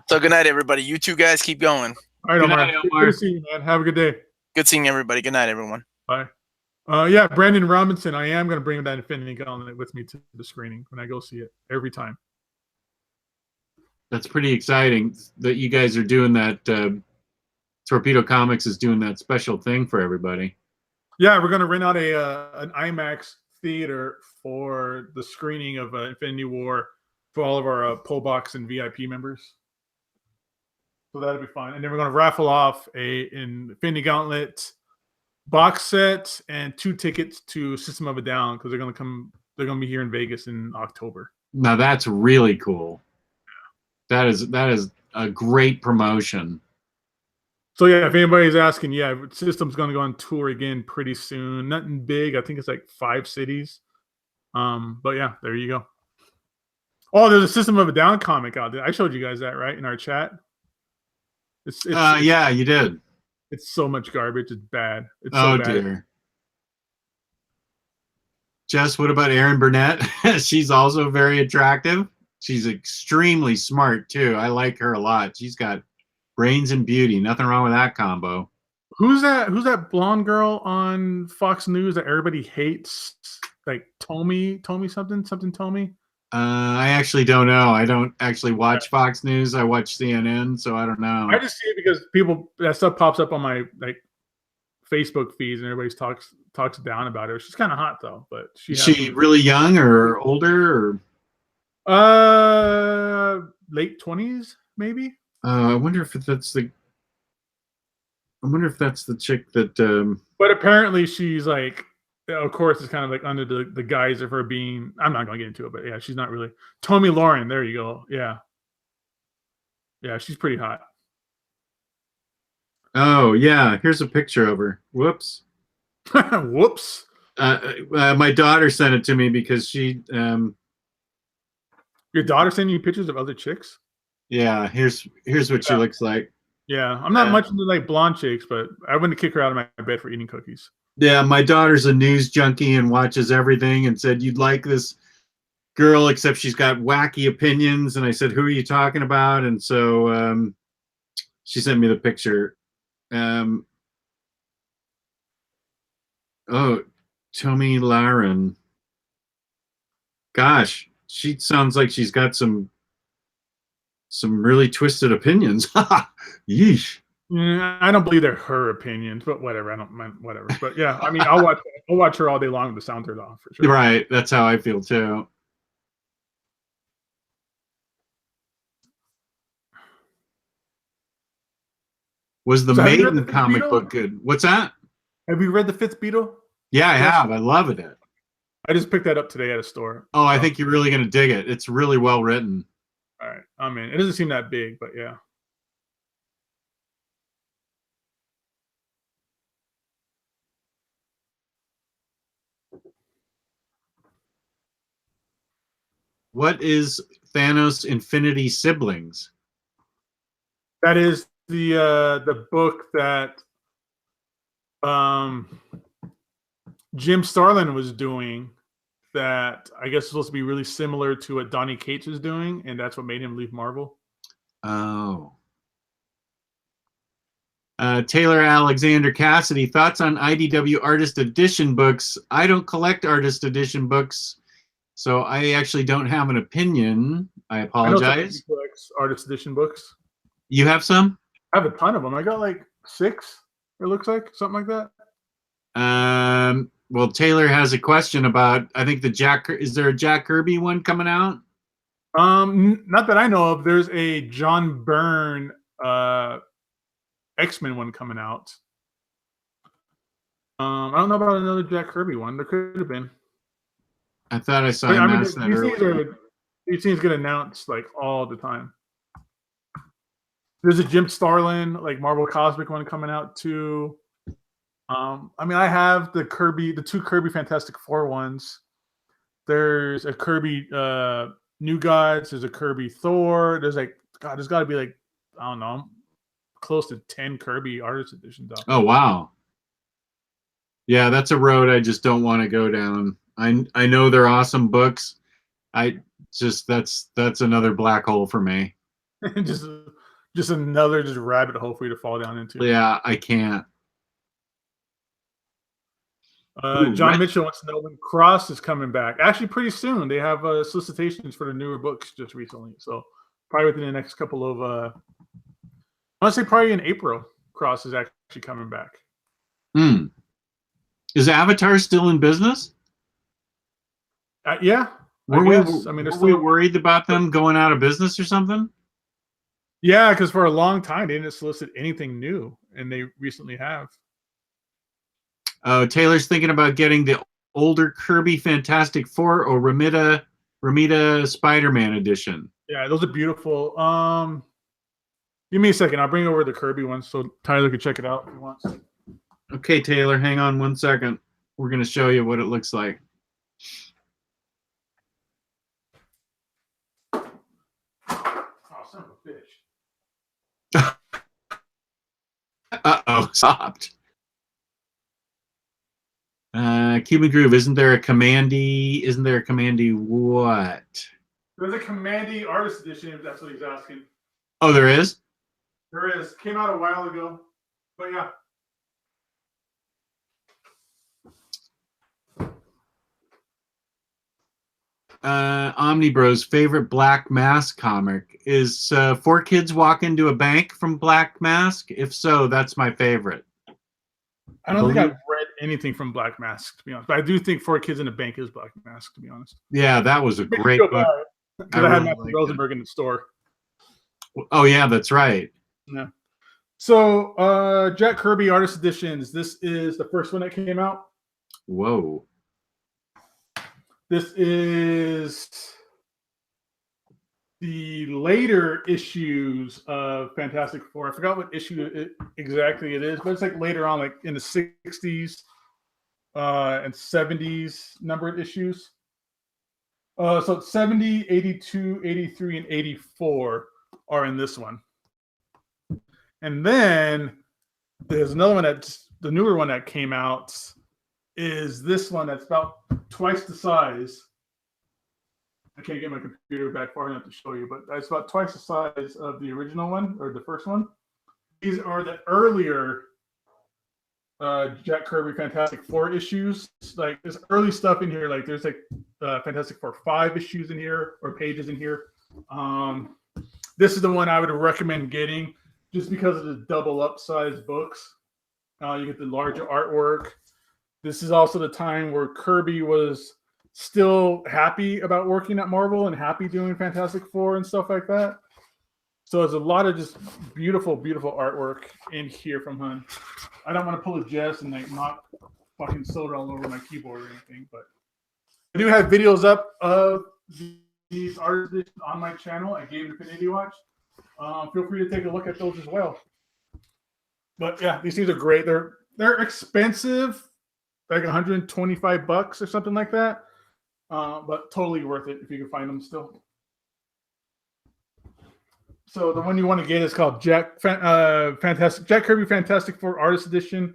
So good night, everybody. You two guys keep going. All right, Omar. Good to see you, man. Have a good day. Good seeing everybody. Good night, everyone. Bye. Yeah, Brandon Robinson. I am going to bring that Infinity Gauntlet with me to the screening when I go see it every time. That's pretty exciting that you guys are doing that. Torpedo Comics is doing that special thing for everybody. Yeah, we're going to rent out an IMAX theater for the screening of Infinity War for all of our Pull Box and VIP members. So that'll be fun. And then we're going to raffle off an Infinity Gauntlet box set and 2 tickets to System of a Down because they're going to be here in Vegas in October. Now that's really cool. That is a great promotion. So yeah, if anybody's asking, yeah, System's going to go on tour again pretty soon. Nothing big. I think it's like 5 cities. But yeah, there you go. Oh, there's a System of a Down comic out there. I showed you guys that, right, in our chat. Yeah, you did. It's so much garbage. It's bad. It's so bad. Dear. Jess, what about Erin Burnett? She's also very attractive. She's extremely smart too. I like her a lot. She's got brains and beauty. Nothing wrong with that combo. Who's that blonde girl on Fox News that everybody hates? Like Tommy Tommy? I actually don't know. I don't actually watch Fox News. I watch CNN, so I don't know. I just see it because that stuff pops up on my like Facebook feeds and everybody talks down about her. She's kind of hot though, but is she really young or older or late 20s maybe? I wonder if that's the chick that But apparently she's like, of course, it's kind of like under the guise of her being. I'm not going to get into it, but yeah, she's not really. Tommy Lauren, there you go. Yeah, she's pretty hot. Oh yeah, here's a picture of her. Whoops. Whoops. My daughter sent it to me because she. Your daughter sending you pictures of other chicks? Yeah, here's what she looks like. Yeah, I'm not much into like blonde chicks, but I wouldn't kick her out of my bed for eating cookies. Yeah, my daughter's a news junkie and watches everything, and said you'd like this girl, except she's got wacky opinions. And I said, "Who are you talking about?" And so she sent me the picture. Oh, Tommy Laren. Gosh, she sounds like she's got some really twisted opinions. Yeesh. I don't believe they're her opinions, but whatever. I don't mind whatever. But yeah, I mean, I'll watch her all day long with the sound turned off for sure. Right, that's how I feel too. Was the Maiden comic book good? What's that? Have you read The Fifth Beatle? Yeah, I have. I love it. I just picked that up today at a store. Oh, I think you're really going to dig it. It's really well written. All right. I mean, it doesn't seem that big, but yeah. What is Thanos Infinity Siblings? That is the book that Jim Starlin was doing, that I guess is supposed to be really similar to what Donny Cates is doing, and that's what made him leave Marvel. Oh. Taylor Alexander Cassidy, thoughts on IDW Artist Edition books? I don't collect Artist Edition books, so I actually don't have an opinion. I apologize. I know Artist Edition books. You have some? I have a ton of them. I got like 6, it looks like, something like that. Well, Taylor has a question about, I think is there a Jack Kirby one coming out? Not that I know of. There's a John Byrne X-Men one coming out. I don't know about another Jack Kirby one. There could have been. I thought I saw him ask that earlier. These things get announced like all the time. There's a Jim Starlin, like Marvel Cosmic one coming out too. I mean, I have the 2 Kirby Fantastic Four ones. There's a Kirby New Gods. There's a Kirby Thor. There's got to be like, I don't know, close to 10 Kirby Artist Editions out there. Oh wow. Yeah, that's a road I just don't want to go down. I know they're awesome books. That's another black hole for me. just another rabbit hole for you to fall down into. Yeah, I can't. John Mitchell wants to know when Cross is coming back. Actually, pretty soon. They have solicitations for the newer books just recently. So probably within the next couple of, I want to say probably in April, Cross is actually coming back. Is Avatar still in business? Yeah. Were we worried about them going out of business or something? Yeah, because for a long time they didn't solicit anything new, and they recently have. Taylor's thinking about getting the older Kirby Fantastic Four or Ramita Spider-Man edition. Yeah, those are beautiful. Give me a second. I'll bring over the Kirby ones so Tyler can check it out if he wants. Okay, Taylor, hang on 1 second. We're going to show you what it looks like. Oh, son of a bitch. Uh-oh, stopped. Cuban Groove, isn't there a Commandy what? There's a Commandy Artist Edition, if that's what he's asking. Oh, there is? There is. Came out a while ago. But yeah. OmniBros' favorite Black Mask comic is 4 Kids Walk Into a Bank from Black Mask. If so, that's my favorite. I don't think I've read anything from Black Mask, to be honest. But I do think 4 Kids in a Bank is Black Mask, to be honest. Yeah, that was a great book. Because I had Matthew Rosenberg in the store. Oh, yeah, that's right. Yeah. So, Jack Kirby Artist Editions. This is the first one that came out. Whoa. This is the later issues of Fantastic Four. I forgot what issue exactly it is, but it's like later on, like in the 60s. and 70s numbered issues. So 70, 82, 83, and 84 are in this one. And then there's another one that's the newer one that came out is this one that's about twice the size. I can't get my computer back far enough to show you, but it's about twice the size of the original one or the first one. These are the earlier Jack Kirby Fantastic Four issues. Like there's early stuff in here. Like there's like Fantastic Four 5 issues in here or pages in here. This is the one I would recommend getting just because of the double upsized books. You get the larger artwork. This is also the time where Kirby was still happy about working at Marvel and happy doing Fantastic Four and stuff like that. So there's a lot of just beautiful, beautiful artwork in here from him. I don't want to pull a Jess and like knock fucking soda all over my keyboard or anything, but I do have videos up of these artists on my channel at Gabe Infinity Watch. Feel free to take a look at those as well. But yeah, these things are great. They're expensive, like $125 or something like that. But totally worth it if you can find them still. So the one you want to get is called Jack Kirby Fantastic Four Artist Edition,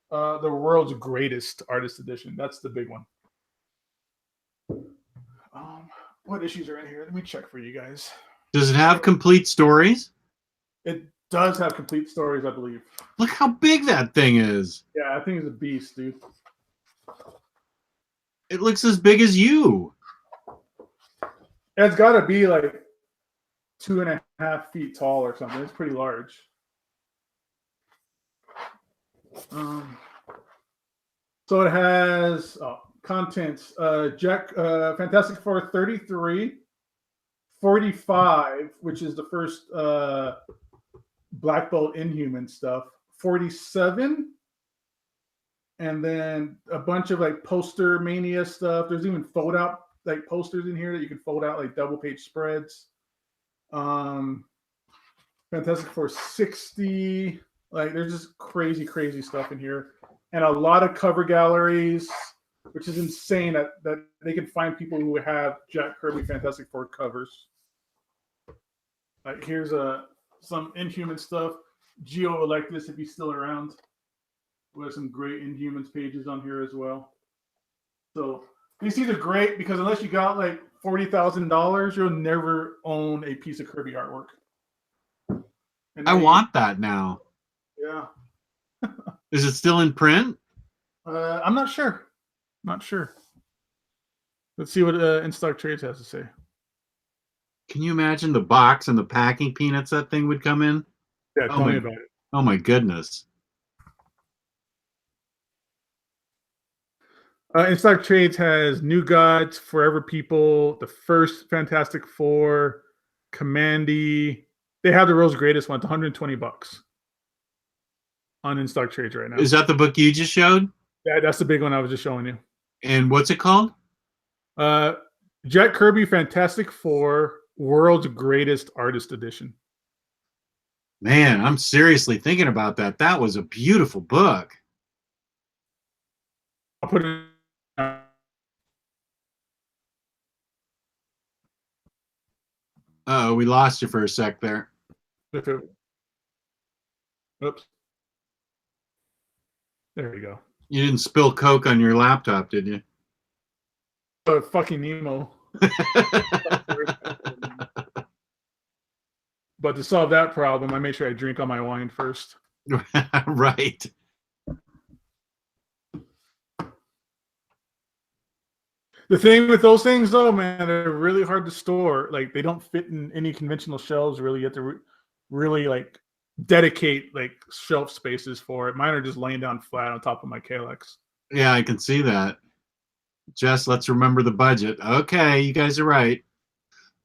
the world's greatest artist edition. That's the big one. What issues are in here? Let me check for you guys. Does it have complete stories? It does have complete stories, I believe. Look how big that thing is. Yeah, I think it's a beast, dude. It looks as big as you. It's got to be like 2.5 feet tall or something. It's pretty large. So it has contents. Fantastic Four 33, 45, which is the first Black Bolt Inhuman stuff, 47, and then a bunch of like poster mania stuff. There's even fold out like posters in here that you can fold out like double page spreads. Fantastic Four 60, like there's just crazy stuff in here, and a lot of cover galleries, which is insane that they can find people who have Jack Kirby Fantastic Four covers. Like here's some Inhuman stuff. Gio would like this if he's still around. We have some great Inhumans pages on here as well. So these things are great because unless you got like $40,000, you'll never own a piece of Kirby artwork. I want that now. Yeah. Is it still in print? I'm not sure. Not sure. Let's see what In Stock Trades has to say. Can you imagine the box and the packing peanuts that thing would come in? Yeah, tell me about it. Oh my goodness. In Stock Trades has New Gods, Forever People, the first Fantastic Four, Commandy. They have the world's greatest one. It's $120 on In Stock Trades right now. Is that the book you just showed? Yeah, that's the big one I was just showing you. And what's it called? Jack Kirby Fantastic Four, World's Greatest Artist Edition. Man, I'm seriously thinking about that. That was a beautiful book. I'll put it. Oh, we lost you for a sec there. Oops. There you go. You didn't spill Coke on your laptop, did you? Fucking Nemo. But to solve that problem, I make sure I drink all my wine first. Right. The thing with those things, though, man, they're really hard to store. Like, they don't fit in any conventional shelves. Really, you have to really like dedicate like shelf spaces for it. Mine are just laying down flat on top of my Kalex. Yeah, I can see that. Jess, let's remember the budget. Okay, you guys are right.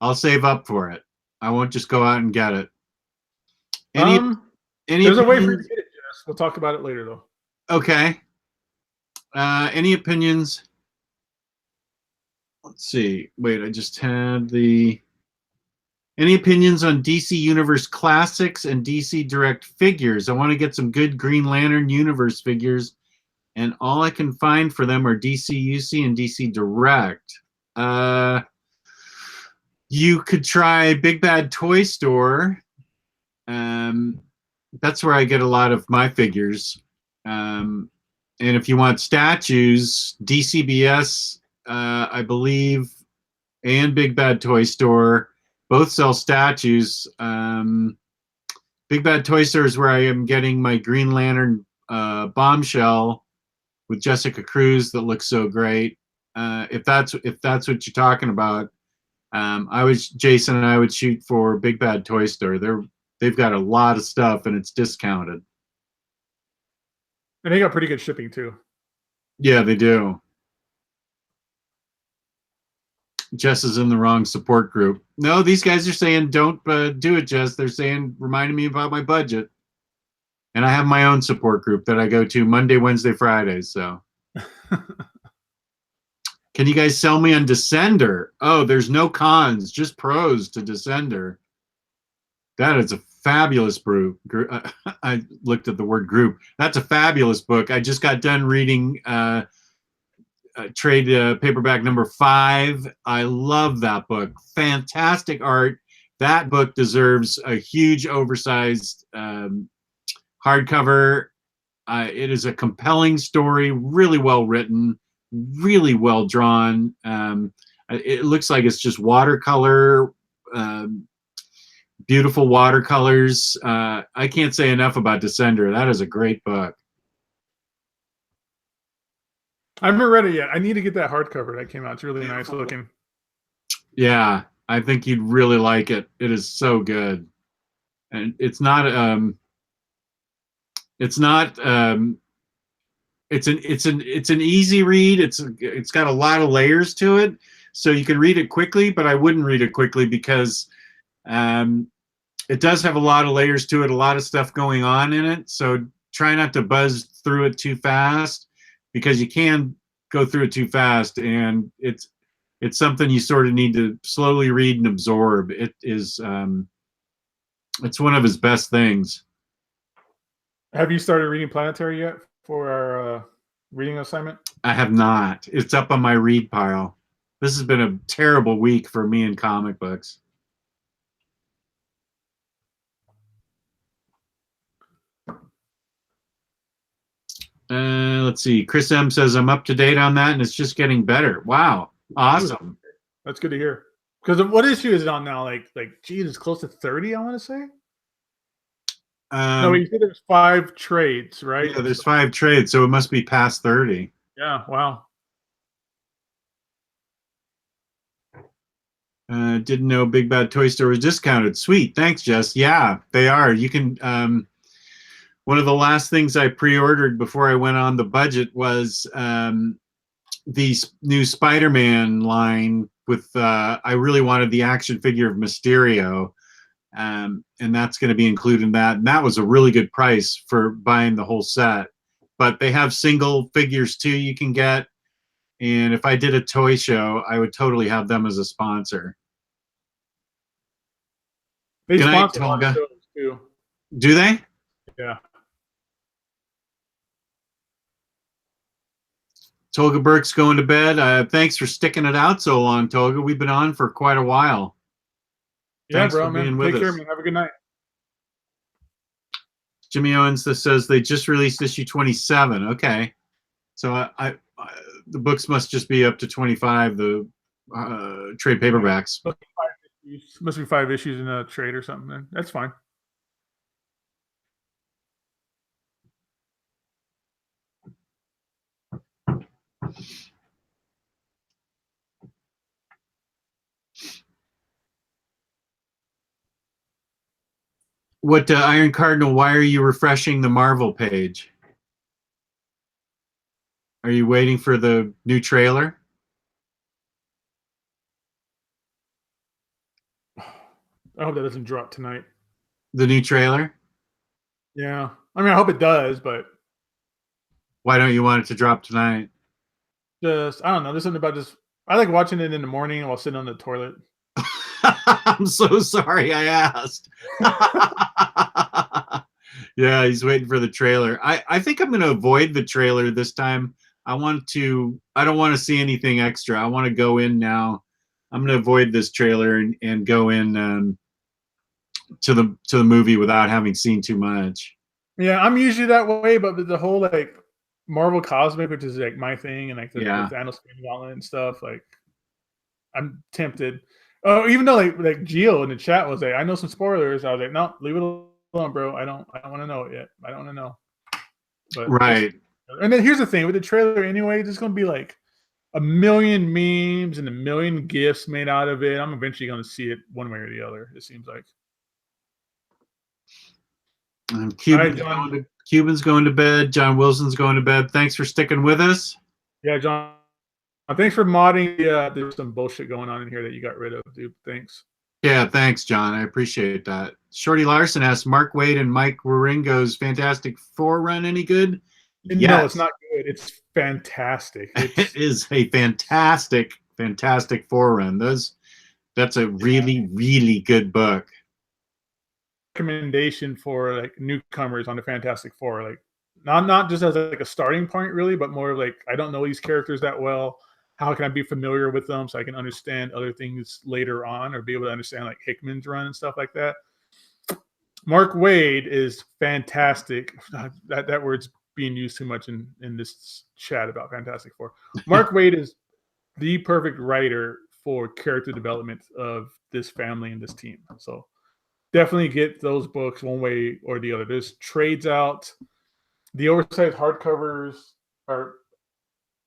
I'll save up for it. I won't just go out and get it. Any there's a way for you to get it, Jess. We'll talk about it later, though. Okay. Any opinions? Let's see. Wait, I just had the... Any opinions on DC Universe Classics and DC Direct figures? I want to get some good Green Lantern Universe figures and all I can find for them are DC UC and DC Direct. You could try Big Bad Toy Store. That's where I get a lot of my figures. And if you want statues, DCBS, I believe, and Big Bad Toy Store both sell statues. Big Bad Toy Store is where I am getting my Green Lantern bombshell with Jessica Cruz that looks so great. If that's what you're talking about, Jason and I would shoot for Big Bad Toy Store. They've got a lot of stuff and it's discounted. And they got pretty good shipping too. Yeah, they do. Jess is in the wrong support group. No, these guys are saying don't do it, Jess. They're saying reminding me about my budget. And I have my own support group that I go to Monday, Wednesday, Fridays. So, can you guys sell me on Descender? Oh, there's no cons, just pros to Descender. That is a fabulous group. I looked at the word group. That's a fabulous book. I just got done reading trade paperback number 5. I love that book. Fantastic art. That book deserves a huge oversized hardcover. It is a compelling story, really well written, really well drawn. It looks like it's just watercolor, beautiful watercolors. I can't say enough about Descender. That is a great book. I haven't read it yet. I need to get that hardcover that came out. It's really nice looking. Yeah, I think you'd really like it. It is so good, and it's an easy read. It's got a lot of layers to it, so you can read it quickly. But I wouldn't read it quickly because it does have a lot of layers to it, a lot of stuff going on in it. So try not to buzz through it too fast, because you can go through it too fast, and it's something you sort of need to slowly read and absorb. It is it's one of his best things. Have you started reading Planetary yet for our reading assignment? I have not. It's up on my read pile. This has been a terrible week for me in comic books. Let's see. Chris M says I'm up to date on that, and it's just getting better. Wow, awesome. That's good to hear. Because what issue is it on now? Like, geez, it's close to 30. I want to say. No, you said there's 5 trades, right? Yeah, there's 5 trades, so it must be past 30. Yeah. Wow. Didn't know Big Bad Toy Store was discounted. Sweet, thanks, Jess. Yeah, they are. You can. One of the last things I pre-ordered before I went on the budget was the new Spider-Man line with. I really wanted the action figure of Mysterio, and that's going to be included in that. And that was a really good price for buying the whole set. But they have single figures too you can get. And if I did a toy show, I would totally have them as a sponsor. They Good night, sponsor a lot of Tolga. shows too. Do they? Yeah. Tolga Burke's going to bed. Thanks for sticking it out so long, Tolga. We've been on for quite a while. Yeah, Thanks bro, for man. being with Take care, us. man. Have a good night. Jimmy Owens says they just released issue 27. Okay, so the books must just be up to 25. The trade paperbacks. Must be 5 issues in a trade or something. Then that's fine. What Iron Cardinal? Why are you refreshing the Marvel page? Are you waiting for the new trailer? I hope that doesn't drop tonight. The new trailer? Yeah. I mean, I hope it does, but Why don't you want it to drop tonight? just, I don't know. There's something about just, I like watching it in the morning while sitting on the toilet. I'm so sorry I asked. Yeah, he's waiting for the trailer. I think I'm going to avoid the trailer this time. I don't want to see anything extra. I want to go in now. I'm going to avoid this trailer and go in to the movie without having seen too much. Yeah, I'm usually that way, but the whole like Marvel Cosmic, which is like my thing, and like the Thanos Gauntlet and stuff, like I'm tempted. Oh, even though like Gio in the chat was like, I know some spoilers. I was like, no, leave it alone, bro. I don't want to know it yet. I don't want to know. But right. And then here's the thing with the trailer anyway, there's gonna be like a million memes and a million gifs made out of it. I'm eventually gonna see it one way or the other, it seems like. Cuban's going to bed. John Wilson's going to bed. Thanks for sticking with us. Yeah, John. Thanks for modding. There's some bullshit going on in here that you got rid of, dude. Thanks. Yeah, thanks, John. I appreciate that. Shorty Larson asks, Mark Waid and Mike Wieringo's Fantastic Four run any good? Yes. No, it's not good. It's fantastic. It is a fantastic Four run. That's a really, really good book. Recommendation for like newcomers on the Fantastic Four, like not just as like a starting point really, but more like I don't know these characters that well. How can I be familiar with them so I can understand other things later on, or be able to understand like Hickman's run and stuff like that? Mark Waid is fantastic. That word's being used too much in this chat about Fantastic Four. Mark Waid is the perfect writer for character development of this family and this team. So definitely get those books one way or the other. There's trades out. The oversized hardcovers are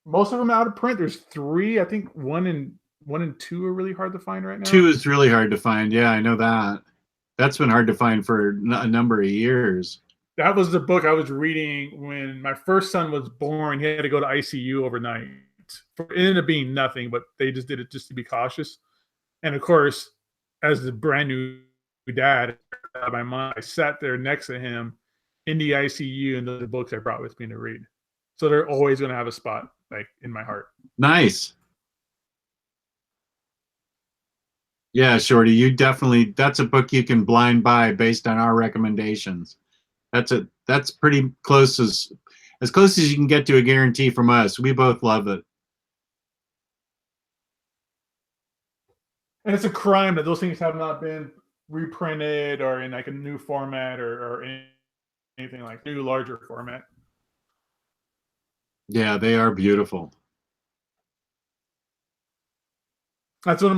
most of them out of print. There's 3. I think 1 and 2 are really hard to find right now. 2 is really hard to find. Yeah, I know that. That's been hard to find for a number of years. That was the book I was reading when my first son was born. He had to go to ICU overnight. It ended up being nothing, but they just did it just to be cautious. And of course, as the brand new dad, my mom, I sat there next to him in the ICU, and the books I brought with me to read. So they're always going to have a spot like in my heart. Nice. Yeah, Shorty, that's a book you can blind buy based on our recommendations. That's pretty close as close as you can get to a guarantee from us. We both love it. And it's a crime that those things have not been reprinted or in like a new format or anything like new larger format. Yeah, they are beautiful. That's one of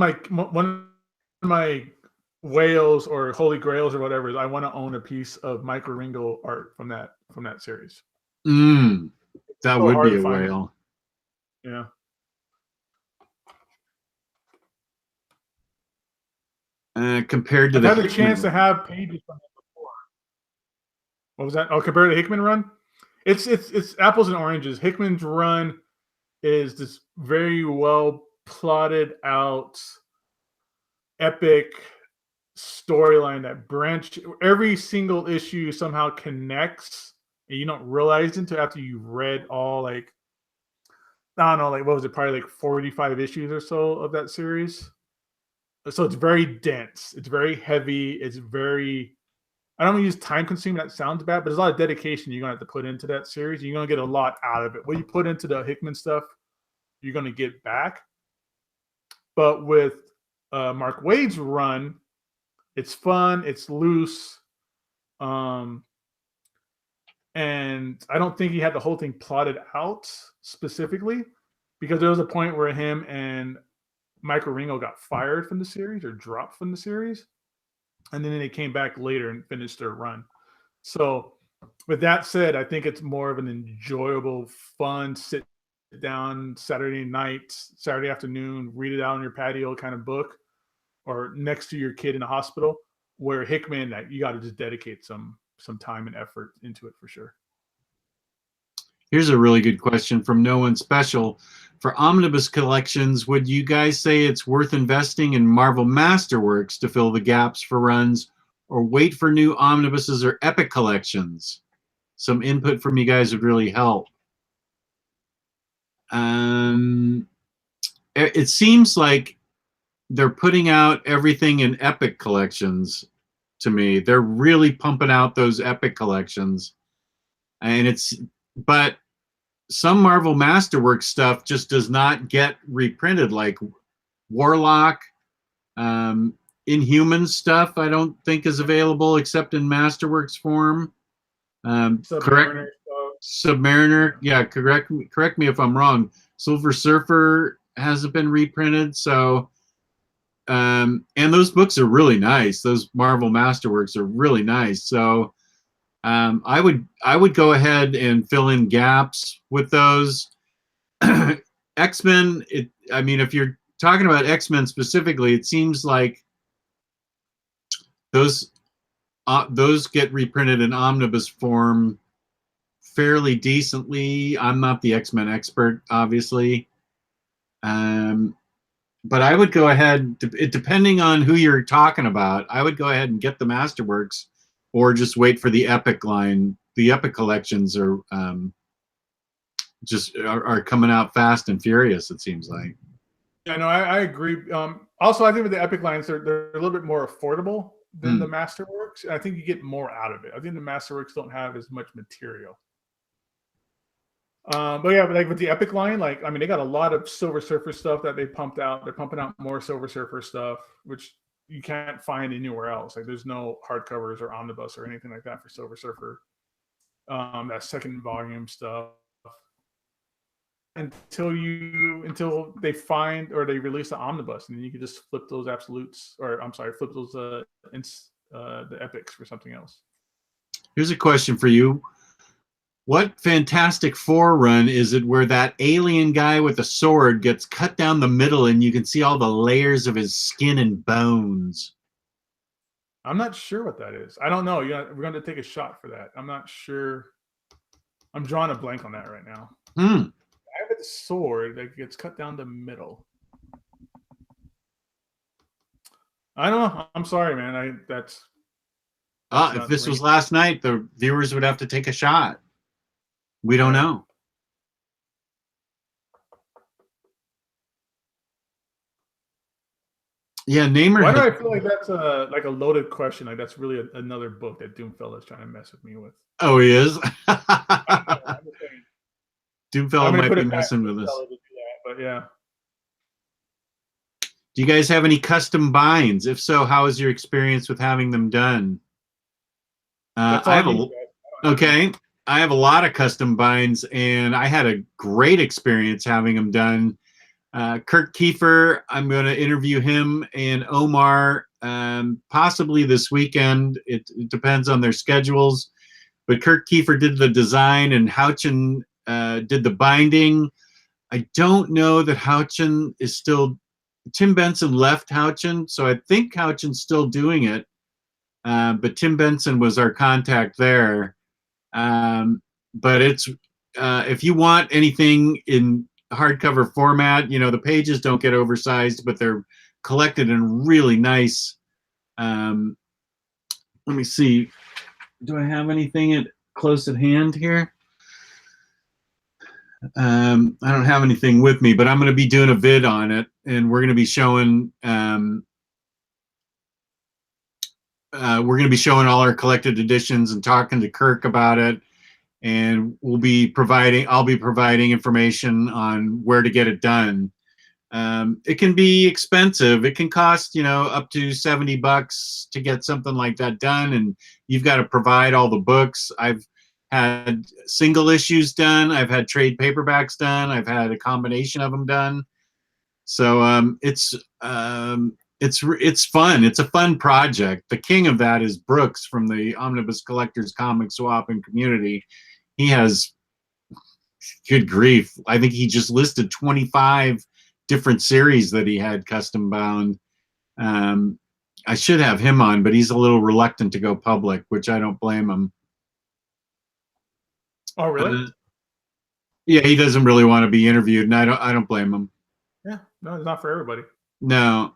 my whales or holy grails or whatever is I want to own a piece of Mike Wieringo art from that series. That would be a whale. Yeah. Compared to I've had a chance to have pages from it before. What was that? Oh, compared to Hickman run? It's apples and oranges. Hickman's run is this very well plotted out epic storyline that branch every single issue somehow connects, and you don't realize until after you've read all like I don't know, like what was it, probably like 45 issues or so of that series. So it's very dense, it's very heavy, it's very I don't want to use time consuming, that sounds bad, but there's a lot of dedication you're gonna have to put into that series. You're gonna get a lot out of it. What you put into the Hickman stuff, you're gonna get back. But with Mark Waid's run, it's fun, it's loose, and I don't think he had the whole thing plotted out specifically, because there was a point where him and Mike Wieringo got fired from the series or dropped from the series, and then they came back later and finished their run. So with that said, I think it's more of an enjoyable, fun sit down Saturday night, Saturday afternoon, read it out on your patio kind of book, or next to your kid in the hospital, where Hickman, that you got to just dedicate some time and effort into it for sure. Here's a really good question from No One Special. For Omnibus collections, would you guys say it's worth investing in Marvel Masterworks to fill the gaps for runs, or wait for new omnibuses or epic collections? Some input from you guys would really help. It seems like they're putting out everything in epic collections. to me. They're really pumping out those epic collections, and but some Marvel Masterworks stuff just does not get reprinted, like Warlock, Inhuman stuff. I don't think is available except in Masterworks form. Correct. Submariner, yeah, correct me if I'm wrong. Silver Surfer hasn't been reprinted, so and those books are really nice. Those Marvel Masterworks are really nice. So I would go ahead and fill in gaps with those. X-Men, I mean, if you're talking about X-Men specifically, it seems like those get reprinted in omnibus form fairly decently. I'm not the X-Men expert, obviously. But I would go ahead, depending on who you're talking about, I would go ahead and get the Masterworks or just wait for the Epic line. The Epic collections are are coming out fast and furious, it seems like. Yeah, no, I agree. Also, I think with the Epic lines, they're a little bit more affordable than the Masterworks. I think you get more out of it. I think the Masterworks don't have as much material. But yeah, like with the Epic line, like, I mean, they got a lot of Silver Surfer stuff that they pumped out. They're pumping out more Silver Surfer stuff, which you can't find anywhere else. Like, there's no hardcovers or omnibus or anything like that for Silver Surfer. That second volume stuff. Until they find or they release the omnibus, and then you can just flip those absolutes, or I'm sorry, flip those the epics for something else. Here's a question for you. What Fantastic Four run is it where that alien guy with a sword gets cut down the middle and you can see all the layers of his skin and bones? I'm not sure what that is. I don't know. We're going to take a shot for that. I'm not sure. I'm drawing a blank on that right now. I have a sword that gets cut down the middle. I don't know. I'm sorry, man. If this was last night, the viewers would have to take a shot. We don't know. Yeah, Namer. Why do I feel like that's a loaded question? Like, that's really another book that Doomfella is trying to mess with me with. Oh, he is? Doomfella might be messing with us. But yeah. Do you guys have any custom binds? If so, how is your experience with having them done? I have a lot of custom binds, and I had a great experience having them done. Kurt Kiefer, I'm going to interview him and Omar possibly this weekend. It depends on their schedules. But Kurt Kiefer did the design, and Houchen did the binding. I don't know that Houchen is still... Tim Benson left Houchen, so I think Houchen's still doing it. But Tim Benson was our contact there. But it's if you want anything in hardcover format, the pages don't get oversized, but they're collected in really nice. Let me see. Do I have anything close at hand here? I don't have anything with me, but I'm going to be doing a vid on it, and we're going to be showing all our collected editions and talking to Kirk about it. And I'll be providing information on where to get it done. It can be expensive. It can cost, up to $70 to get something like that done. And you've got to provide all the books. I've had single issues done. I've had trade paperbacks done. I've had a combination of them done. So it's fun. It's a fun project. The king of that is Brooks from the Omnibus Collectors comic swap and community. He has, good grief, I think he just listed 25 different series that he had custom bound. I should have him on, but he's a little reluctant to go public, which I don't blame him. Oh, really? Yeah, he doesn't really want to be interviewed, and I don't blame him. Yeah, no, it's not for everybody. No.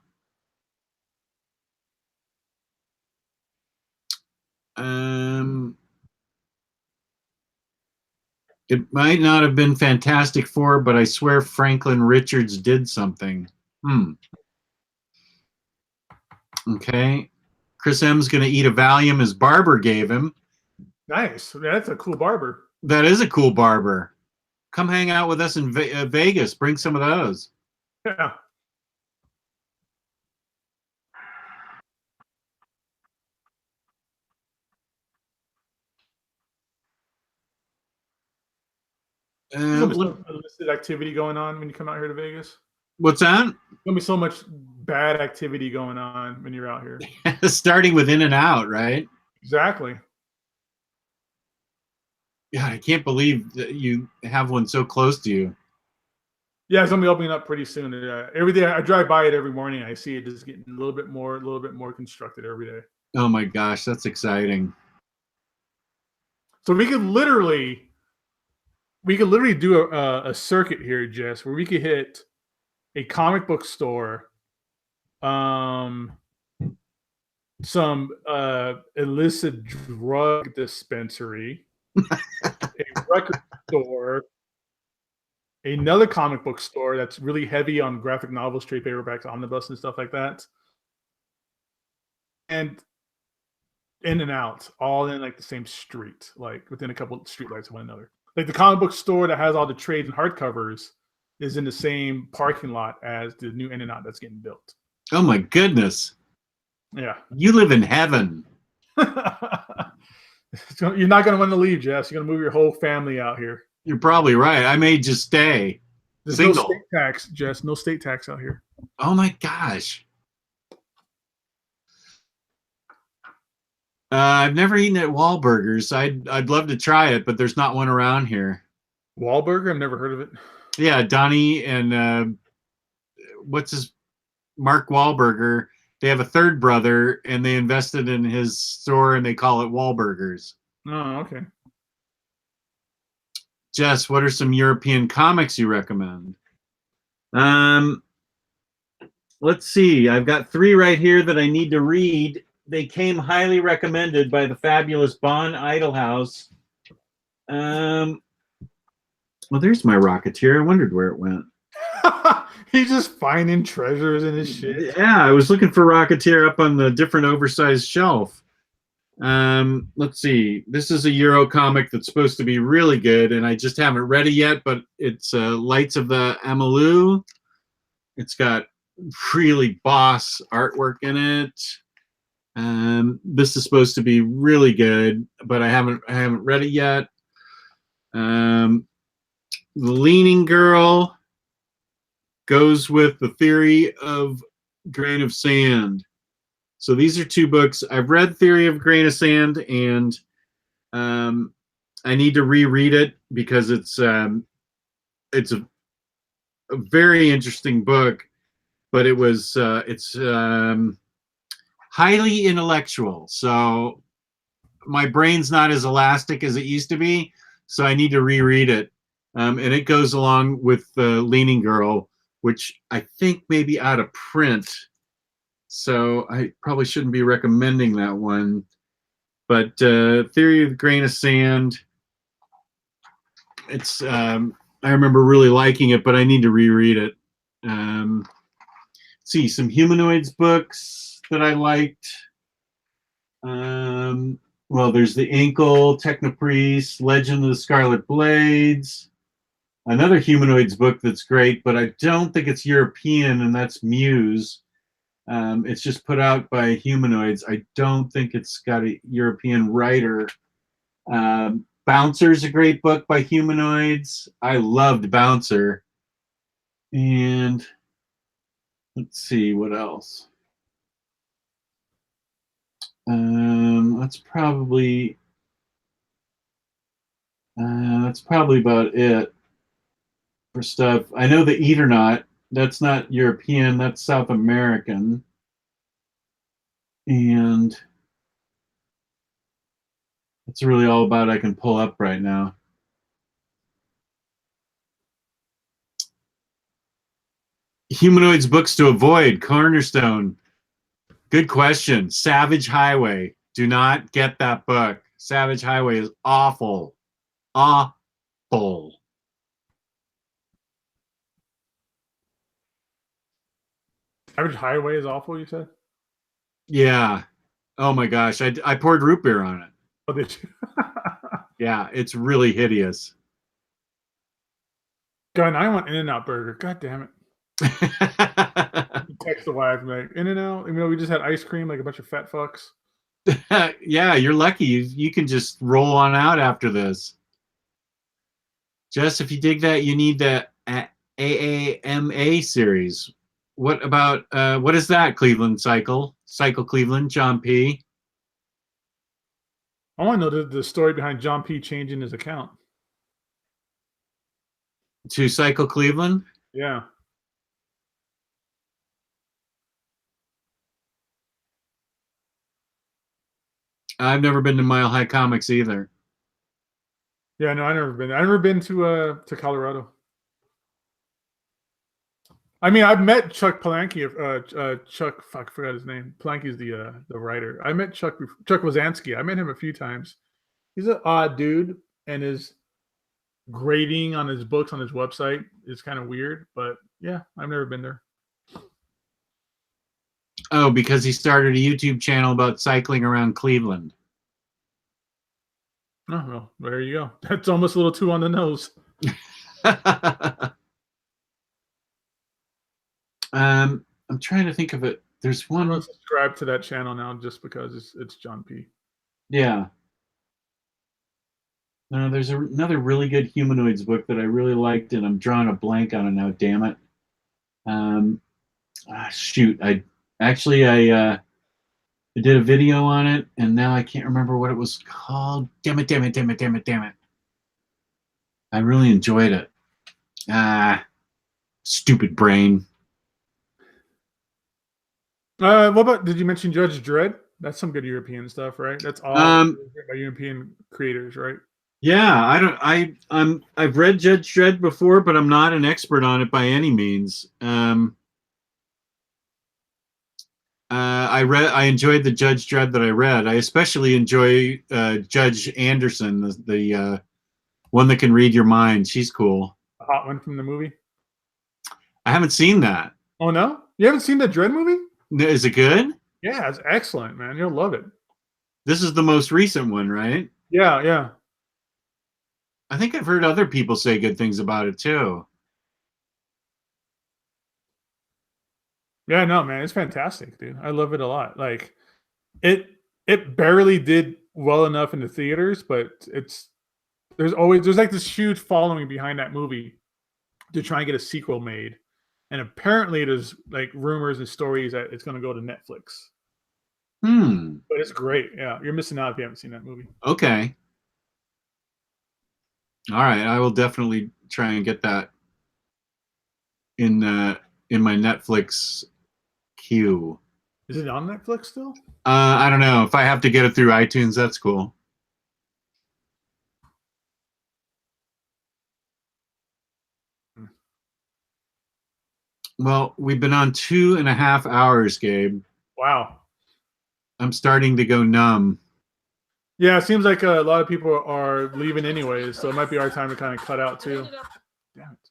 It might not have been Fantastic Four, but I swear Franklin Richards did something. Okay. Chris M's going to eat a Valium his barber gave him. Nice. Yeah, that's a cool barber. That is a cool barber. Come hang out with us in Vegas. Bring some of those. Yeah. There's gonna be some illicit activity going on when you come out here to Vegas. What's that? There's gonna be so much bad activity going on when you're out here. Starting with In-N-Out, right? Exactly. Yeah, I can't believe that you have one so close to you. Yeah, it's gonna be opening up pretty soon. Every day I drive by it every morning. I see it just getting a little bit more constructed every day. Oh my gosh, that's exciting. So we could literally do a circuit here, Jess, where we could hit a comic book store, some illicit drug dispensary, a record store, another comic book store that's really heavy on graphic novels, trade paperbacks, omnibus, and stuff like that, and In-N-Out, all in like the same street, like within a couple of streetlights of one another. Like the comic book store that has all the trades and hardcovers is in the same parking lot as the new In-N-Out that's getting built. Oh my goodness. Yeah. You live in heaven. You're not going to want to leave, Jess. You're going to move your whole family out here. You're probably right. I may just stay. There's single. no state tax, Jess. No state tax out here. Oh my gosh. I've never eaten at Wahlburgers. I'd love to try it, but there's not one around here. Wahlburger? I've never heard of it. Yeah, Donnie and Mark Wahlberger. They have a third brother, and they invested in his store, and they call it Wahlburgers. Oh, okay. Jess, what are some European comics you recommend? Let's see. I've got 3 right here that I need to read. They came highly recommended by the fabulous Bon Idlehouse. Well, there's my Rocketeer. I wondered where it went. He's just finding treasures in his shit. Yeah, I was looking for Rocketeer up on the different oversized shelf. Let's see. This is a Euro comic that's supposed to be really good, and I just haven't read it yet, but it's Lights of the Amalou. It's got really boss artwork in it. This is supposed to be really good, but I haven't read it yet. The Leaning Girl goes with the Theory of Grain of Sand. So these are 2 books. I've read Theory of Grain of Sand, and I need to reread it because it's a very interesting book, but it's highly intellectual. So my brain's not as elastic as it used to be, so I need to reread it. And it goes along with the Leaning Girl, which I think may be out of print. So I probably shouldn't be recommending that one. But Theory of the Grain of Sand, it's I remember really liking it, but I need to reread it. See, some Humanoids books that I liked. Well, there's The Ankle, Technopriest, Legend of the Scarlet Blades. Another Humanoids book that's great, but I don't think it's European, and that's Muse. It's just put out by Humanoids. I don't think it's got a European writer. Bouncer's a great book by Humanoids. I loved Bouncer. And let's see what else. That's probably about it for stuff. I know the Eternaut. That's not European. That's South American. And that's really all about I can pull up right now. Humanoids books to avoid. Cornerstone. Good question. Savage Highway. Do not get that book. Savage Highway is awful. Awful. Savage Highway is awful, you said? Yeah. Oh my gosh, I poured root beer on it. Oh, did you? Yeah, it's really hideous. God, and I want In-N-Out Burger. God damn it. Text the wife, like, In-N-Out? You know, we just had ice cream, like a bunch of fat fucks. Yeah, you're lucky. You can just roll on out after this. Jess, if you dig that, you need the AAMA series. What about what is that? Cleveland Cycle Cleveland, John P. I want to know the story behind John P. changing his account. To Cycle Cleveland. Yeah. I've never been to Mile High Comics either. Yeah, no, I've never been. I've never been to Colorado. I mean, I've met Chuck Palahniuk. Chuck, fuck, I forgot his name. Palanke's the writer. I met Chuck Wazansky. I met him a few times. He's an odd dude, and his grading on his books on his website is kind of weird. But yeah, I've never been there. Oh, because he started a YouTube channel about cycling around Cleveland. Oh well, there you go. That's almost a little too on the nose. I'm trying to think of it. There's I'm one. gonna subscribe to that channel now just because it's John P. Yeah. No, there's another really good humanoids book that I really liked, and I'm drawing a blank on it now. Damn it. Shoot. I did a video on it, and now I can't remember what it was called. Damn it. I really enjoyed it. Stupid brain. What about? Did you mention Judge Dredd? That's some good European stuff, right? That's all by European creators, right? Yeah, I've read Judge Dredd before, but I'm not an expert on it by any means. I enjoyed the Judge Dredd that I read. I especially enjoy Judge Anderson, the one that can read your mind. She's cool. A hot one from the movie. I haven't seen that. Oh no, you haven't seen the Dredd movie? Is it good? Yeah, it's excellent, man. You'll love it. This is the most recent one, right? Yeah. I think I've heard other people say good things about it too. Yeah, no, man, it's fantastic, dude. I love it a lot. Like, it barely did well enough in the theaters, but there's like this huge following behind that movie to try and get a sequel made. And apparently there's like rumors and stories that it's going to go to Netflix. But it's great. Yeah, you're missing out if you haven't seen that movie. Okay. All right, I will definitely try and get that in my Netflix queue. Is it on Netflix still? I don't know. If I have to get it through iTunes, that's cool. Well, we've been on 2.5 hours, Gabe. Wow. I'm starting to go numb. Yeah, it seems like a lot of people are leaving anyways, so it might be our time to kind of cut out too. Damn it.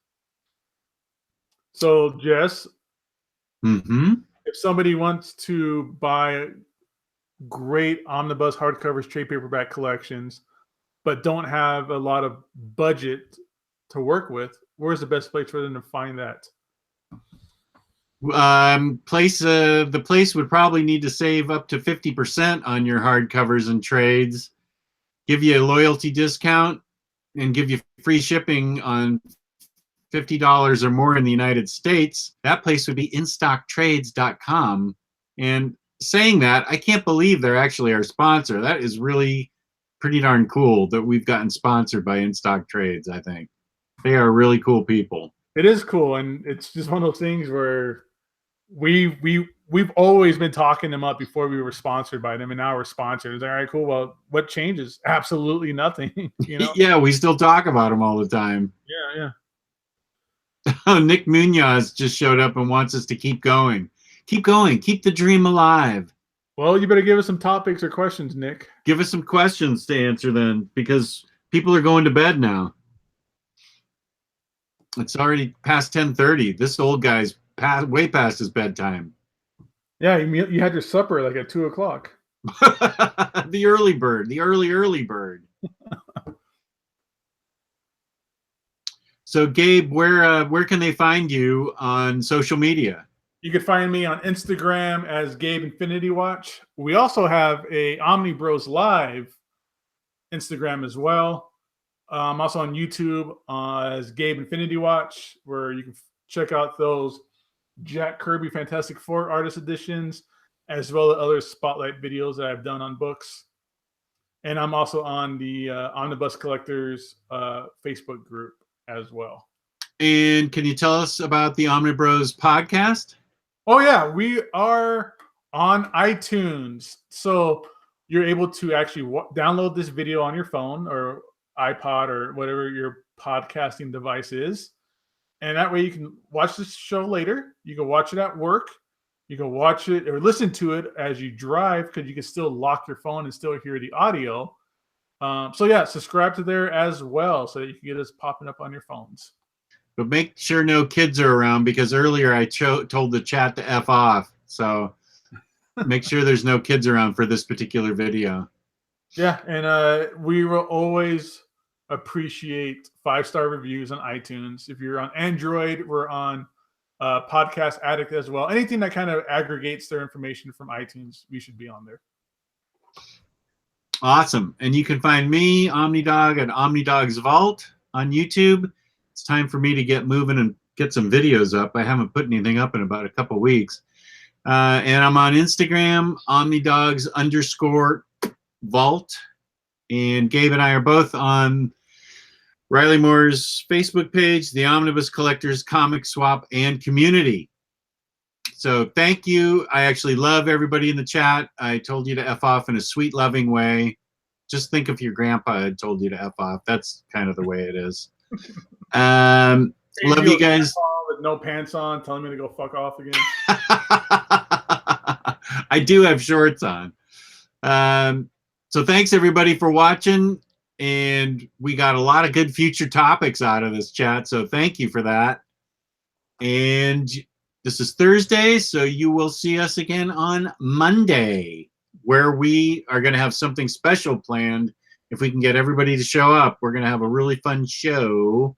So, Jess, if somebody wants to buy great omnibus hardcovers, trade paperback collections, but don't have a lot of budget to work with, where's the best place for them to find that? The place would probably need to save up to 50% on your hardcovers and trades, give you a loyalty discount, and give you free shipping on $50 or more in the United States. That place would be instocktrades.com. And saying that, I can't believe they're actually our sponsor. That is really pretty darn cool that we've gotten sponsored by InStock Trades. I think they are really cool people. It is cool, and it's just one of those things where we've always been talking them up before we were sponsored by them, and now we're sponsored. It's like, all right, cool. Well, what changes? Absolutely nothing. You know? Yeah, we still talk about them all the time. Yeah. Oh, Nick Munoz just showed up and wants us to keep going. Keep going. Keep the dream alive. Well, you better give us some topics or questions, Nick. Give us some questions to answer then, because people are going to bed now. It's already past 10:30. This old guy's way past his bedtime. Yeah, you had your supper like at 2:00. The early bird, the early bird. So Gabe, where can they find you on social media? You can find me on Instagram as Gabe Infinity Watch. We also have a Omnibros Instagram as well. I'm also on YouTube as Gabe Infinity Watch, where you can check out those Jack Kirby Fantastic Four artist editions, as well as other spotlight videos that I've done on books. And I'm also on the Omnibus Collectors Facebook group as well. And can you tell us about the OmniBros podcast? Oh, yeah. We are on iTunes. So you're able to actually download this video on your phone or iPod or whatever your podcasting device is. And that way you can watch this show later. You can watch it at work. You can watch it or listen to it as you drive, because you can still lock your phone and still hear the audio. So yeah, subscribe to there as well so that you can get us popping up on your phones. But make sure no kids are around, because earlier I told the chat to F off. So make sure there's no kids around for this particular video. Yeah, and we will always appreciate 5-star reviews on iTunes. If you're on Android, we're on Podcast Addict as well. Anything that kind of aggregates their information from iTunes, we should be on there. Awesome. And you can find me, OmniDog, at OmniDog's Vault on YouTube. It's time for me to get moving and get some videos up. I haven't put anything up in about a couple weeks. And I'm on Instagram, OmniDogs_Vault. And Gabe and I are both on Ryleymo's Facebook page, the Omnibus Collectors Comic Swap and Community. So thank you. I actually love everybody in the chat. I told you to F off in a sweet, loving way. Just think if your grandpa had told you to F off. That's kind of the way it is. Love you guys. With no pants on, telling me to go fuck off again. I do have shorts on. So thanks everybody for watching. And we got a lot of good future topics out of this chat. So thank you for that. And this is Thursday, so you will see us again on Monday, where we are going to have something special planned. If we can get everybody to show up, we're going to have a really fun show.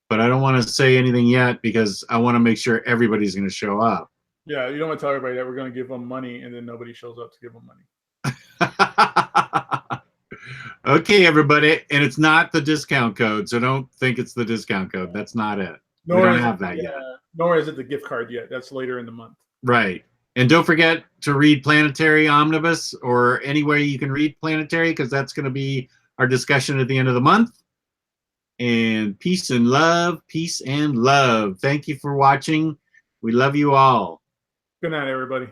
But I don't want to say anything yet, because I want to make sure everybody's going to show up. Yeah, you don't want to tell everybody that we're going to give them money and then nobody shows up to give them money. Okay, everybody. And it's not the discount code, so don't think it's the discount code. That's not it. We don't have that yet. Nor is it the gift card yet. That's later in the month. Right. And don't forget to read Planetary Omnibus, or anywhere you can read Planetary, because that's going to be our discussion at the end of the month. And peace and love. Peace and love. Thank you for watching. We love you all. Good night, everybody.